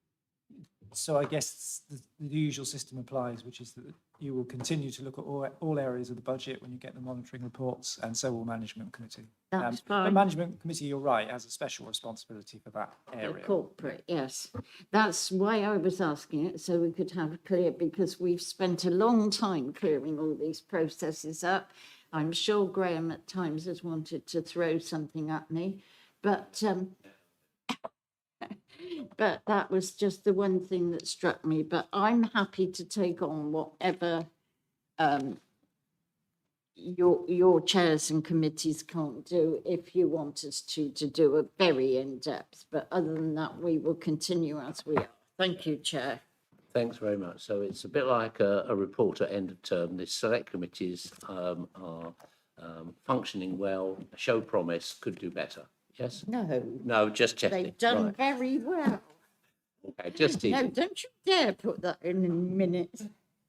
So I guess the usual system applies, which is that you will continue to look at all areas of the budget when you get the monitoring reports, and so will Management Committee. That's But fine. Management Committee, you're right, has a special responsibility for that The area. corporate, yes. That's why I was asking it, so we could have it clear, because we've spent a long time clearing all these processes up. I'm sure Graham at times has wanted to throw something at me, but but that was just the one thing that struck me. But I'm happy to take on whatever your chairs and committees can't do if you want us to do a very in-depth. But other than that, we will continue as we are. Thank you, Chair. Thanks very much. So it's a bit like a report at end of term. The select committees are functioning well, show promise, could do better. Yes? No, just checking. They've done Right. very well. Okay, just No, teasing. don't you dare put that in a minute.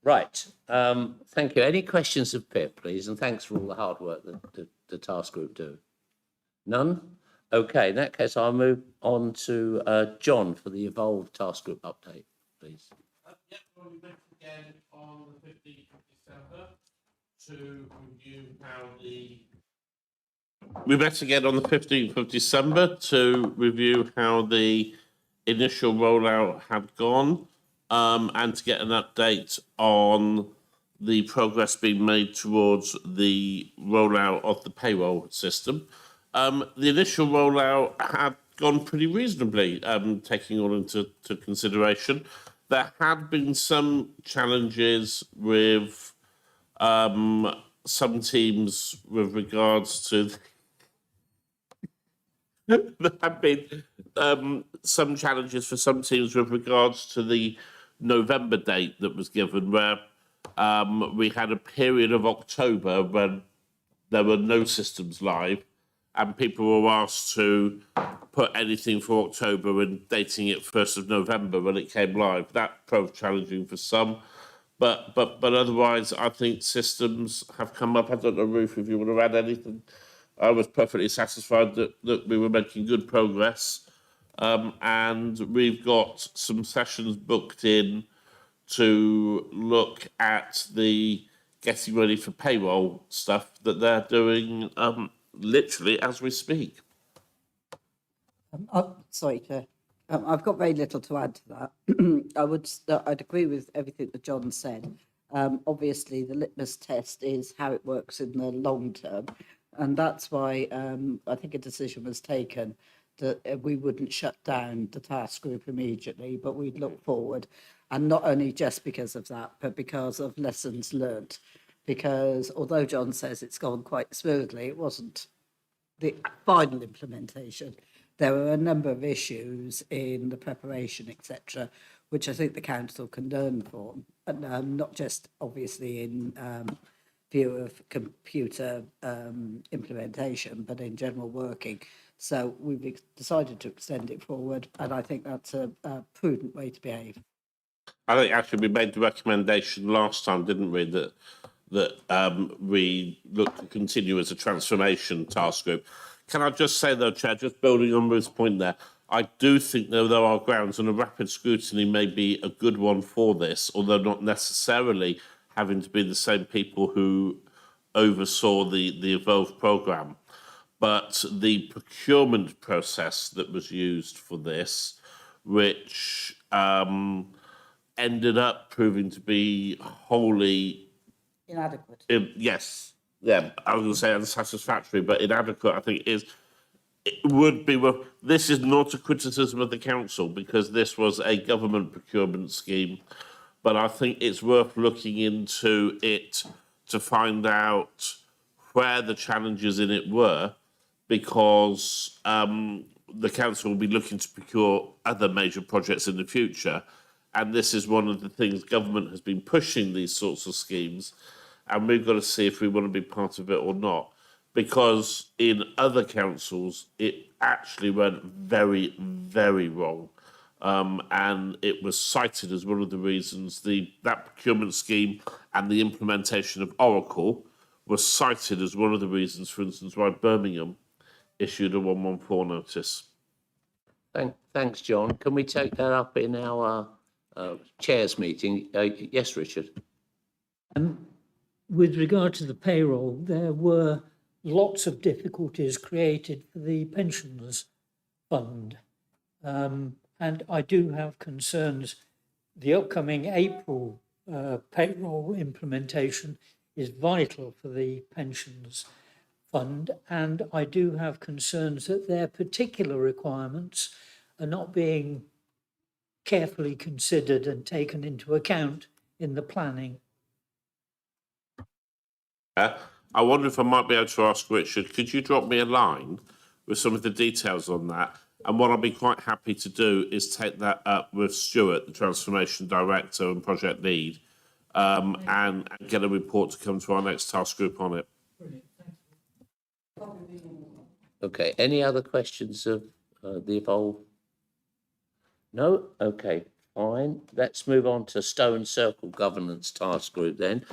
Right. Thank you. Any questions of Pip, please? And thanks for all the hard work that the task group do. None? Okay, in that case, I'll move on to John for the Evolve task group update, please. Yep, well, we met again on the 15th of December to review how the... We met again on the 15th of December to review how the initial rollout had gone, and to get an update on the progress being made towards the rollout of the payroll system. The initial rollout had gone pretty reasonably, taking all into consideration. There had been some challenges with some teams with regards to... There have been some challenges for some teams with regards to the November date that was given, where we had a period of October when there were no systems live, and people were asked to put anything for October and dating it 1st of November when it came live. That proved challenging for some, but otherwise, I think systems have come up. I don't know, Ruth, if you want to add anything. I was perfectly satisfied that we were making good progress, and we've got some sessions booked in to look at the getting ready for payroll stuff that they're doing literally as we speak. Sorry, Chair. I've got very little to add to that. I'd agree with everything that John said. Obviously, the litmus test is how it works in the long term. And that's why I think a decision was taken that we wouldn't shut down the task group immediately, but we'd look forward. And not only just because of that, but because of lessons learnt. Because although John says it's gone quite smoothly, it wasn't the final implementation. There were a number of issues in the preparation, etc., which I think the council can learn from, and not just obviously in view of computer implementation, but in general working. So we've decided to extend it forward, and I think that's a prudent way to behave. I think actually we made the recommendation last time, didn't we, that we look to continue as a transformation task group. Can I just say though, Chair, just building on Ruth's point there, I do think there are grounds, and a rapid scrutiny may be a good one for this, although not necessarily having to be the same people who oversaw the Evolve programme. But the procurement process that was used for this, which ended up proving to be wholly... Inadequate. Yes. Yeah, I was going to say unsatisfactory, but inadequate, I think, it would be... Well, this is not a criticism of the council, because this was a government procurement scheme, but I think it's worth looking into it to find out where the challenges in it were, because the council will be looking to procure other major projects in the future. And this is one of the things government has been pushing, these sorts of schemes. And we've got to see if we want to be part of it or not. Because in other councils, it actually went very, very wrong. And it was cited as one of the reasons that procurement scheme and the implementation of Oracle was cited as one of the reasons, for instance, why Birmingham issued a 114 notice. Thanks, John. Can we take that up in our chairs meeting? Yes, Richard. With regard to the payroll, there were lots of difficulties created for the pensions fund. And I do have concerns. The upcoming April payroll implementation is vital for the pensions fund, and I do have concerns that their particular requirements are not being carefully considered and taken into account in the planning. I wonder if I might be able to ask Richard, could you drop me a line with some of the details on that? And what I'll be quite happy to do is take that up with Stuart, the Transformation Director and Project Lead, and get a report to come to our next task group on it. Okay, any other questions of the Evolve? No? Okay, fine. Let's move on to Stone Circle Governance Task Group then.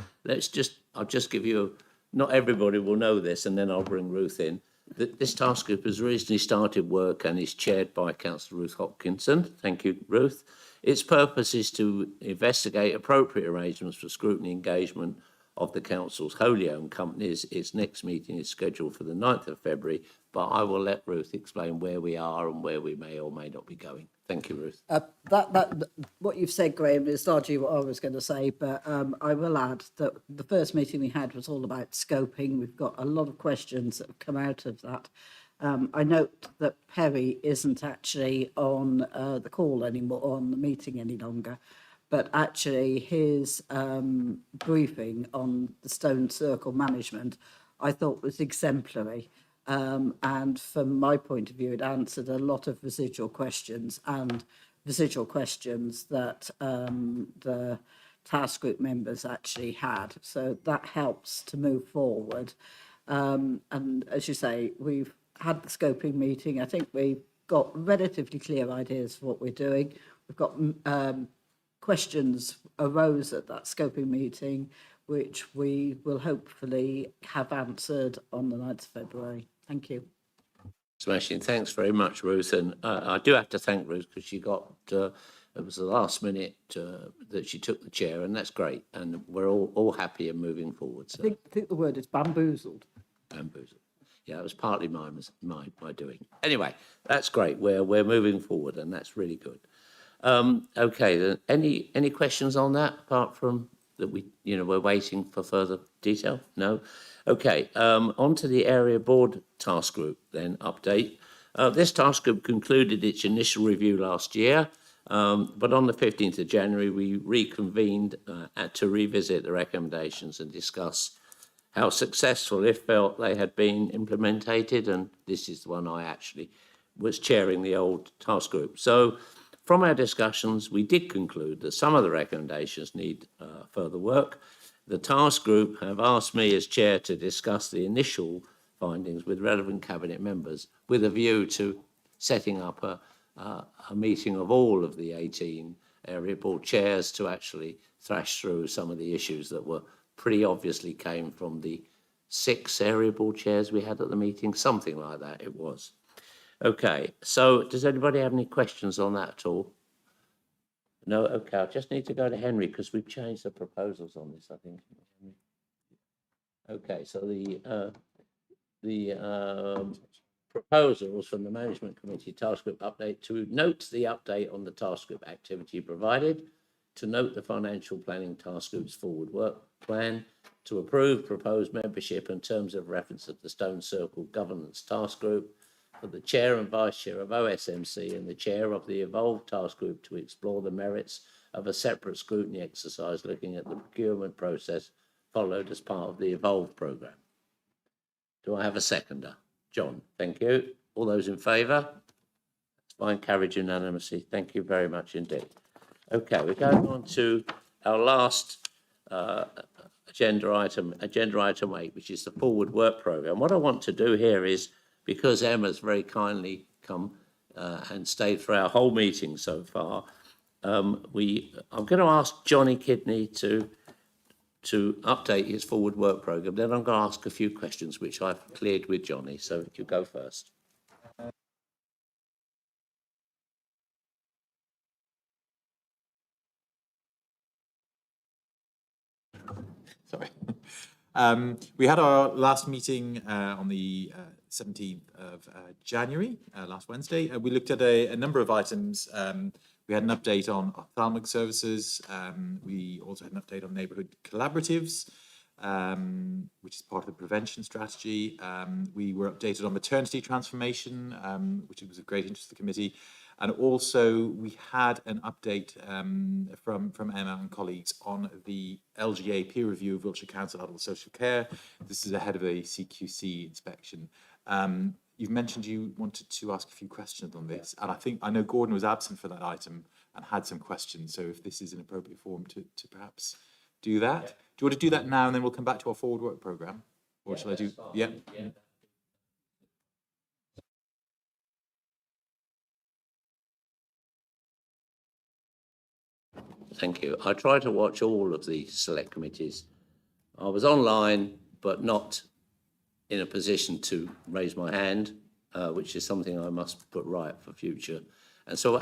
I'll just give you, not everybody will know this, and then I'll bring Ruth in. This task group has recently started work and is chaired by Councillor Ruth Hopkinson. Thank you, Ruth. Its purpose is to investigate appropriate arrangements for scrutiny engagement of the Council's wholly owned companies. Its next meeting is scheduled for the 9th of February, but I will let Ruth explain where we are and where we may or may not be going. Thank you, Ruth. What you've said, Graham, is largely what I was going to say, but I will add that the first meeting we had was all about scoping. We've got a lot of questions that have come out of that. I note that Perry isn't actually on the call anymore, on the meeting any longer, but actually his briefing on the Stone Circle management I thought was exemplary. And from my point of view, it answered a lot of residual questions that the task group members actually had. So that helps to move forward. And as you say, we've had the scoping meeting. I think we've got relatively clear ideas for what we're doing. We've got questions arose at that scoping meeting, which we will hopefully have answered on the 9th of February. Thank you. Smashing. Thanks very much, Ruth. And I do have to thank Ruth because she got, it was the last minute that she took the chair, and that's great. And we're all happy and moving forward. So. I think the word is bamboozled. Bamboozled. Yeah, it was partly my doing. Anyway, that's great. We're moving forward, and that's really good. Okay, then any questions on that apart from that we're waiting for further detail? No? Okay, on to the area board task group then, update. This task group concluded its initial review last year, but on the 15th of January, we reconvened to revisit the recommendations and discuss how successful, if felt, they had been implemented, and this is the one I actually was chairing the old task group. So from our discussions, we did conclude that some of the recommendations need further work. The task group have asked me as chair to discuss the initial findings with relevant cabinet members with a view to setting up a meeting of all of the 18 area board chairs to actually thrash through some of the issues that were pretty obviously came from the 6 area board chairs we had at the meeting, something like that it was. Okay, so does anybody have any questions on that at all? No, okay, I just need to go to Henry because we've changed the proposals on this, I think. Okay, so the proposals from the Management Committee Task Group update to note the update on the task group activity provided, to note the financial planning task group's forward work plan, to approve proposed membership and terms of reference of the Stone Circle Governance Task Group, for the chair and vice chair of OSMC and the chair of the Evolve Task Group to explore the merits of a separate scrutiny exercise looking at the procurement process followed as part of the Evolve programme. Do I have a seconder? John, thank you. All those in favour? That's fine, carried unanimously. Thank you very much indeed. Okay, we're going on to our last agenda item 8, which is the forward work programme. What I want to do here is, because Emma's very kindly come and stayed for our whole meeting so far, I'm going to ask Johnny Kidney to update his forward work programme. Then I'm going to ask a few questions, which I've cleared with Johnny. So if you go first. Sorry. We had our last meeting on the 17th of January, last Wednesday. We looked at a number of items. We had an update on ophthalmic services. We also had an update on neighbourhood collaboratives, which is part of the prevention strategy. We were updated on maternity transformation, which was of great interest to the committee. And also we had an update from Emma and colleagues on the LGA peer review of Wiltshire Council Adult Social Care. This is ahead of a CQC inspection. You've mentioned you wanted to ask a few questions on this, and I know Gordon was absent for that item and had some questions, so if this is an appropriate forum to perhaps do that. Do you want to do that now and then we'll come back to our forward work programme? Or shall I do, yeah? Thank you. I try to watch all of the select committees. I was online, but not in a position to raise my hand, which is something I must put right for future. And so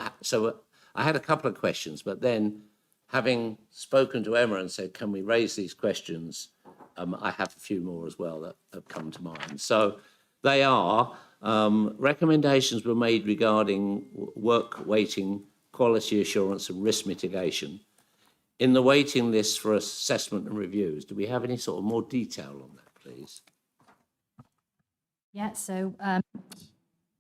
I had a couple of questions, but then having spoken to Emma and said, can we raise these questions? I have a few more as well that have come to mind. So they are, recommendations were made regarding work weighting, quality assurance and risk mitigation. In the waiting list for assessment and reviews, do we have any sort of more detail on that, please? Yeah, so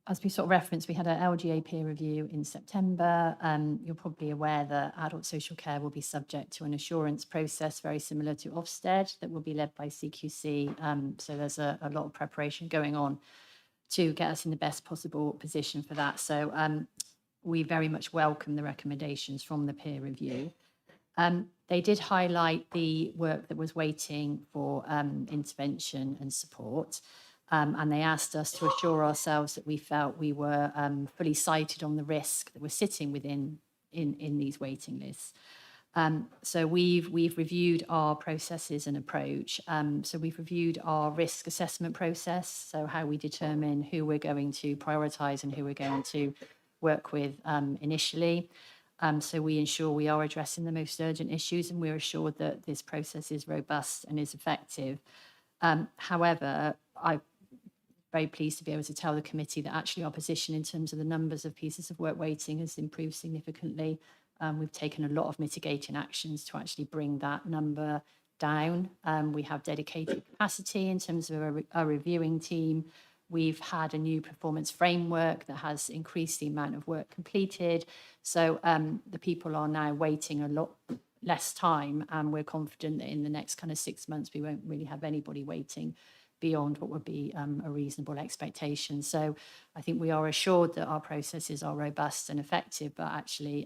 as we sort of referenced, we had an LGA peer review in September. You're probably aware that adult social care will be subject to an assurance process very similar to Ofsted that will be led by CQC. So there's a lot of preparation going on to get us in the best possible position for that. So we very much welcome the recommendations from the peer review. They did highlight the work that was waiting for intervention and support. And they asked us to assure ourselves that we felt we were fully sighted on the risk that was sitting within in these waiting lists. So we've reviewed our processes and approach. So we've reviewed our risk assessment process, so how we determine who we're going to prioritise and who we're going to work with initially. So we ensure we are addressing the most urgent issues, and we're assured that this process is robust and is effective. However, I'm very pleased to be able to tell the committee that actually our position in terms of the numbers of pieces of work waiting has improved significantly. We've taken a lot of mitigating actions to actually bring that number down. We have dedicated capacity in terms of a reviewing team. We've had a new performance framework that has increased the amount of work completed. So the people are now waiting a lot less time, and we're confident that in the next kind of 6 months, we won't really have anybody waiting beyond what would be a reasonable expectation. So I think we are assured that our processes are robust and effective, but actually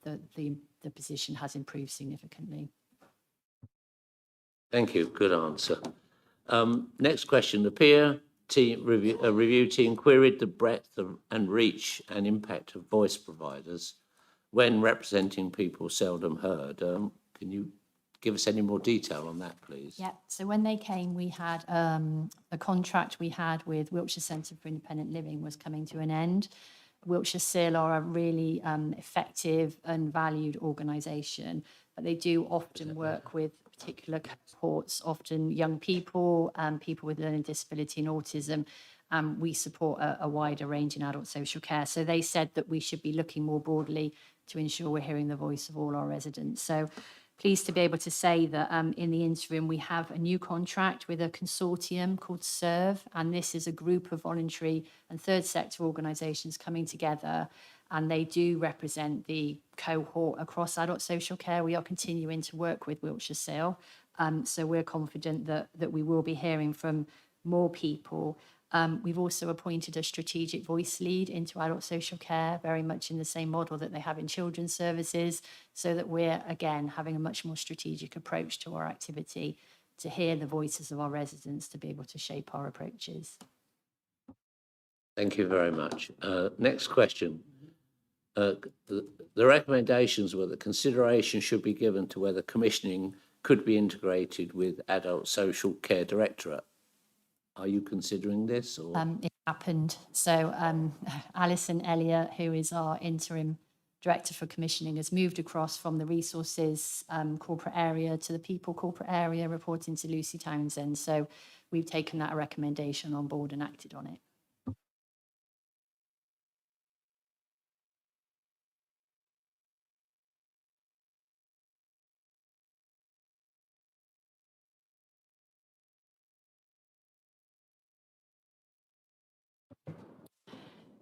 the position has improved significantly. Thank you. Good answer. Next question. The peer team review team queried the breadth and reach and impact of voice providers when representing people seldom heard. Can you give us any more detail on that, please? Yeah, so when they came, we had a contract we had with Wiltshire Centre for Independent Living was coming to an end. Wiltshire SIL are a really effective and valued organisation, but they do often work with particular cohorts, often young people, people with learning disability and autism. We support a wider range in adult social care. So they said that we should be looking more broadly to ensure we're hearing the voice of all our residents. So pleased to be able to say that in the interim, we have a new contract with a consortium called SERVE, and this is a group of voluntary and third sector organisations coming together, and they do represent the cohort across adult social care. We are continuing to work with Wiltshire SIL, so we're confident that we will be hearing from more people. We've also appointed a strategic voice lead into adult social care, very much in the same model that they have in children's services, so that we're, again, having a much more strategic approach to our activity to hear the voices of our residents, to be able to shape our approaches. Thank you very much. Next question. The recommendations were that consideration should be given to whether commissioning could be integrated with Adult Social Care Directorate. Are you considering this? Or? It happened. So Alison Elliott, who is our interim Director for Commissioning has moved across from the resources corporate area to the people corporate area, reporting to Lucy Townsend. So we've taken that recommendation on board and acted on it.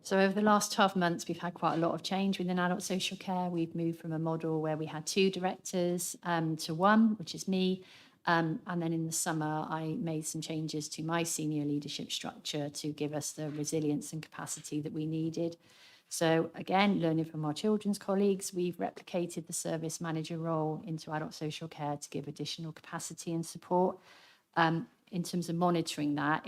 So over the last 12 months, we've had quite a lot of change within adult social care. We've moved from a model where we had 2 directors to 1, which is me. And then in the summer, I made some changes to my senior leadership structure to give us the resilience and capacity that we needed. So again, learning from our children's colleagues, we've replicated the service manager role into adult social care to give additional capacity and support. In terms of monitoring that,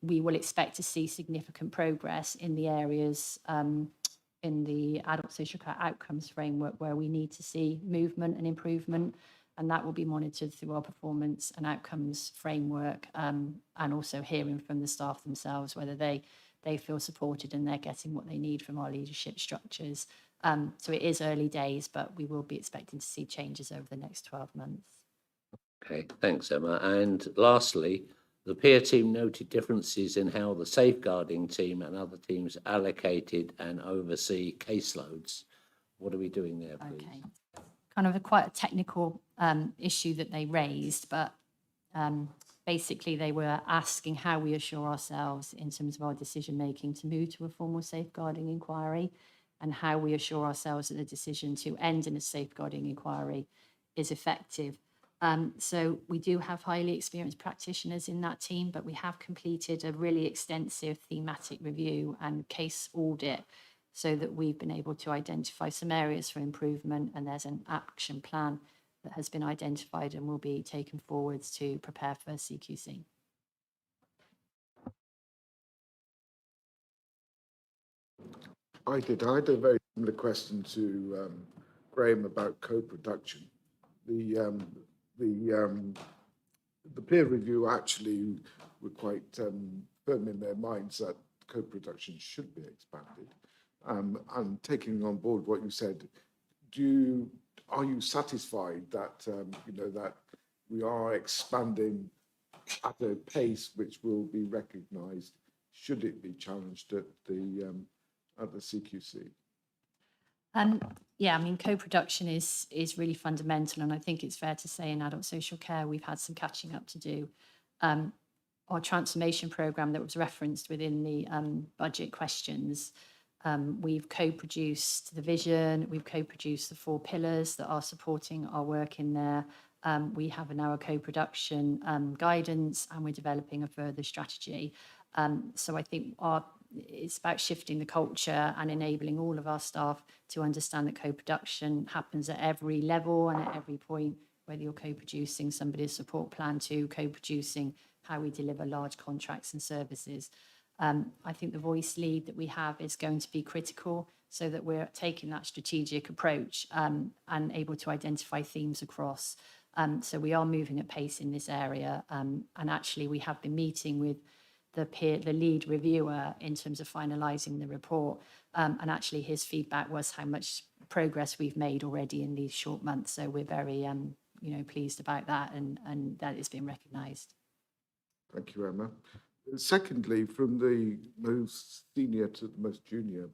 we will expect to see significant progress in the areas in the adult social care outcomes framework where we need to see movement and improvement, and that will be monitored through our performance and outcomes framework, and also hearing from the staff themselves whether they feel supported and they're getting what they need from our leadership structures. So it is early days, but we will be expecting to see changes over the next 12 months. Okay, thanks, Emma. And lastly, the peer team noted differences in how the safeguarding team and other teams allocated and oversee caseloads. What are we doing there, please? Okay. Kind of quite a technical issue that they raised, but basically they were asking how we assure ourselves in terms of our decision making to move to a formal safeguarding inquiry, and how we assure ourselves that the decision to end in a safeguarding inquiry is effective. So we do have highly experienced practitioners in that team, but we have completed a really extensive thematic review and case audit so that we've been able to identify some areas for improvement, and there's an action plan that has been identified and will be taken forwards to prepare for CQC. I had a very similar question to Graham about co-production. The peer review actually were quite firm in their minds that co-production should be expanded. And taking on board what you said, are you satisfied that that we are expanding at a pace which will be recognised should it be challenged at the CQC? Yeah, I mean, co-production is really fundamental, and I think it's fair to say in adult social care we've had some catching up to do. Our transformation programme that was referenced within the budget questions, we've co-produced the vision, we've co-produced the 4 pillars that are supporting our work in there. We have now a co-production guidance, and we're developing a further strategy. So I think it's about shifting the culture and enabling all of our staff to understand that co-production happens at every level and at every point, whether you're co-producing somebody's support plan to co-producing how we deliver large contracts and services. I think the voice lead that we have is going to be critical so that we're taking that strategic approach and able to identify themes across. So we are moving at pace in this area, and actually we have been meeting with the lead reviewer in terms of finalising the report, and actually his feedback was how much progress we've made already in these short months. So we're very pleased about that, and that it's been recognised. Thank you, Emma. Secondly, from the most senior to the most junior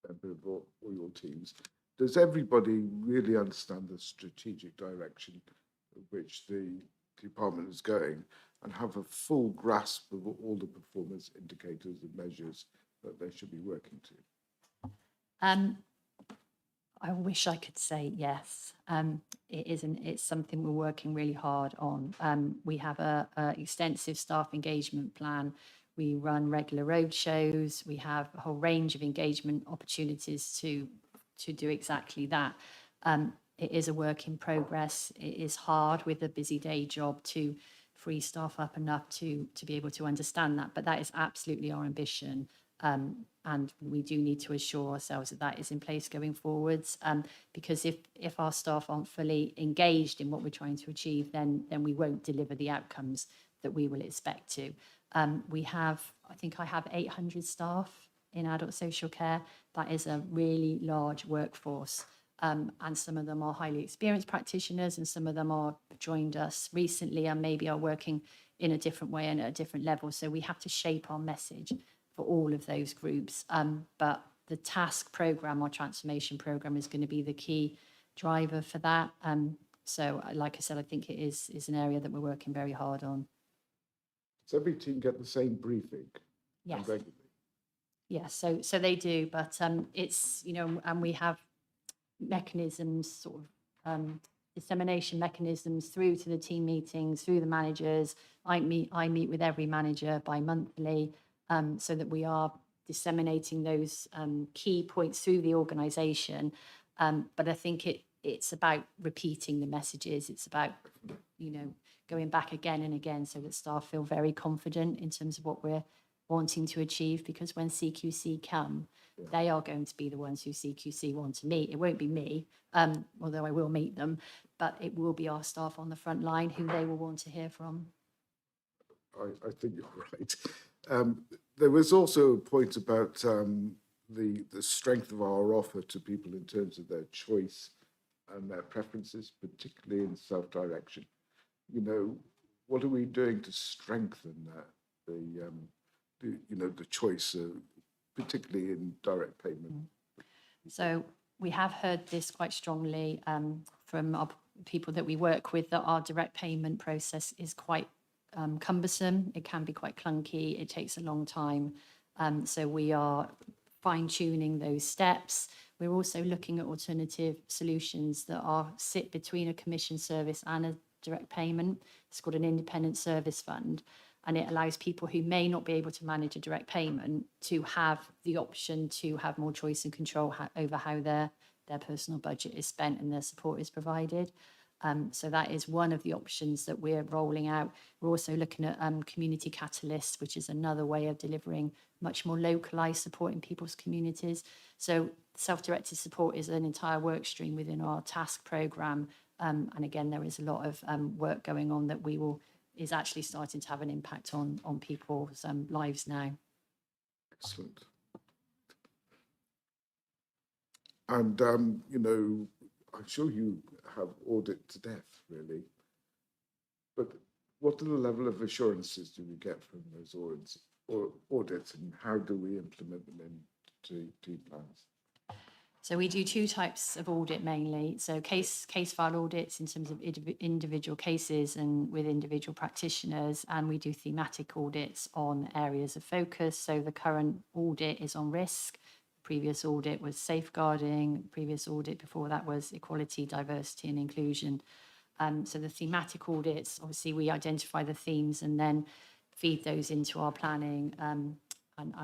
member of all your teams, does everybody really understand the strategic direction in which the department is going and have a full grasp of all the performance indicators and measures that they should be working to? I wish I could say yes. It isn't. It's something we're working really hard on. We have a extensive staff engagement plan. We run regular road shows. We have a whole range of engagement opportunities to do exactly that. It is a work in progress. It is hard with a busy day job to free staff up enough to be able to understand that, but that is absolutely our ambition. And we do need to assure ourselves that that is in place going forwards, because if our staff aren't fully engaged in what we're trying to achieve, then we won't deliver the outcomes that we will expect to. I think I have 800 staff in adult social care. That is a really large workforce. And some of them are highly experienced practitioners, and some of them are joined us recently and maybe are working in a different way and at a different level. So we have to shape our message for all of those groups. But the task program or transformation program is going to be the key driver for that. So like I said, I think it is an area that we're working very hard on. Does every team get the same briefing? Yes. Regularly? Yes, so they do, but it's, you know, and we have mechanisms, sort of dissemination mechanisms through to the team meetings, through the managers. I meet with every manager bi-monthly, so that we are disseminating those key points through the organisation. But I think it's about repeating the messages. It's about, you know, going back again and again so that staff feel very confident in terms of what we're wanting to achieve, because when CQC come, they are going to be the ones who CQC want to meet. It won't be me, although I will meet them, but it will be our staff on the front line who they will want to hear from. I think you're right. There was also a point about the strength of our offer to people in terms of their choice and their preferences, particularly in self-direction. You know, what are we doing to strengthen that, the choice, particularly in direct payment? So we have heard this quite strongly from our people that we work with, that our direct payment process is quite cumbersome. It can be quite clunky. It takes a long time. So we are fine-tuning those steps. We're also looking at alternative solutions that sit between a commission service and a direct payment. It's called an independent service fund, and it allows people who may not be able to manage a direct payment to have the option to have more choice and control over how their personal budget is spent and their support is provided. So that is one of the options that we're rolling out. We're also looking at community catalysts, which is another way of delivering much more localised support in people's communities. So self-directed support is an entire work stream within our task programme. And again, there is a lot of work going on that is actually starting to have an impact on people's lives now. Excellent. And, you know, I'm sure you have audit to death, really. But what are the level of assurances do we get from those audits, and how do we implement them into plans? So we do two types of audit mainly. So case file audits in terms of individual cases and with individual practitioners, and we do thematic audits on areas of focus. So the current audit is on risk. Previous audit was safeguarding. Previous audit before that was equality, diversity and inclusion. So the thematic audits, obviously we identify the themes and then feed those into our planning and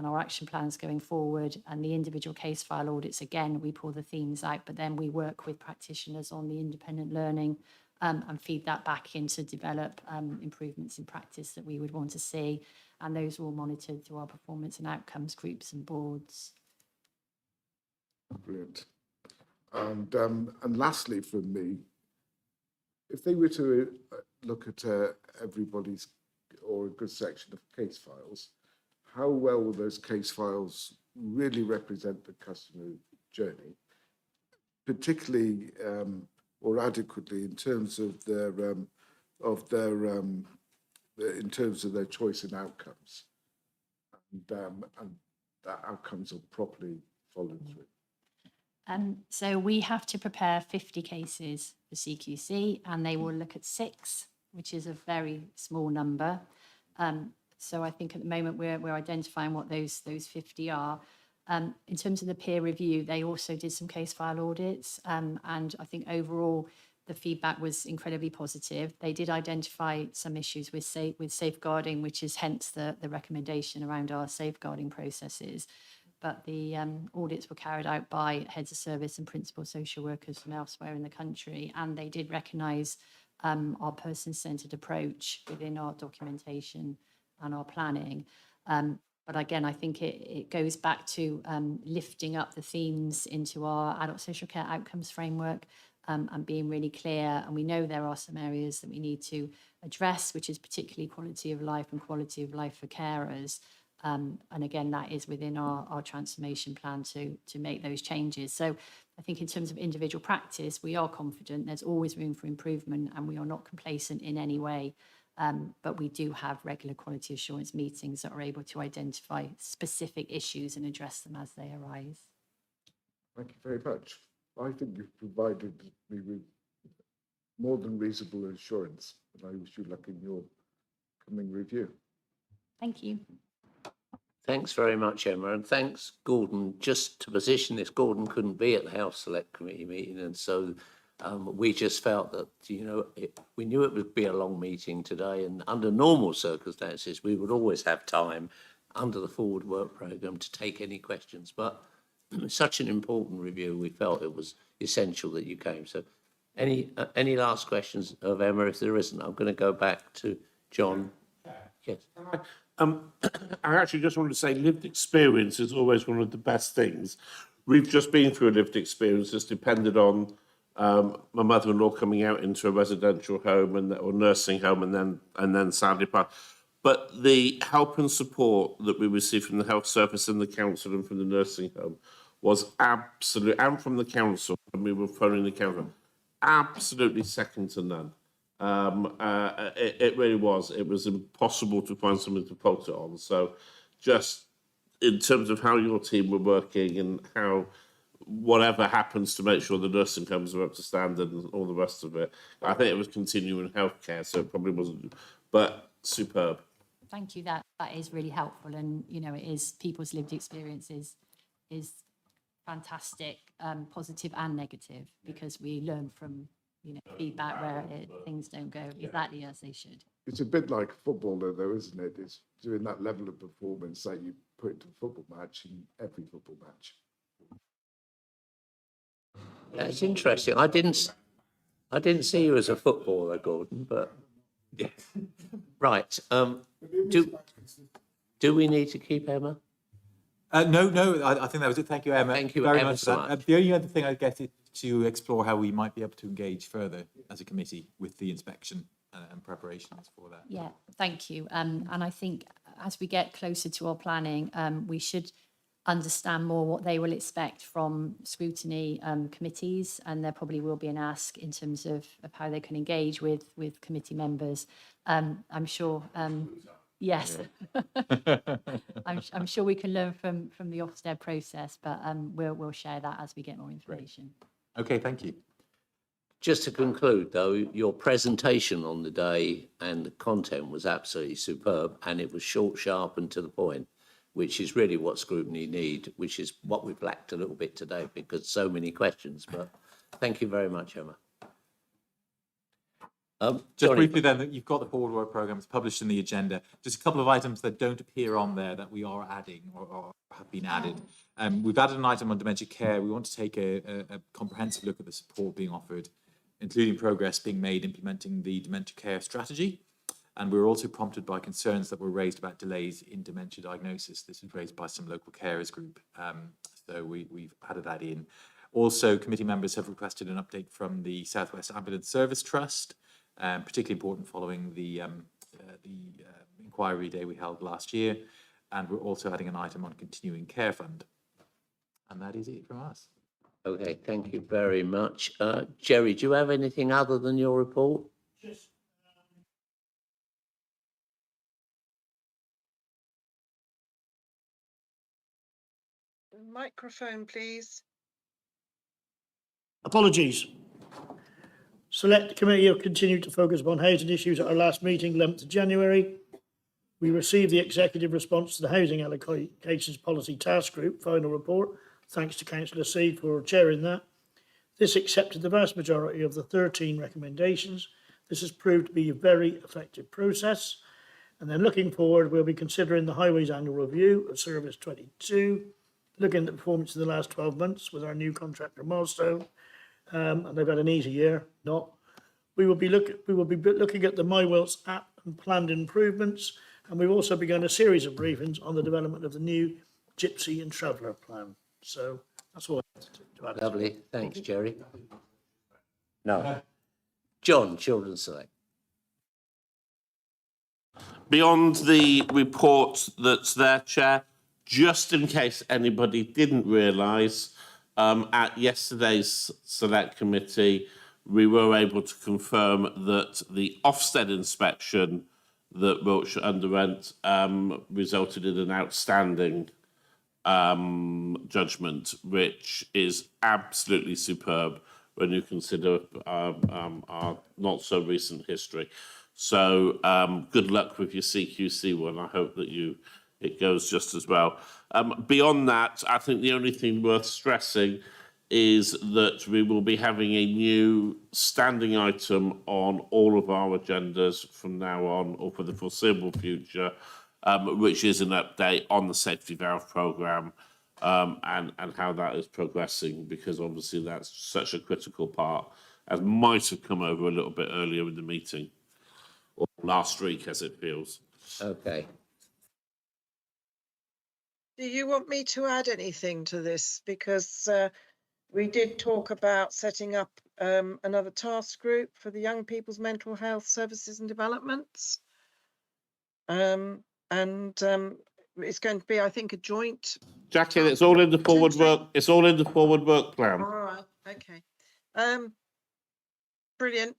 our action plans going forward. And the individual case file audits, again, we pull the themes out, but then we work with practitioners on the independent learning and feed that back in to develop improvements in practice that we would want to see. And those are all monitored through our performance and outcomes groups and boards. Brilliant. And lastly from me, if they were to look at everybody's or a good section of case files, how well will those case files really represent the customer journey, particularly or adequately in terms of their in terms of their choice and outcomes, and that outcomes are properly followed through? So we have to prepare 50 cases for CQC, and they will look at 6, which is a very small number. So I think at the moment we're identifying what those 50 are. In terms of the peer review, they also did some case file audits, and I think overall the feedback was incredibly positive. They did identify some issues with safeguarding, which is hence the recommendation around our safeguarding processes. But the audits were carried out by heads of service and principal social workers from elsewhere in the country, and they did recognise our person-centred approach within our documentation and our planning. But again, I think it goes back to lifting up the themes into our adult social care outcomes framework and being really clear. And we know there are some areas that we need to address, which is particularly quality of life and quality of life for carers. And again, that is within our transformation plan to make those changes. So I think in terms of individual practice, we are confident there's always room for improvement and we are not complacent in any way. But we do have regular quality assurance meetings that are able to identify specific issues and address them as they arise. Thank you very much. I think you've provided me with more than reasonable assurance, and I wish you luck in your coming review. Thank you. Thanks very much, Emma, and thanks, Gordon. Just to position this, Gordon couldn't be at the House Select Committee meeting, and so we just felt that, we knew it would be a long meeting today, and under normal circumstances, we would always have time under the forward work programme to take any questions. But such an important review, we felt it was essential that you came. So any last questions of Emma? If there isn't, I'm going to go back to John. Yes. I actually just wanted to say lived experience is always one of the best things. We've just been through a lived experience that's depended on my mother-in-law coming out into a residential home or nursing home and then sadly passed. But the help and support that we received from the health service and the council and from the nursing home was absolute, and from the council, and we were phoning the council, absolutely second to none. It really was. It was impossible to find something to fault it on. So just in terms of how your team were working and how whatever happens to make sure the nursing homes are up to standard and all the rest of it, I think it was continuing healthcare, so it probably wasn't, but superb. Thank you. That is really helpful, and it is people's lived experiences is fantastic, positive and negative, because we learn from feedback where things don't go exactly as they should. It's a bit like a footballer, though, isn't it? It's doing that level of performance that you put into a football match in every football match. That's interesting. I didn't see you as a footballer, Gordon, but yeah. Right. Do we need to keep Emma? No, I think that was it. Thank you, Emma. Thank you very ever much so for that. much. The only other thing I guess is to explore how we might be able to engage further as a committee with the inspection and preparations for that. Yeah, thank you. And I think as we get closer to our planning, we should understand more what they will expect from scrutiny committees, and there probably will be an ask in terms of how they can engage with committee members. I'm sure. Yes, I'm sure we can learn from the Ofsted process, but we'll share that as we get more information. Okay, thank you. Just to conclude, though, your presentation on the day and the content was absolutely superb, and it was short, sharp, and to the point, which is really what scrutiny need, which is what we've lacked a little bit today because so many questions. But thank you very much, Emma. Just Johnny. briefly then, that you've got the forward work programme, it's published in the agenda. Just a couple of items that don't appear on there that we are adding or have been added. We've added an item on dementia care. We want to take a comprehensive look at the support being offered, including progress being made implementing the dementia care strategy. And we were also prompted by concerns that were raised about delays in dementia diagnosis. This was raised by some local carers group. So we've added that in. Also, committee members have requested an update from the South West Ambulance Service Trust, particularly important following the inquiry day we held last year. And we're also adding an item on continuing care fund. And that is it from us. Okay, thank you very much. Jerry, do you have anything other than your report? Microphone, please. Apologies. Select Committee have continued to focus upon housing issues at our last meeting, 11th of January. We received the executive response to the Housing Allocations Policy Task Group final report. Thanks to Councillor Seed for chairing that. This accepted the vast majority of the 13 recommendations. This has proved to be a very effective process. And then looking forward, we'll be considering the Highways Annual Review of Service 22, looking at the performance in the last 12 months with our new contractor Milestone. And they've had an easy year, not. We will be looking at the My Wilts app and planned improvements. And we've also begun a series of briefings on the development of the new Gypsy and Traveller plan. So that's all I have to add. Lovely. Thanks, Jerry. No. John, Children's Select. beyond the report that's there, Chair, just in case anybody didn't realise, at yesterday's Select Committee, we were able to confirm that the Ofsted inspection that Wiltshire underwent resulted in an outstanding judgment, which is absolutely superb when you consider our not so recent history. So good luck with your CQC one. I hope that it goes just as well. Beyond that, I think the only thing worth stressing is that we will be having a new standing item on all of our agendas from now on, or for the foreseeable future, which is an update on the safety valve programme and how that is progressing, because obviously that's such a critical part, as might have come over a little bit earlier in the meeting, or last week as it feels. Okay. Do you want me to add anything to this? Because we did talk about setting up another task group for the young people's mental health services and developments. It's going to be, I think, a joint. Jackie, it's all in the forward work. It's all in the forward work plan. All right. Okay. Brilliant.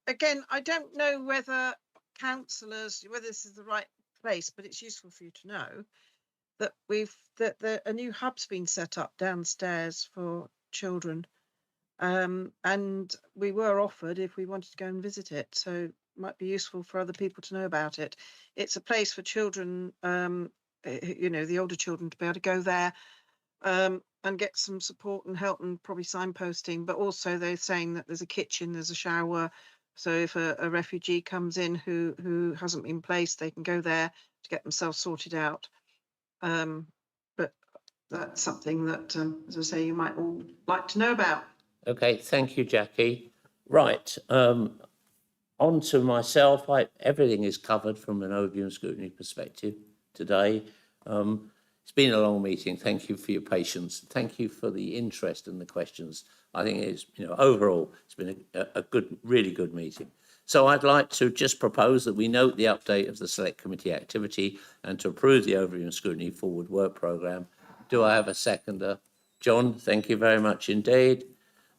Again, I don't know whether councillors, whether this is the right place, but it's useful for you to know that a new hub's been set up downstairs for children, and we were offered if we wanted to go and visit it, so it might be useful for other people to know about it. It's a place for children, you know, the older children, to be able to go there and get some support and help, and probably signposting, but also they're saying that there's a kitchen, there's a shower, so if a refugee comes in who hasn't been placed, they can go there to get themselves sorted out. But that's something that, as I say, you might all like to know about. Okay, thank you, Jackie. Right, on to myself. Everything is covered from an overview and scrutiny perspective today. It's been a long meeting. Thank you for your patience. Thank you for the interest and the questions. I think it is, you know, overall, it's been a good, really good meeting. So I'd like to just propose that we note the update of the Select Committee activity and to approve the overview and scrutiny forward work programme. Do I have a seconder? John, thank you very much indeed.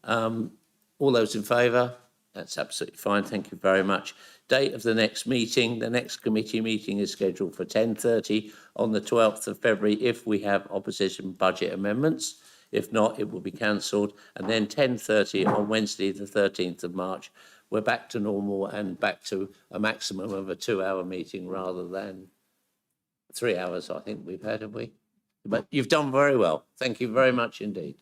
All those in favour? That's absolutely fine. Thank you very much. Date of the next meeting. The next committee meeting is scheduled for 10:30 on the 12th of February if we have opposition budget amendments. If not, it will be cancelled. And then 10:30 on Wednesday, the 13th of March. We're back to normal and back to a maximum of a 2-hour meeting rather than 3 hours, I think we've had, have we? But you've done very well. Thank you very much indeed.